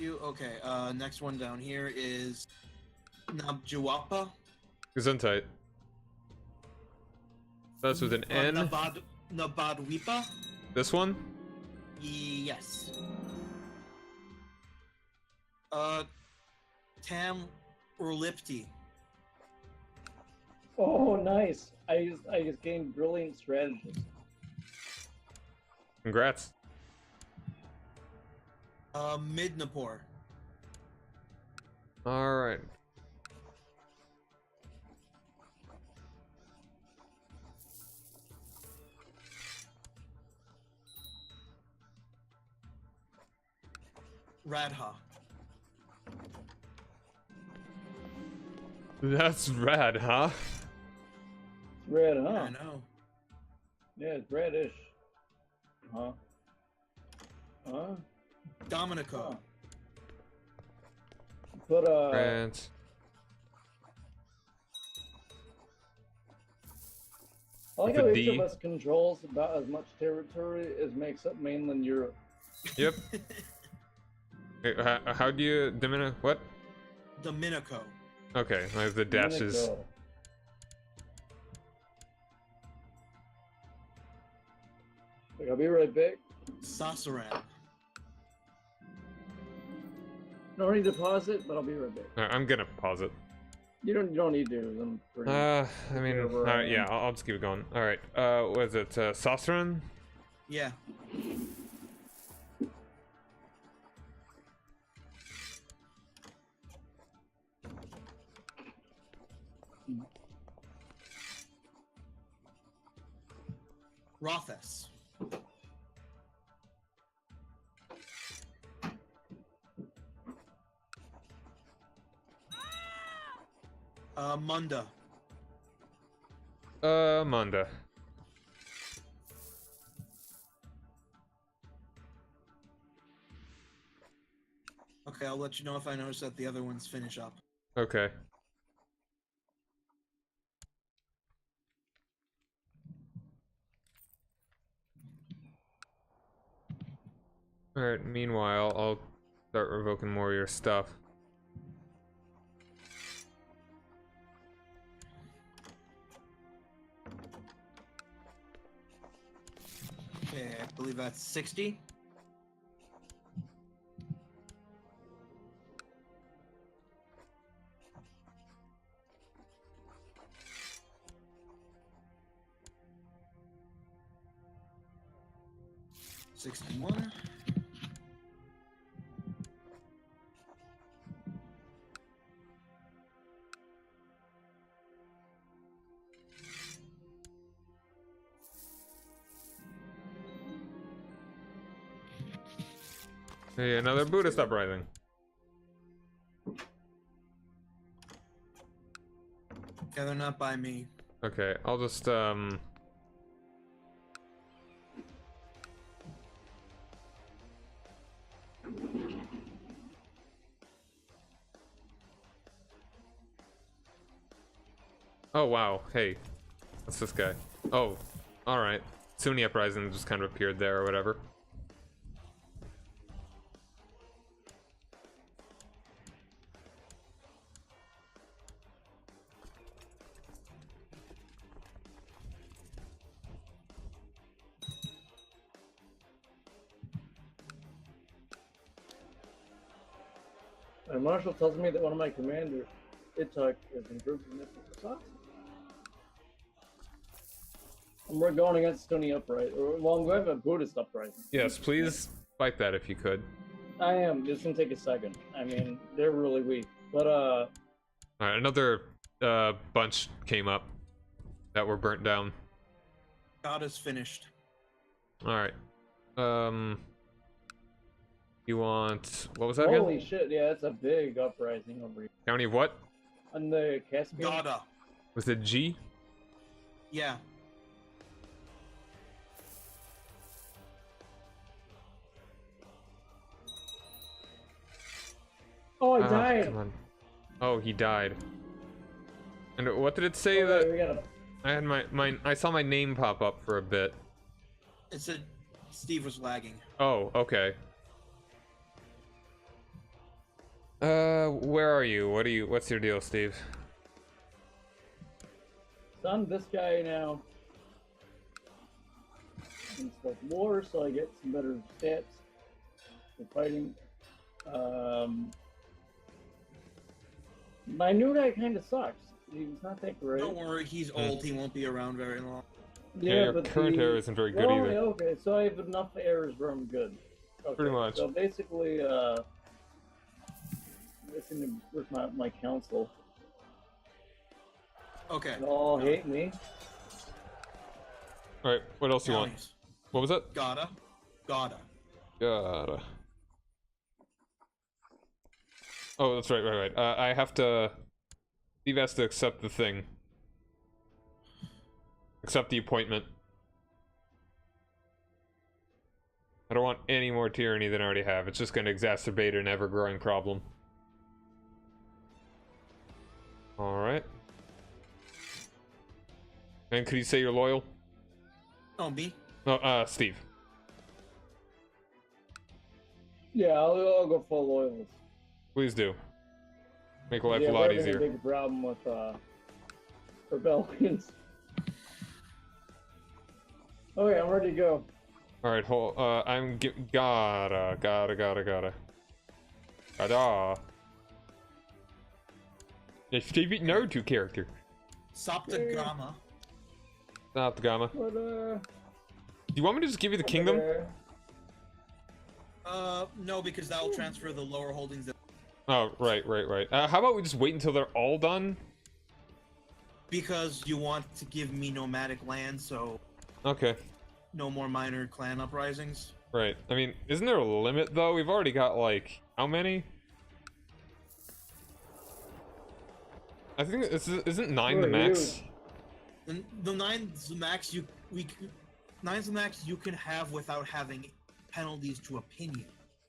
Okay, next one down here is Nabjuapa. Gesundheit. That's with an N. Nabadwipa? This one? Yes. Tam Urlipti. Oh, nice. I just gained brilliant strategies. Congrats. Midnapore. Alright. Radha. That's rad, huh? It's red, huh? Yeah, I know. Yeah, it's radish. Huh? Huh? Dominico. Huh. But, France. I like With how a each D. of us controls about as much territory as makes up mainland Europe. Yep. Wait, how do you what? Dominico. Okay, there's the dashes. Domenico. Like, I'll be right back. Sasaran. No need to pause it, but I'll be right back. I'm gonna pause it. You don't need to. I'm pretty. I mean, wherever I alright, yeah, am. I'll just keep it going. Alright, what is it, Sassuran? Yeah. Rothes. Munda. Manda. Okay, I'll let you know if I notice that the other ones finish up. Okay. Alright, meanwhile, I'll start revoking more of your stuff. Okay, I believe that's 60. $61. Hey, another Buddhist uprising. Yeah, they're not by me. Okay, I'll just, oh, wow. Hey. What's this guy? Oh, alright. Sunni uprising just kind of appeared there or whatever. And Marshall tells me that one of my commanders, Ituk, is improved in this. And we're going against Sunni uprising. Well, we have a Buddhist uprising. Yes, please fight that if you could. I am. It's gonna take a second. I mean, they're really weak. But Alright, another bunch came up that were burnt down. God is finished. Alright. You want, what was that again? holy shit! Yeah, that's a big uprising over here. County of what? On the Caspian. Gada. Was it G? Yeah. Oh, I Ah, died. come on. Oh, he died. And what did it say Oh, that wait, we gotta. I had I saw my name pop up for a bit. It said Steve was lagging. Oh, okay. Where are you? What's your deal, Steve? So I'm this guy now. In like war, so I get some better stats for fighting. My new guy kind of sucks. He's not that great. Don't worry, he's old. He won't be around very long. Yeah, your but current error isn't very good either. Okay, so I have enough errors where I'm good. Okay, Pretty much. So basically, listen to my council. Okay. They all hate me. Alright, what else you want? Counties. What was it? Gada. God. Oh, that's right. I have to... Steve has to accept the thing. Accept the appointment. I don't want any more tyranny than I already have. It's just going to exacerbate an ever-growing problem. Alright. And could you say you're loyal? Oh, me? No, Steve. Yeah, I'll go full loyalist. Please do. Make life Yeah, a we're lot having easier. a big problem with rebellions. Okay, I'm ready to go. Alright, hold, gotta. My favorite Naruto character. Saptagrama. Not the Gamma. But, Do you want me to just give you the kingdom? No, because that will transfer the lower holdings. Oh, right. How about we just wait until they're all done? Because you want to give me nomadic land, so Okay. no more minor clan uprisings. Right. I mean, isn't there a limit though? We've already got like how many? I think isn't 9 the max? And the 9's the max 9's the max you can have without having penalties to opinion.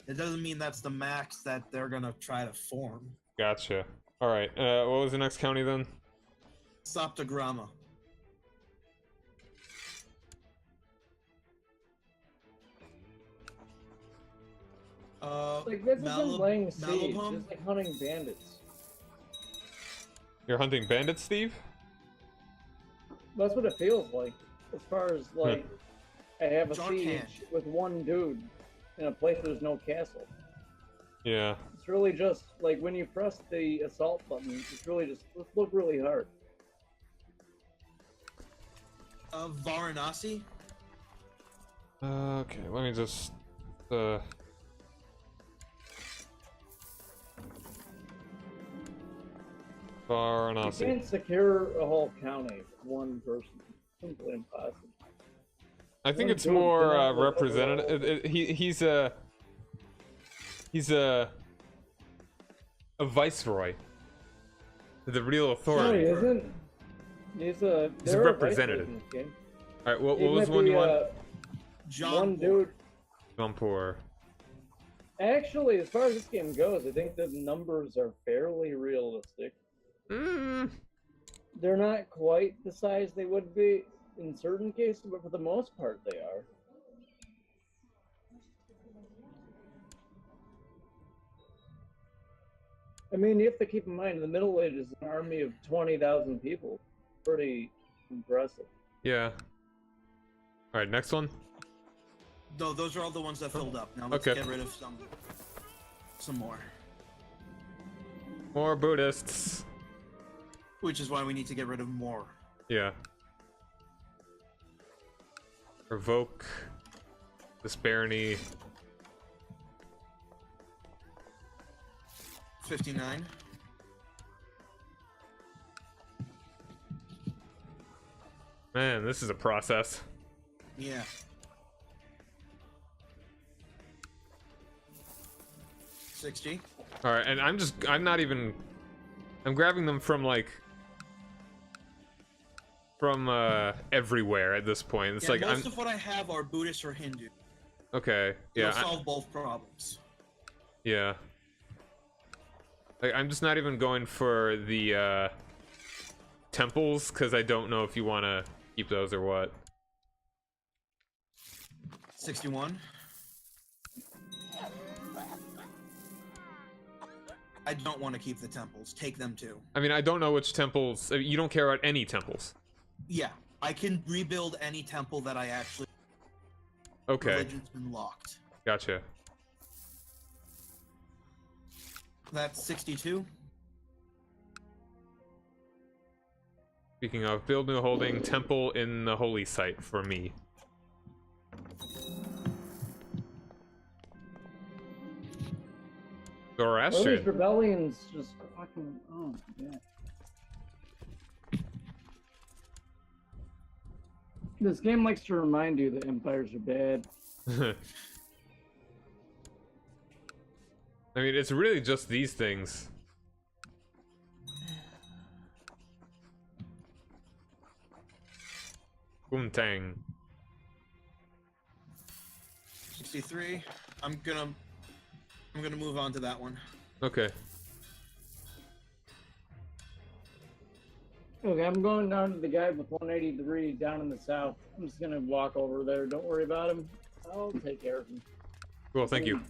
It doesn't mean that's the max that they're gonna try to form. Gotcha. All right. What was the next county then? Saptagrama. Like, this isn't laying siege, Malabum? it's like hunting bandits. You're hunting bandits, Steve? That's what it feels like. As far as, like, I have a John siege Can't. with one dude in a place where there's no castle. Yeah. It's really just, like, when you press the assault button, it's really just, look really hard. Varanasi? Okay, let me just You Varanasi. can't secure a whole county with one person. Simply impossible. I think One it's dude more cannot look representative. He's a viceroy, the real No, authority. he isn't. He's a representative. in this game. All right, what Even was if one you the, want? One dude. Jampur. Actually, as far as this game goes, I think the numbers are fairly realistic. They're not quite the size they would be in certain cases, but for the most part, they are. I mean, you have to keep in mind, the Middle Ages, an army of 20,000 people. Pretty impressive. Yeah. All right, next one. No, those are all the ones that filled up. Now let's Okay. get rid of some more. More Buddhists. Which is why we need to get rid of more. Yeah. Revoke this barony. 59. Man, this is a process. Yeah. $60. All right, and I'm not even, I'm grabbing them from like, from everywhere at this point. It's Yeah, like most of what I have are Buddhist or Hindu. okay, yeah, It'll solve both problems. yeah. Like, I'm just not even going for the temples because I don't know if you want to keep those or what. 61. I don't want to keep the temples. Take them too. I mean, I don't know which temples. I mean, you don't care about any temples. Yeah, I can rebuild any temple that I actually. Okay, Religion's been locked. gotcha. That's 62. Speaking of, build new holding temple in the holy site for me. Well, these Zoroastrian. rebellions just fucking. Oh, yeah. This game likes to remind you that empires are bad. I mean, it's really just these things. Kumtang. 63. I'm gonna move on to that one. Okay. Okay, I'm going down to the guy with 183 down in the south. I'm just gonna walk over there. Don't worry about him. I'll take care of him. Cool, thank you.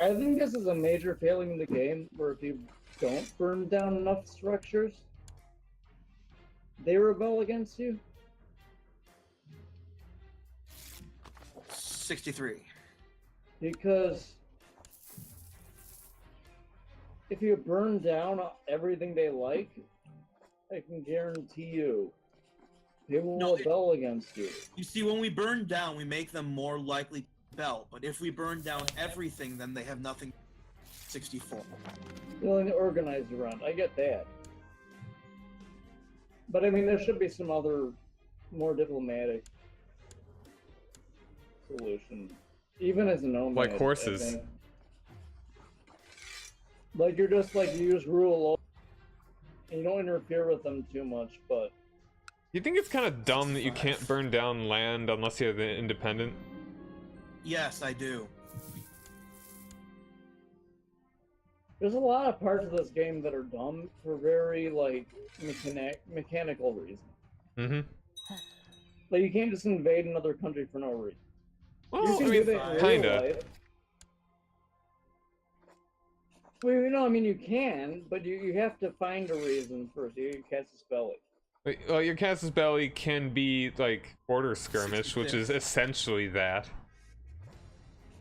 I think this is a major failing in the game, where if you don't burn down enough structures, they rebel against you. 63. Because if you burn down everything they like, I can guarantee you they will rebel against you. You see, when we burn down, we make them more likely to rebel. But if we burn down everything, then they have nothing. 64. Feeling organized around. I get that. But I mean, there should be some other more diplomatic solution. Even as a nomad. Like horses. I think. Like you just rule over and you don't interfere with them too much, but You think it's kind of dumb that you can't burn down land unless you're the independent? Yes, I do. there's a lot of parts of this game that are dumb for very like mechanical reasons. Mm-hmm. Like you can't just invade another country for no reason. Well, You can do that in real kinda. life. Well, I mean, you can, but you have to find a reason first. You cast a spell. Well, your Casus Belli can be like border skirmish, which is essentially that.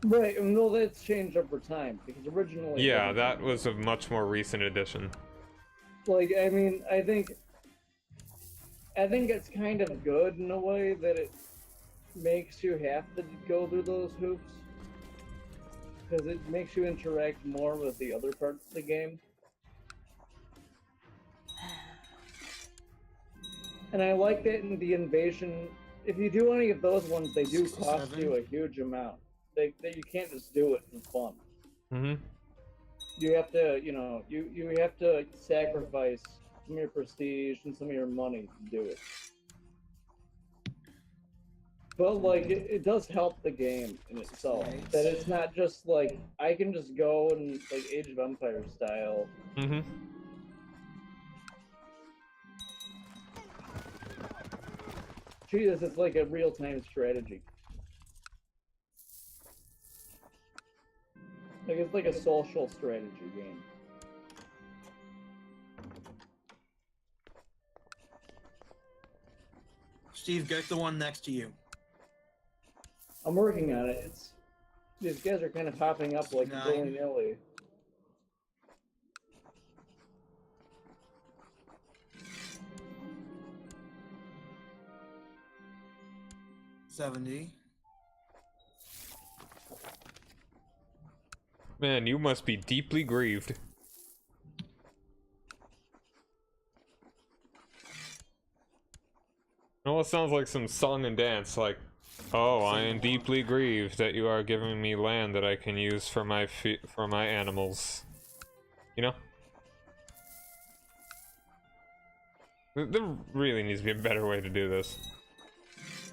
Right, and well, that's changed over time because originally. Yeah, that was a much more recent addition. Like, I mean, I think it's kind of good in a way that it makes you have to go through those hoops. Because it makes you interact more with the other parts of the game. And I like that in the invasion, if you do any of those ones, they do cost 67. you a huge amount. You can't just do it for fun. Mm-hmm. You have to, you have to sacrifice some of your prestige and some of your money to do it. But like, it does help the game in itself. That it's not just like I can just go and like Age of Empires style. Mm-hmm. Jesus, it's like a real-time strategy. Like it's like a social strategy game. Steve, get the one next to you. I'm working on it. These guys are kind of popping up like 9. willy-nilly. $70. Man, you must be deeply grieved. It almost sounds like some song and dance, like, oh, I am deeply grieved that you are giving me land that I can use for my animals. You know? There really needs to be a better way to do this.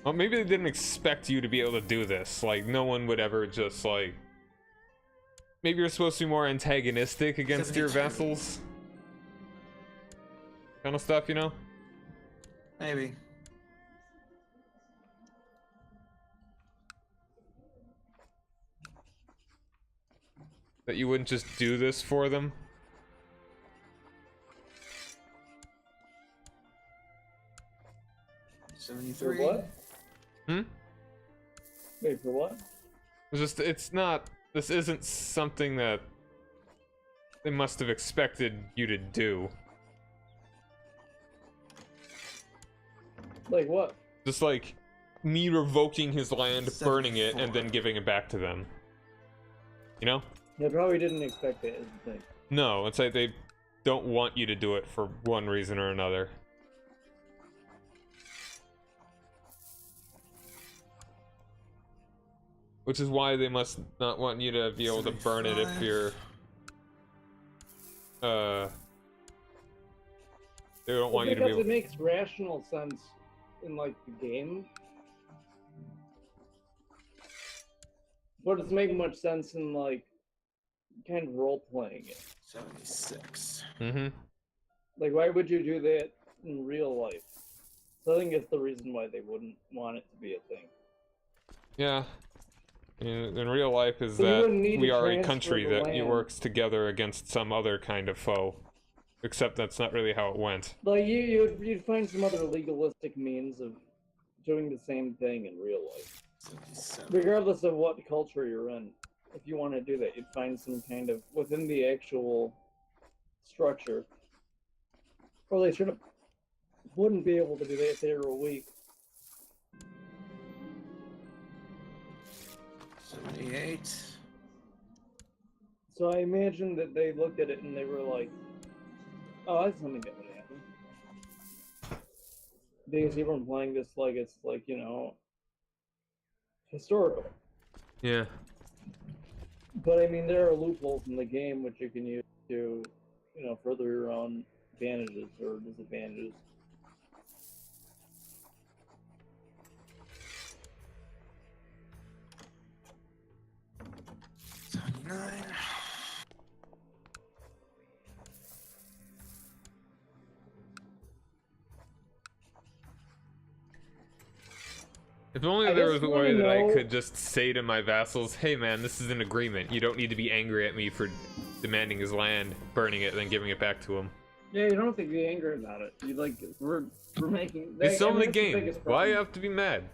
Well, maybe they didn't expect you to be able to do this. Like, no one would ever just, like... Maybe you're supposed to be more antagonistic against your vassals? Kind of stuff, you know? Maybe. That you wouldn't just do this for them? For 73. what? Hmm? Wait, for what? It's not... This isn't something that they must have expected you to do. Like what? Just like me revoking his land, burning it, and then 74. giving it back to them. You know? They probably didn't expect it, is the thing. No, it's like they don't want you to do it for one reason or another. Which is why they must not want you to be able to burn it if 75. you're... They don't want you to be Because able... it makes rational sense in like the game. But it's making much sense in like kind of role playing it. 76. Mm-hmm. Like why would you do that in real life? So I think it's the reason why they wouldn't want it to be a thing. Yeah. In real life is But you that wouldn't need we to are a transfer country the that land. works together against some other kind of foe. Except that's not really how it went. Like you'd find some other legalistic means of doing the same thing in real life. 77. Regardless of what culture you're in, if you want to do that, you'd find some kind of within the actual structure. Or they wouldn't be able to do that if they were weak. 78. So I imagine that they looked at it and they were like, "Oh, that's something that would happen." Because everyone's playing this like it's like, you know, historical. Yeah. But I mean, there are loopholes in the game which you can use to, you know, further your own advantages or disadvantages. If only I there just was a wanna way that I know- could just say to my vassals, hey man, this is an agreement. You don't need to be angry at me for demanding his land, burning it, and then giving it back to him. Yeah, you don't have to be angry about it. You like we're making. It's still in the that's game. biggest Why you problem. have to be mad?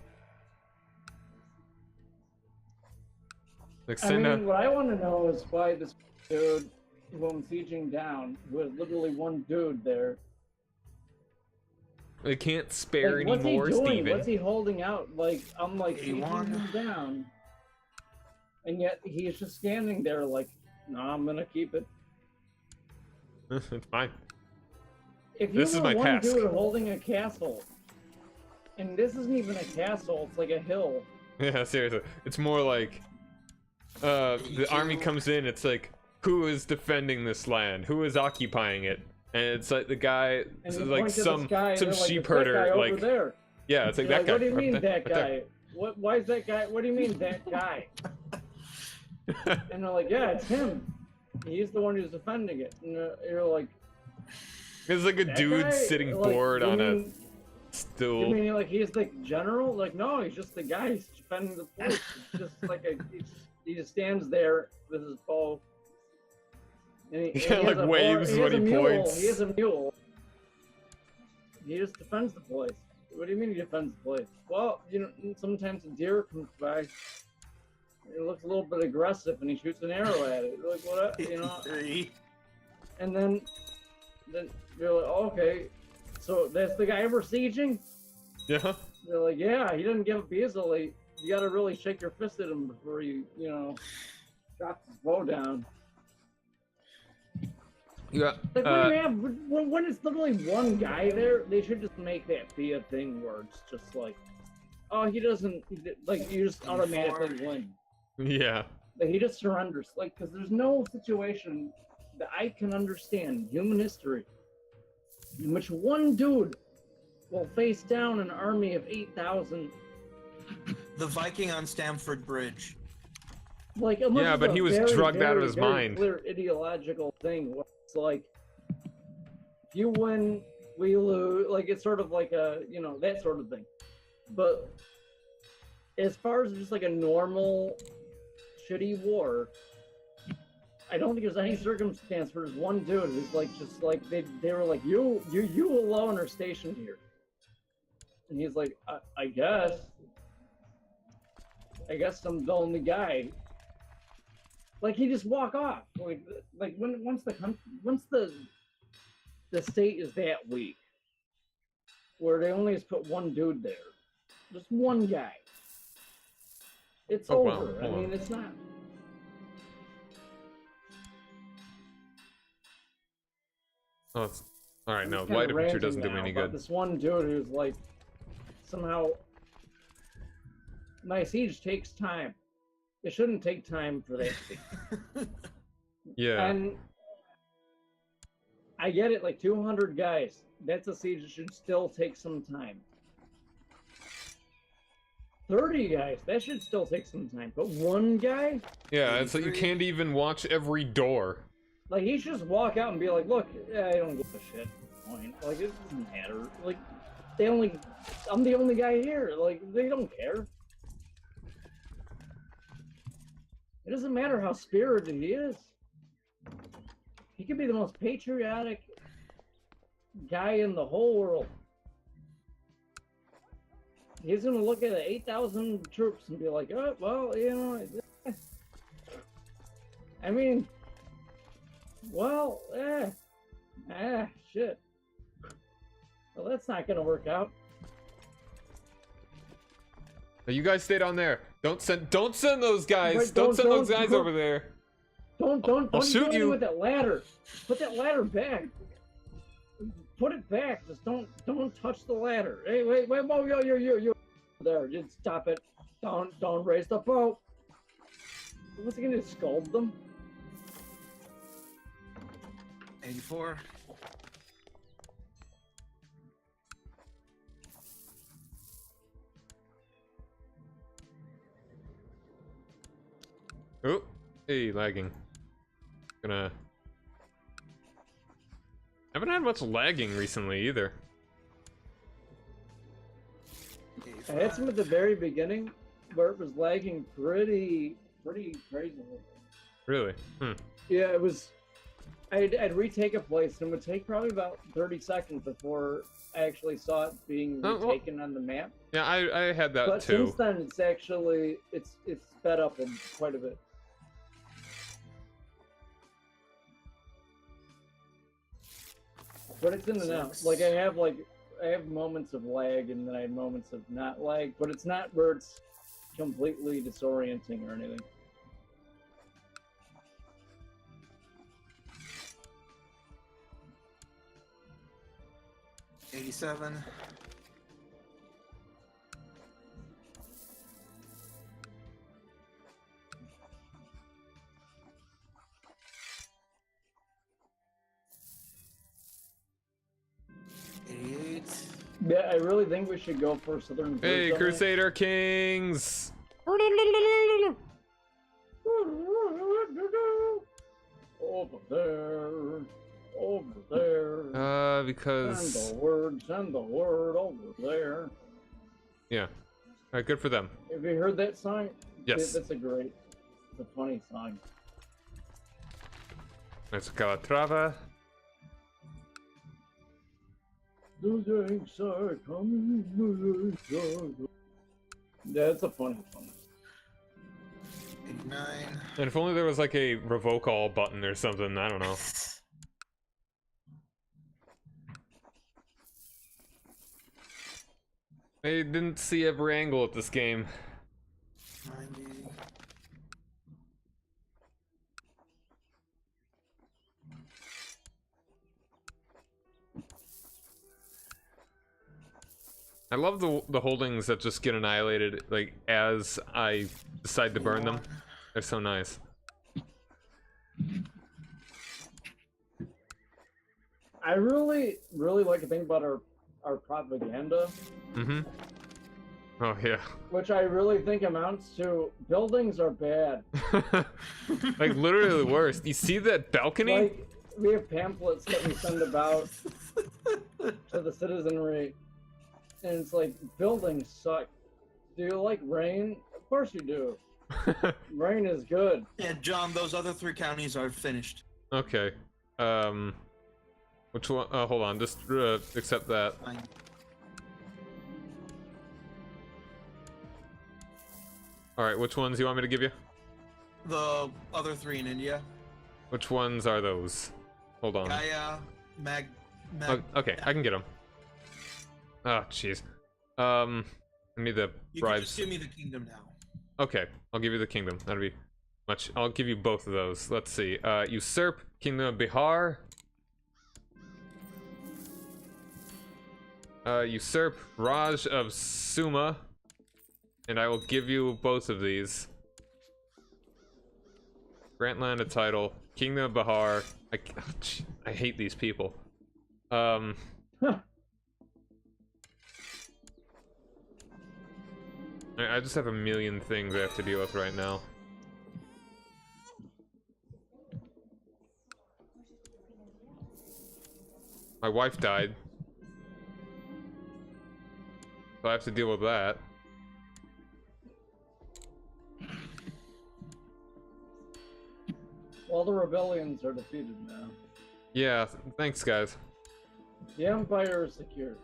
Like I send mean, out. what I want to know is why this dude, who I'm sieging down, who has literally one dude there. They can't spare Like, what's he anymore, doing? Steven. What's he holding out? Like, I'm like sieging 81. him down, and yet he's just standing there like, no, I'm gonna keep it. It's fine. If you This is were my one task. dude holding a castle, and this isn't even a castle, it's like a hill. Yeah, seriously. It's more like the army comes in, it's like, who is defending this land? Who is occupying it? And it's like the guy, And you like point to some this guy, and they're like, sheep "It's that guy herder, over like there." yeah, it's like You're that guy. What do you mean right there, that right there. guy? What? Why is that guy? What do you mean that guy? And they're like, yeah, it's him. He's the one who's defending it. And you're like, It's like a that dude guy? sitting Like, bored you on a mean- You stool. mean like he's the general? Like, no, he's just the guy who's defending the place. It's just like he just stands there with his bow. And He and kinda, has like, a waves he when has a he mule. points. He has a mule. He just defends the place. What do you mean he defends the place? Well, you know, sometimes a deer comes by. It looks a little bit aggressive, and he shoots an arrow at it. Like what? You know. 83. And then you're like, okay, so that's the guy we're sieging? Yeah. They're like, yeah, he doesn't give up easily. You gotta really shake your fist at him before you know, drops his bow down. Yeah. Like, when you have, when it's literally one guy there, they should just make that be a thing where it's just like, oh, he doesn't, like, you just automatically win. Yeah. Like, he just surrenders. Like, because there's no situation that I can understand in human history in which one dude will face down an army of 8,000. The Viking on Stamford Bridge. Like, unless Yeah, it's but a he was very, drugged out of very, his very mind. Clear ideological thing where it's like, if you win, we lose. Like, it's sort of like a, you know, that sort of thing. But as far as just like a normal shitty war, I don't think there's any circumstance where there's one dude who's like, just like, they were like, you alone are stationed here. And he's like, I guess I'm the only guy. Like, he just walk off. Like once the state is that weak, where they only just put one dude there, just one guy, it's Oh, over. wow. I Hold mean, on. it's not. Oh, it's... All right. I'm No, just kinda light picture ranting doesn't do me now any about good. This one dude who's like, somehow, my siege takes time. It shouldn't take time for that. Yeah. And I get it, like 200 guys. That's a siege that should still take some time. 30 guys, that should still take some time. But one guy, Yeah. It's like you 83. can't even watch every door. like, he should just walk out and be like, look, I don't give a shit. Point. Like, it doesn't matter. Like, I'm the only guy here. Like, they don't care. It doesn't matter how spirited he is. He could be the most patriotic guy in the whole world. He's gonna look at 8,000 troops and be like, oh, well, you know, I mean, well, shit. Well, that's not gonna work out. Now you guys stay down there. Don't send those guys. Wait, don't send those guys don't- over there. Don't I'll do shoot anything you. with that ladder. Put that ladder back. Put it back. Just don't touch the ladder. Hey, wait, whoa, yo. There, just stop it. Don't raise the boat. What's he gonna scold them? 84. Oh, hey, lagging. Gonna. Haven't had much lagging recently either. I had some at the very beginning where it was lagging pretty crazily. Really? Yeah, it was. I'd retake a place and it would take probably about 30 seconds before I actually saw it being Oh, well. retaken on the map. Yeah, I had that But too. since then, it's actually it's sped up quite a bit. But it's in and out. Like I have moments of lag and then I have moments of not lag, but it's not where it's completely disorienting or anything. $87. Yeah, I really think we should go for Southern Hey, Blues on it. Crusader Kings! Over there, Because. send the word over there. Yeah. Alright, good for them. Have you heard that song? Yes. That's it's a funny song. That's Calatrava. The Yanks are coming. Yeah, it's a funny song. 89. And if only there was like a revoke all button or something, I don't know. I didn't see every angle at this game. 90. I love the holdings that just get annihilated, like, as I decide to burn them. They're so nice. I really like to think about our propaganda, Mm-hmm. Oh, yeah. which I really think amounts to buildings are bad. Like, literally the worst. You see that balcony? Like, we have pamphlets that we send about to the citizenry, and it's like, buildings suck. Do you like rain? Of course you do. Rain is good. Yeah, John, those other 3 counties are finished. Okay. Which one? Hold on. Just accept that. Fine. Alright, which ones you want me to give you? The other 3 in India. Which ones are those? Hold on. Gaia, Oh, okay, I can get them. Oh, jeez. I need the You can bribes. just give me the kingdom now. Okay, I'll give you the kingdom. That'll be much. I'll give you both of those. Let's see. Usurp Kingdom of Bihar. Usurp Raj of Suma. And I will give you both of these. Grant land a title. Kingdom of Bihar. I hate these people. I just have a million things I have to deal with right now. My wife died. So I have to deal with that. Well, the rebellions are defeated now. Yeah, thanks guys. The Empire is secure.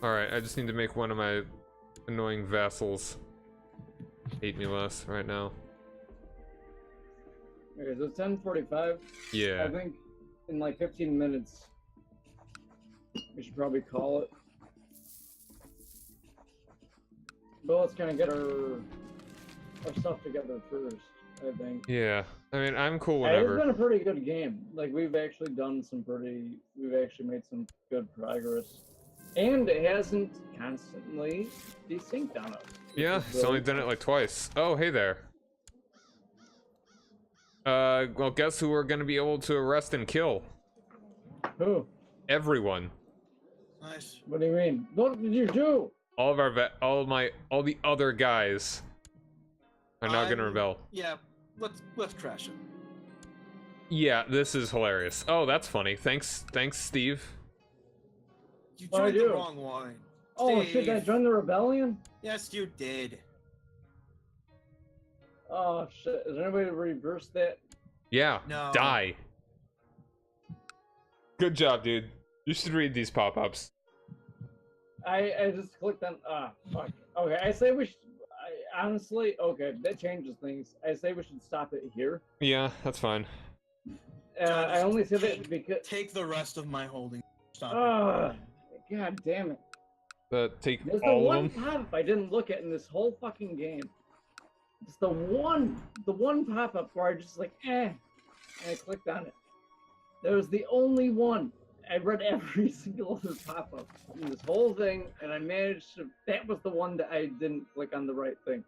Alright, I just need to make one of my annoying vassals hate me less right now. Okay, so it's 10:45. Yeah. I think in like 15 minutes, we should probably call it. But let's kind of get our stuff together first, I think. Yeah. I mean, I'm cool It's whenever. been a pretty good game. Like, we've actually made some good progress. And it hasn't constantly desynced on us. Yeah, it's only done it like twice. Oh, hey there. Well, guess who we're gonna be able to arrest and kill? Who? Everyone. Nice. What do you mean? What did you do? All of our all the other guys are now gonna rebel. Yeah, let's crash it. Yeah, this is hilarious. Oh, that's funny. Thanks, Steve. You What'd I joined the do? wrong one. Oh shit, did I join the rebellion? Yes, you did. Oh shit, is there any way to reverse that? Yeah. No. Die. Good job, dude. You should read these pop-ups. I just clicked on, fuck. Okay, I say we should, honestly, okay, that changes things. I say we should stop it here. Yeah, that's fine. I only say that because, Take the rest of my holding. Stop god damn it. Take There's the all one of them. pop-up I didn't look at in this whole fucking game. It's the one pop-up where I just like, and I clicked on it. That was the only one. I read every single other pop-up in this whole thing, and I managed to, that was the one that I didn't click on the right thing.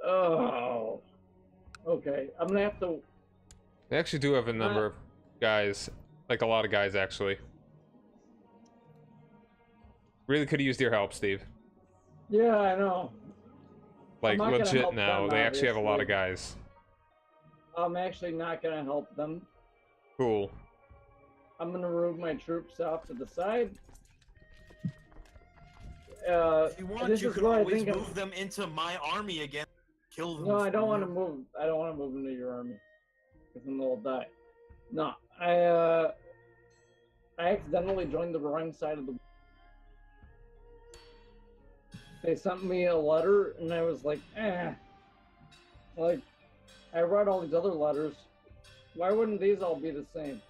Oh. Okay, I'm gonna have to... They actually do have a number of guys. Like a lot of guys, actually. Really could have used your help, Steve. Yeah, I know. Like, I'm not gonna legit help now. them, They actually have a lot of obviously. guys. I'm actually not gonna help them. Cool. I'm gonna move my troops off to the side. If you want, this you is could where I always think move them into my army again. Kill them. No, I for don't want to you. move. I don't want to move into your army, because then they'll die. No, I accidentally joined the wrong side of the. They sent me a letter, and I was like, Like, I read all these other letters. Why wouldn't these all be the same?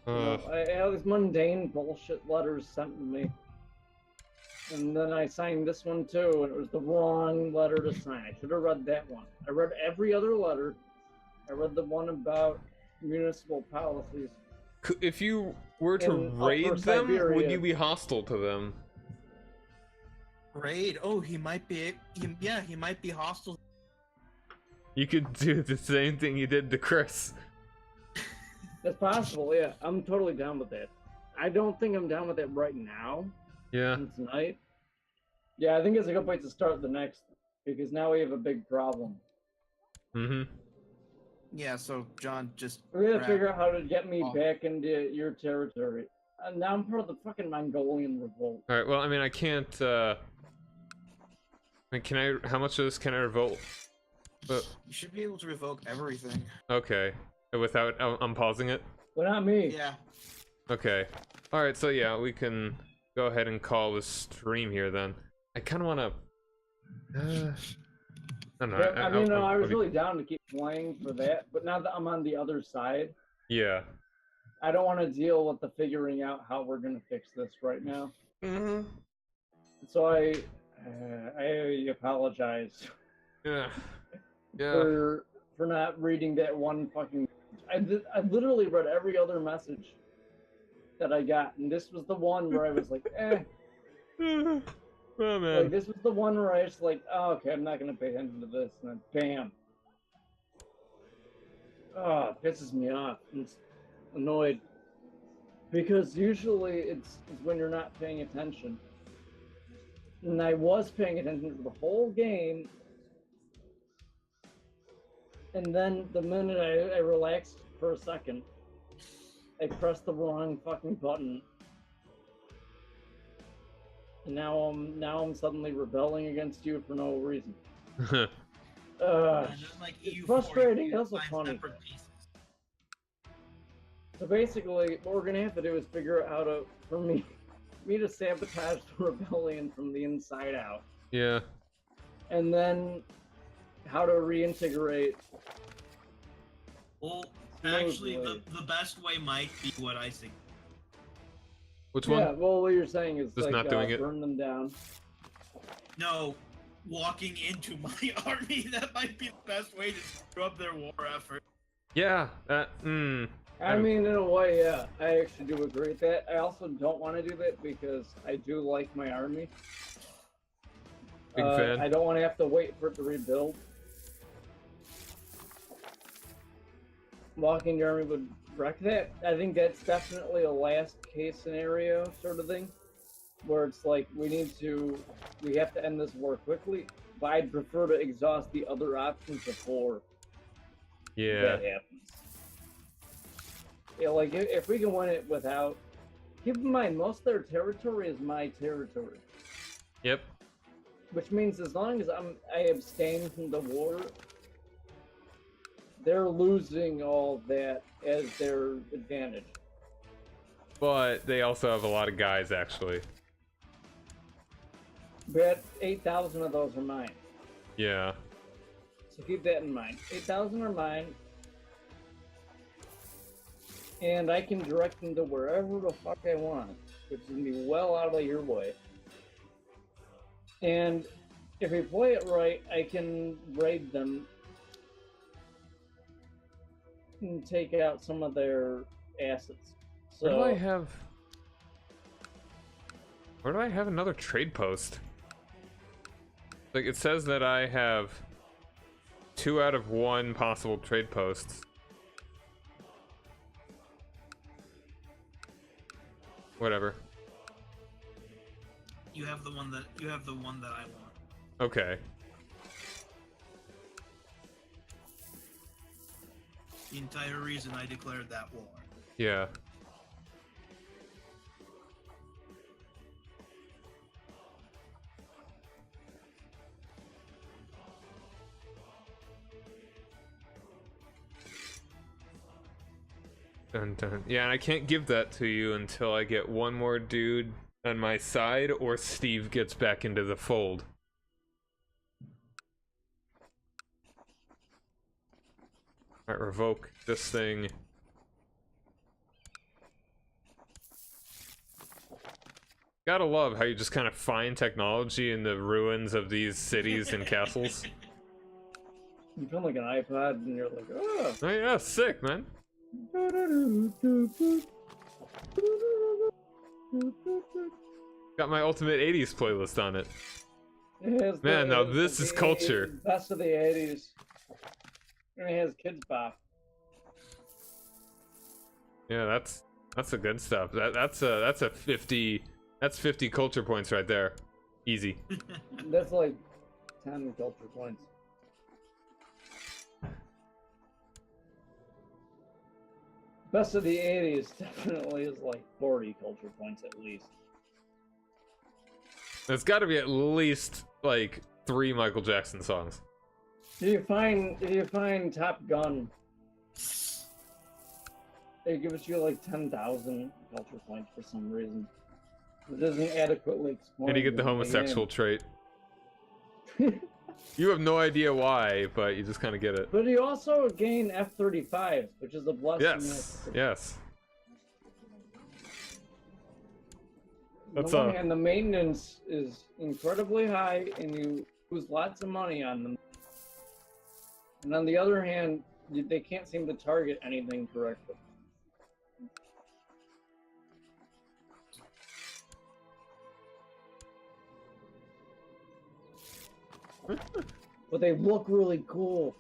You know, I had these mundane bullshit letters sent to me. And then I signed this one too, and it was the wrong letter to sign. I should have read that one. I read every other letter. I read the one about municipal policies. If you were to In raid Upper them, would Siberia. you be hostile to them? Raid? Oh, he might be. He might be hostile. You could do the same thing you did to Chris. That's possible, yeah. I'm totally down with that. I don't think I'm down with it right now. Yeah. Tonight. Yeah, I think it's a good place to start the next, because now we have a big problem. Mm-hmm. Yeah. So John, just. We gotta grab- figure out how to get me Oh. back into your territory. And now I'm part of the fucking Mongolian revolt. Alright, well, I mean, I can't, I mean, can I, how much of this can I revolt? But, You should be able to revoke everything. okay. Without unpausing it? Well, not me. Yeah. Okay. Alright, so yeah, we can go ahead and call this stream here then. I kind of want to... I don't know. But, I mean, no, I was I'll be- really down to keep playing for that, but now that I'm on the other side, Yeah. I don't want to deal with the figuring out how we're gonna fix this right now. Mm-hmm. So I apologize Yeah. Yeah. for not reading that one fucking. I literally read every other message that I got, and this was the one where I was like, Oh, man. Like, this was the one where I was like, oh, okay, I'm not gonna pay attention to this, and then bam. Oh, it pisses me off. I'm annoyed. Because usually it's when you're not paying attention. And I was paying attention for the whole game. And then the minute I relaxed for a second, I pressed the wrong fucking button. And now I'm suddenly rebelling against you for no reason. And then, like, it's EU4, frustrating, you also find funny. separate pieces. So basically, what we're gonna have to do is figure out how to, for me to sabotage the rebellion from the inside out, Yeah. and then how to reintegrate. Well, actually, smoothly. the best way might be what I think. Which Yeah, one? well, what you're saying is Just like not doing it? burn them down. No, walking into my army, that might be the best way to screw up their war effort. Yeah. I mean, in a way, yeah, I actually do agree with that. I also don't want to do that because I do like my army. Big fan. I don't want to have to wait for it to rebuild. Walking your army would wreck that. I think that's definitely a last case scenario sort of thing, where it's like we have to end this war quickly. But I'd prefer to exhaust the other options before Yeah. that happens. Yeah, like if we can win it without. Keep in mind, most of their territory is my territory, Yep. which means as long as I abstain from the war, they're losing all that as their advantage. But they also have a lot of guys, actually. But 8,000 of those are mine. Yeah. So keep that in mind. 8,000 are mine. And I can direct them to wherever the fuck I want, which is going to be well out of your way. And if we play it right, I can raid them and take out some of their assets. So, Where do I have another trade post? Like, it says that I have 2 out of 1 possible trade posts. Whatever. You have the one that I want. Okay. The entire reason I declared that war. Yeah. Dun, dun. Yeah, and I can't give that to you until I get one more dude on my side or Steve gets back into the fold. Alright, revoke this thing. Gotta love how you just kind of find technology in the ruins of these cities and castles. you feel like an iPod and you're like, oh. Oh yeah, sick, man. Got my ultimate 80s playlist on it. Man, now this is culture. Best of the 80s. And it has Kids Bop. Yeah, that's the good stuff. That's a 50 culture points right there. Easy. That's like 10 culture points. Best of the 80s definitely is like 40 culture points at least. There's got to be at least like 3 Michael Jackson songs. If you find Top Gun, it gives you like 10,000 culture points for some reason. It doesn't adequately explain. And you get the homosexual trait. You have no idea why, but you just kind of get it. But you also gain F-35s, which is a blessing. Yes, yes. On the one hand, the maintenance is incredibly high, and you lose lots of money on them. And on the other hand, they can't seem to target anything correctly. But they look really cool.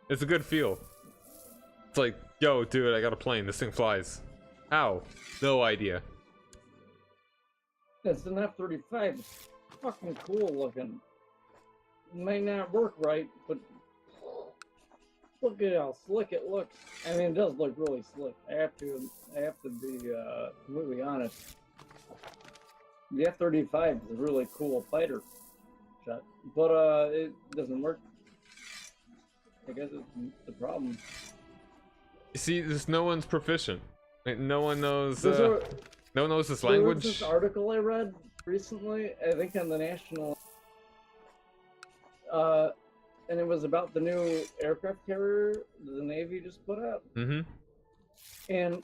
It's a good feel. It's like, yo, dude, I got a plane. This thing flies. How? No idea. It's an F-35. It's fucking cool looking. It might not work right, but look at how slick it looks. I mean, it does look really slick. I have to be completely honest. The F-35 is a really cool fighter shot, but it doesn't work. I guess it's the problem. See, this no one's proficient. Like, no one knows. There's a- No one knows this There was language. this article I read recently, I think on the National, and it was about the new aircraft carrier the Navy just put out. Mm-hmm. And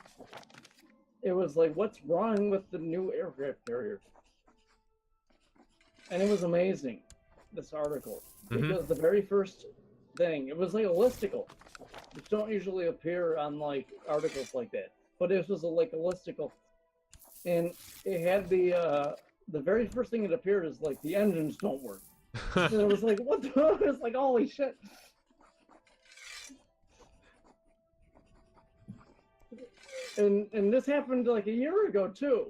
it was like, what's wrong with the new aircraft carrier? And it was amazing, this article. Because the very first thing, it was like a listicle, which don't usually appear on like articles like that. But it was like a listicle. And it had the very first thing that appeared is like, the engines don't work. And it was like, what the? It was like, holy shit. And this happened like a year ago too,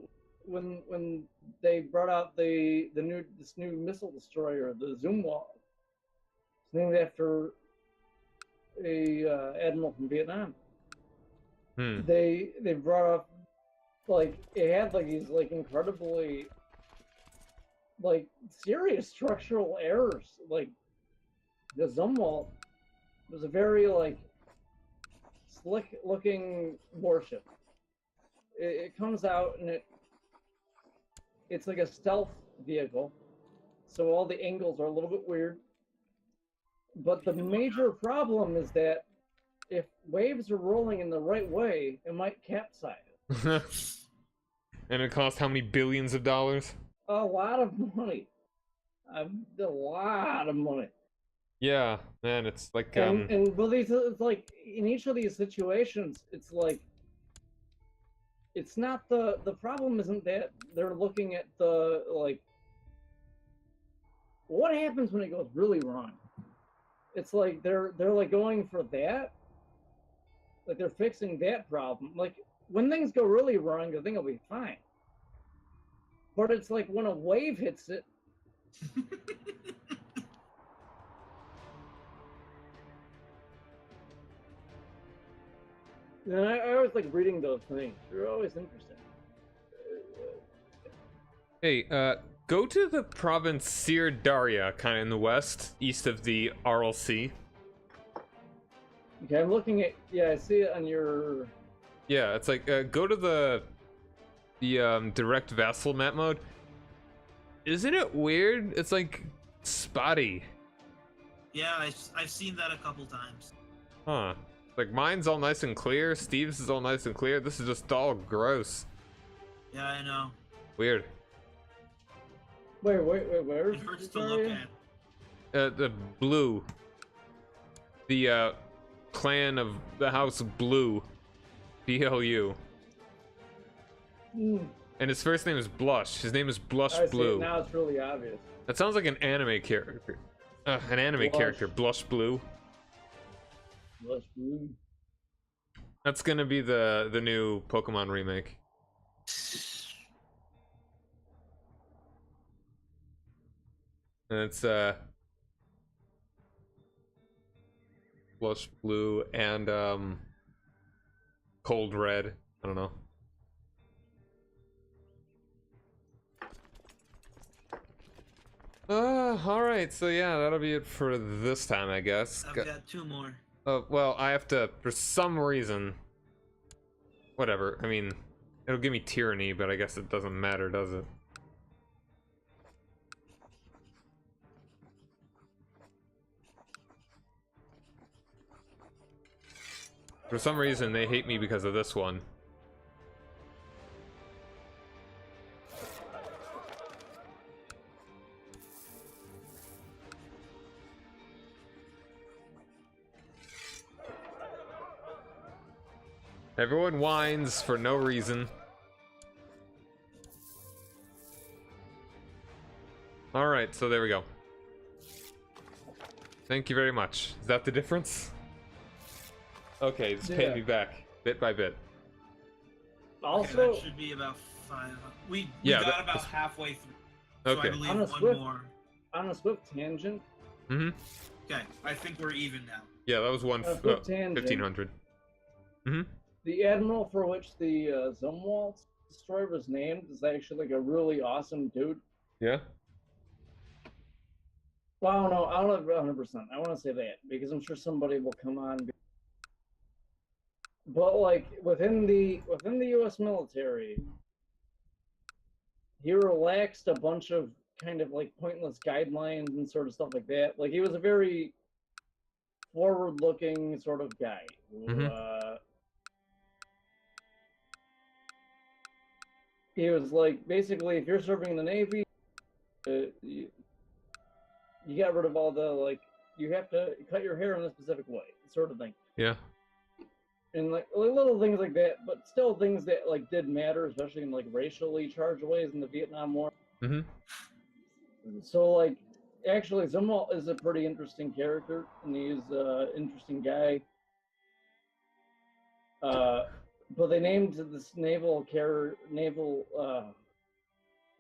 when they brought out this new missile destroyer, the Zumwalt. It's named after a admiral from Vietnam. They brought up, like, it had like these like incredibly like serious structural errors. Like the Zumwalt was a very like slick looking warship. It comes out and it's like a stealth vehicle, so all the angles are a little bit weird. But the major problem is that if waves are rolling in the right way, it might capsize. And it cost how many billions of dollars? A lot of money. A lot of money. Yeah, man, it's like And well, it's like in each of these situations, it's like it's not the problem isn't that they're looking at the like what happens when it goes really wrong. It's like they're like going for that, like they're fixing that problem. Like when things go really wrong, the thing will be fine. But it's like when a wave hits it. And I always like reading those things. They're always interesting. Hey, go to the province Sir Daria, kind of in the west, east of the Aral Sea. Okay, I'm looking at. Yeah, I see it on your. Yeah, it's like go to the direct vassal map mode. Isn't it weird? It's like spotty. Yeah, I've seen that a couple times. Huh. Like mine's all nice and clear, Steve's is all nice and clear. This is just all gross. Yeah, I know. Weird. Wait, where? It hurts to look at. The Blue. The clan of the House Blue. BLU. Mm, And his first name is Blush. His name is Blush I see Blue. it. Now it's really obvious. That sounds like an anime character. An anime Blush. character, Blush Blue. Blush Blue. That's gonna be the new Pokemon remake. And it's Blush Blue and Cold Red. I don't know. Alright, so yeah, that'll be it for this time, I guess. I've got two more. Well, I have to, for some reason, whatever, I mean, it'll give me tyranny, but I guess it doesn't matter, does it? For some reason, they hate me because of this one. Everyone whines for no reason. Alright, so there we go. Thank you very much. Is that the difference? Okay, it's paying Yeah. me back, bit by bit. Also, That should be about 5. We Yeah, got that- about halfway through. So Okay. I believe On a one Swift- more. on a swift tangent, Mm-hmm. Okay, I think we're even now. Yeah, that was one, on a swift tangent, 1500. Mm-hmm. the admiral for which the Zumwalt destroyer was named is actually like a really awesome dude. Yeah? Well, I don't know 100%. I want to say that because I'm sure somebody will come on. But like within the U.S. military, he relaxed a bunch of kind of like pointless guidelines and sort of stuff like that. Like he was a very forward-looking sort of guy. Who, he was like, basically, if you're serving in the Navy, you got rid of all the like, you have to cut your hair in a specific way, sort of thing. Yeah. And like little things like that, but still things that like did matter, especially in like racially charged ways in the Vietnam War. Mm-hmm. So like, actually, Zumwalt is a pretty interesting character, and he's an interesting guy. But they named this naval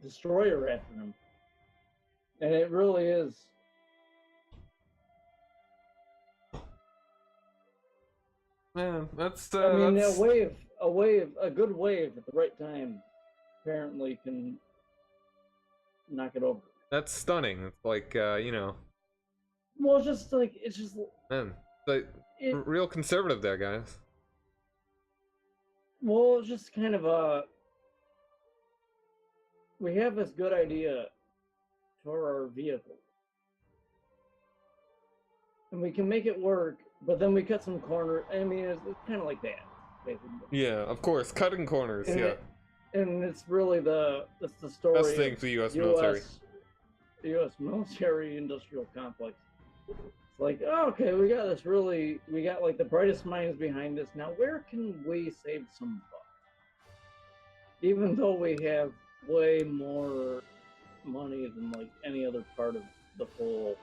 destroyer after him, and it really is. Man, that's. I mean, that's... a good wave at the right time, apparently can knock it over. That's stunning. It's like, you know. Well, it's just. Man, like real conservative there, guys. Well, it's just kind of we have this good idea for our vehicle, and we can make it work, but then we cut some corner. I mean, it's kind of like that, basically. Yeah, of course, cutting corners. And yeah. And it's really the story. Best thing for the U.S. military. The U.S. military industrial complex. It's like, oh, okay, we got like the brightest minds behind this. Now, where can we save some bucks? Even though we have way more money than like any other part of the whole.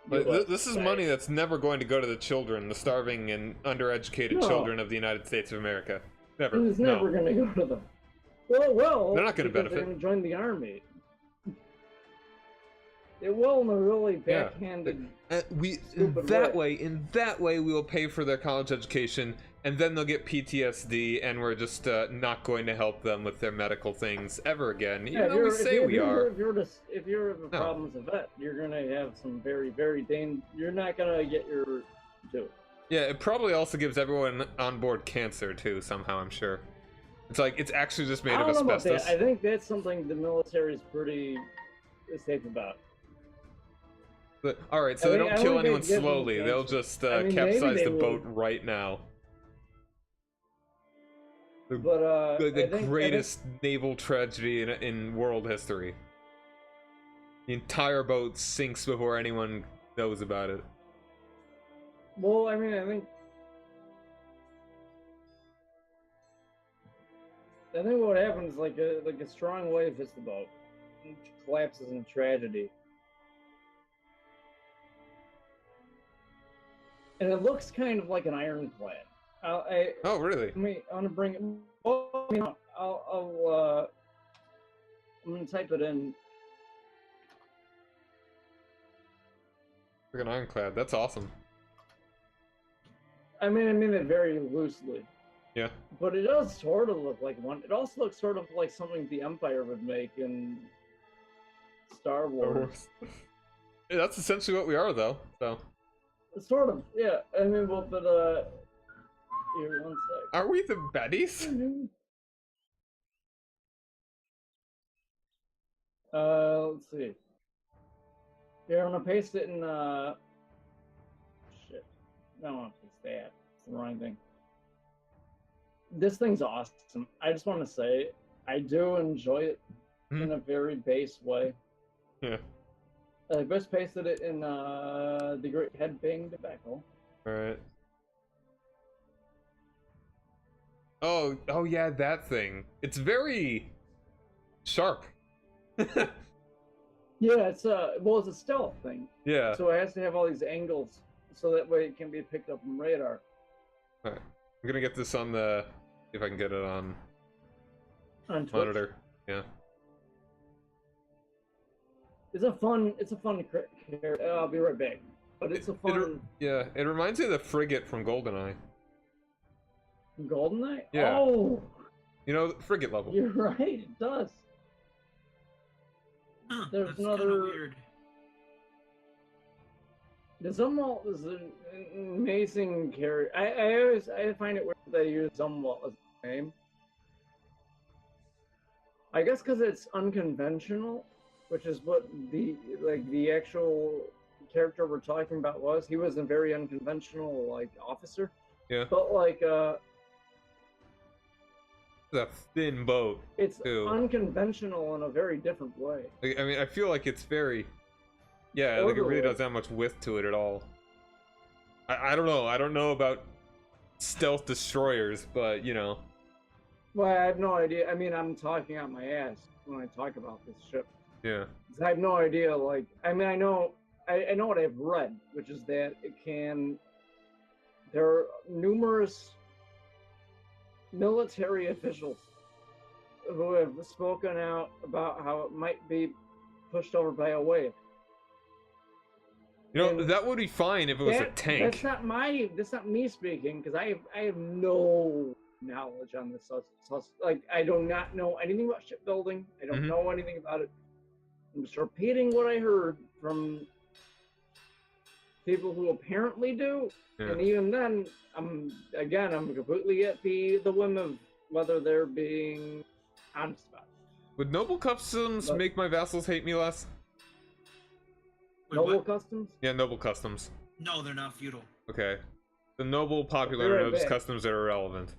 But this is money that's never going to go to the children, the starving and undereducated children of the United States of America. Never. It's never going to go to them. Well, they're not going to benefit. They're going to join the army. It will in a really backhanded. In that way, we will pay for their college education, and then they'll get PTSD, and we're just not going to help them with their medical things ever again. Even though we say we are. If you're a problem as a vet, you're gonna have some very, very You're not gonna get your due. Yeah, it probably also gives everyone on board cancer too. Somehow, I'm sure. It's like it's actually just made of asbestos. Know about that. I think that's something the military is pretty safe about. But, all right, so they don't kill anyone slowly. They'll just capsize the boat right now. The greatest naval tragedy in world history. The entire boat sinks before anyone knows about it. Well, I mean, I think what happens is like a strong wave hits the boat, and collapses in tragedy. And it looks kind of like an ironclad. Oh, really? I want to bring it. Well, I'm going to type it in. Like an ironclad. That's awesome. I mean it very loosely. Yeah. But it does sort of look like one. It also looks sort of like something the Empire would make in Star Wars. Yeah, that's essentially what we are, though. So. Sort of, yeah. I mean, well, but here, 1 sec. Are we the baddies? Let's see. Here, I'm gonna paste it in. Shit. I don't want to paste that. It's the wrong thing. This thing's awesome. I just want to say, I do enjoy it in a very base way. Yeah. I best pasted it in the Great Headbang Debacle. Alright. Oh yeah, that thing. It's very sharp. Yeah, it's it's a stealth thing. Yeah. So it has to have all these angles, so that way it can be picked up from radar. Alright. I'm gonna get this on the. See if I can get it on monitor. Yeah. It's a fun character. I'll be right back. But it's a fun. It reminds me of the frigate from GoldenEye. GoldenEye? Yeah. Oh! You know, the frigate level. You're right, it does. Huh, There's that's another. kinda weird. The Zumwalt is an amazing character. I find it weird that they use Zumwalt as a name. I guess because it's unconventional, which is what the actual character we're talking about was. He was a very unconventional officer. Yeah. But It's a thin boat. it's too. unconventional in a very different way. I mean, I feel like it's very, yeah, like it really doesn't have much width to it at all. I don't know. I don't know about stealth destroyers, but you know. Well, I have no idea. I mean, I'm talking out my ass when I talk about this ship. Yeah. I have no idea. I mean, I know what I've read, which is that it can. There are numerous military officials who have spoken out about how it might be pushed over by a wave. You know, And that would be fine if it was a tank. That's not me speaking, because I have no knowledge on this. I do not know anything about shipbuilding. I don't know anything about it. I'm just repeating what I heard from people who apparently do. Yeah. And even then, I'm completely at the whim of whether they're being honest about it. Would noble customs make my vassals hate me less? Wait, Noble what? customs? Yeah, noble customs. No, they're not feudal. Okay. The noble popular They're are those bad. customs that are irrelevant.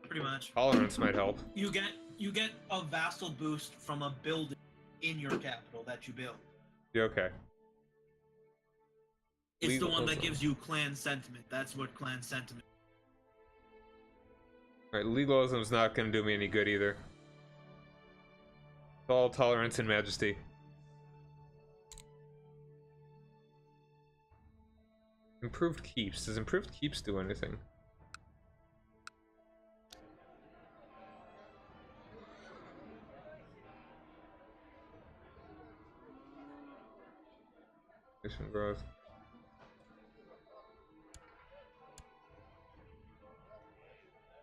Pretty much. Tolerance might help. You get a vassal boost from a building in your capital that you build. Yeah, okay. It's Legal the one that also. gives you clan sentiment. That's what clan sentiment. Alright, legalism's not gonna do me any good either. It's all tolerance and majesty. Improved keeps. Does improved keeps do anything? Patient growth.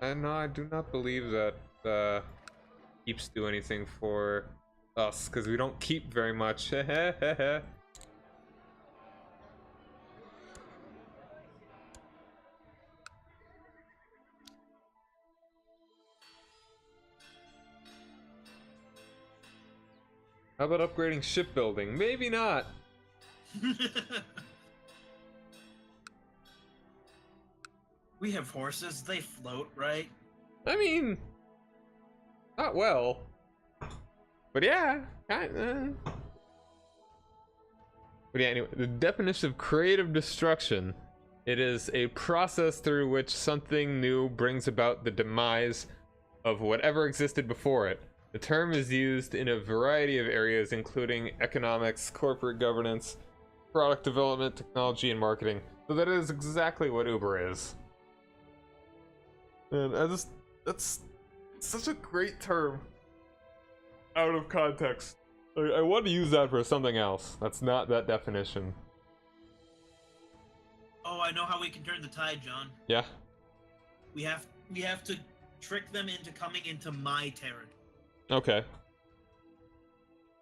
No, I do not believe that keeps do anything for us, because we don't keep very much. How about upgrading shipbuilding? Maybe not. We have horses. They float, right? I mean, not well. But yeah, kinda. But yeah, anyway, the definition of creative destruction. It is a process through which something new brings about the demise of whatever existed before it. The term is used in a variety of areas, including economics, corporate governance, product development, technology, and marketing. So that is exactly what Uber is. And that's such a great term out of context. I want to use that for something else. That's not that definition. Oh, I know how we can turn the tide, John. Yeah. We have to trick them into coming into my territory. Okay.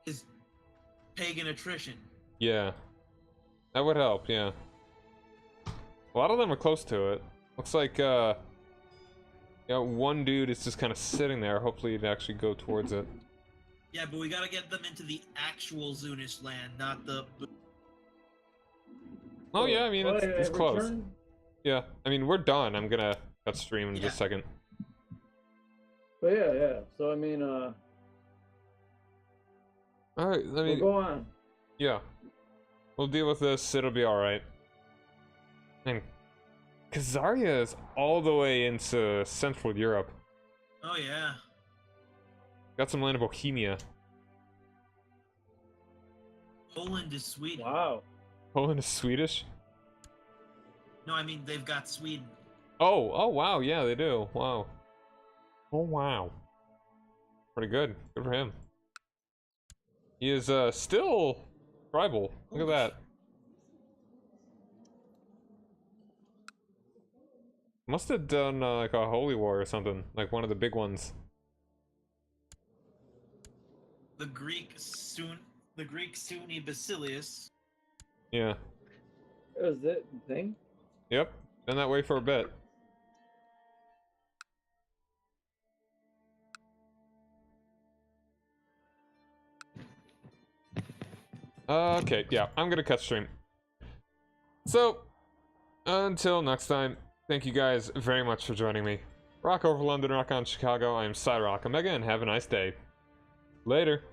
Is pagan attrition. Yeah. That would help, yeah. A lot of them are close to it. Looks like, one dude is just kind of sitting there. Hopefully he'd actually go towards it. Yeah, but we gotta get them into the actual Zunish land, not the... Oh yeah, I mean, it's close. Return? Yeah, I mean, we're done. I'm gonna cut stream in just a second. But yeah. So I mean, Alright, let me... we'll go on. Yeah. We'll deal with this, it'll be alright. And Khazaria is all the way into Central Europe. Oh yeah. Got some land in Bohemia. Poland is Sweden. Wow. Poland is Swedish? No, I mean, they've got Sweden. Oh wow, yeah, they do. Wow. Oh wow. Pretty good. Good for him. He is still tribal. Look at that. Must have done like a holy war or something, like one of the big ones. The Greek Sunni Basilius. Yeah. Is that the thing? Yep, been that way for a bit. Okay, yeah, I'm gonna cut stream. So, until next time, thank you guys very much for joining me. Rock over London, rock on Chicago. I am Cyrock Omega, and have a nice day. Later.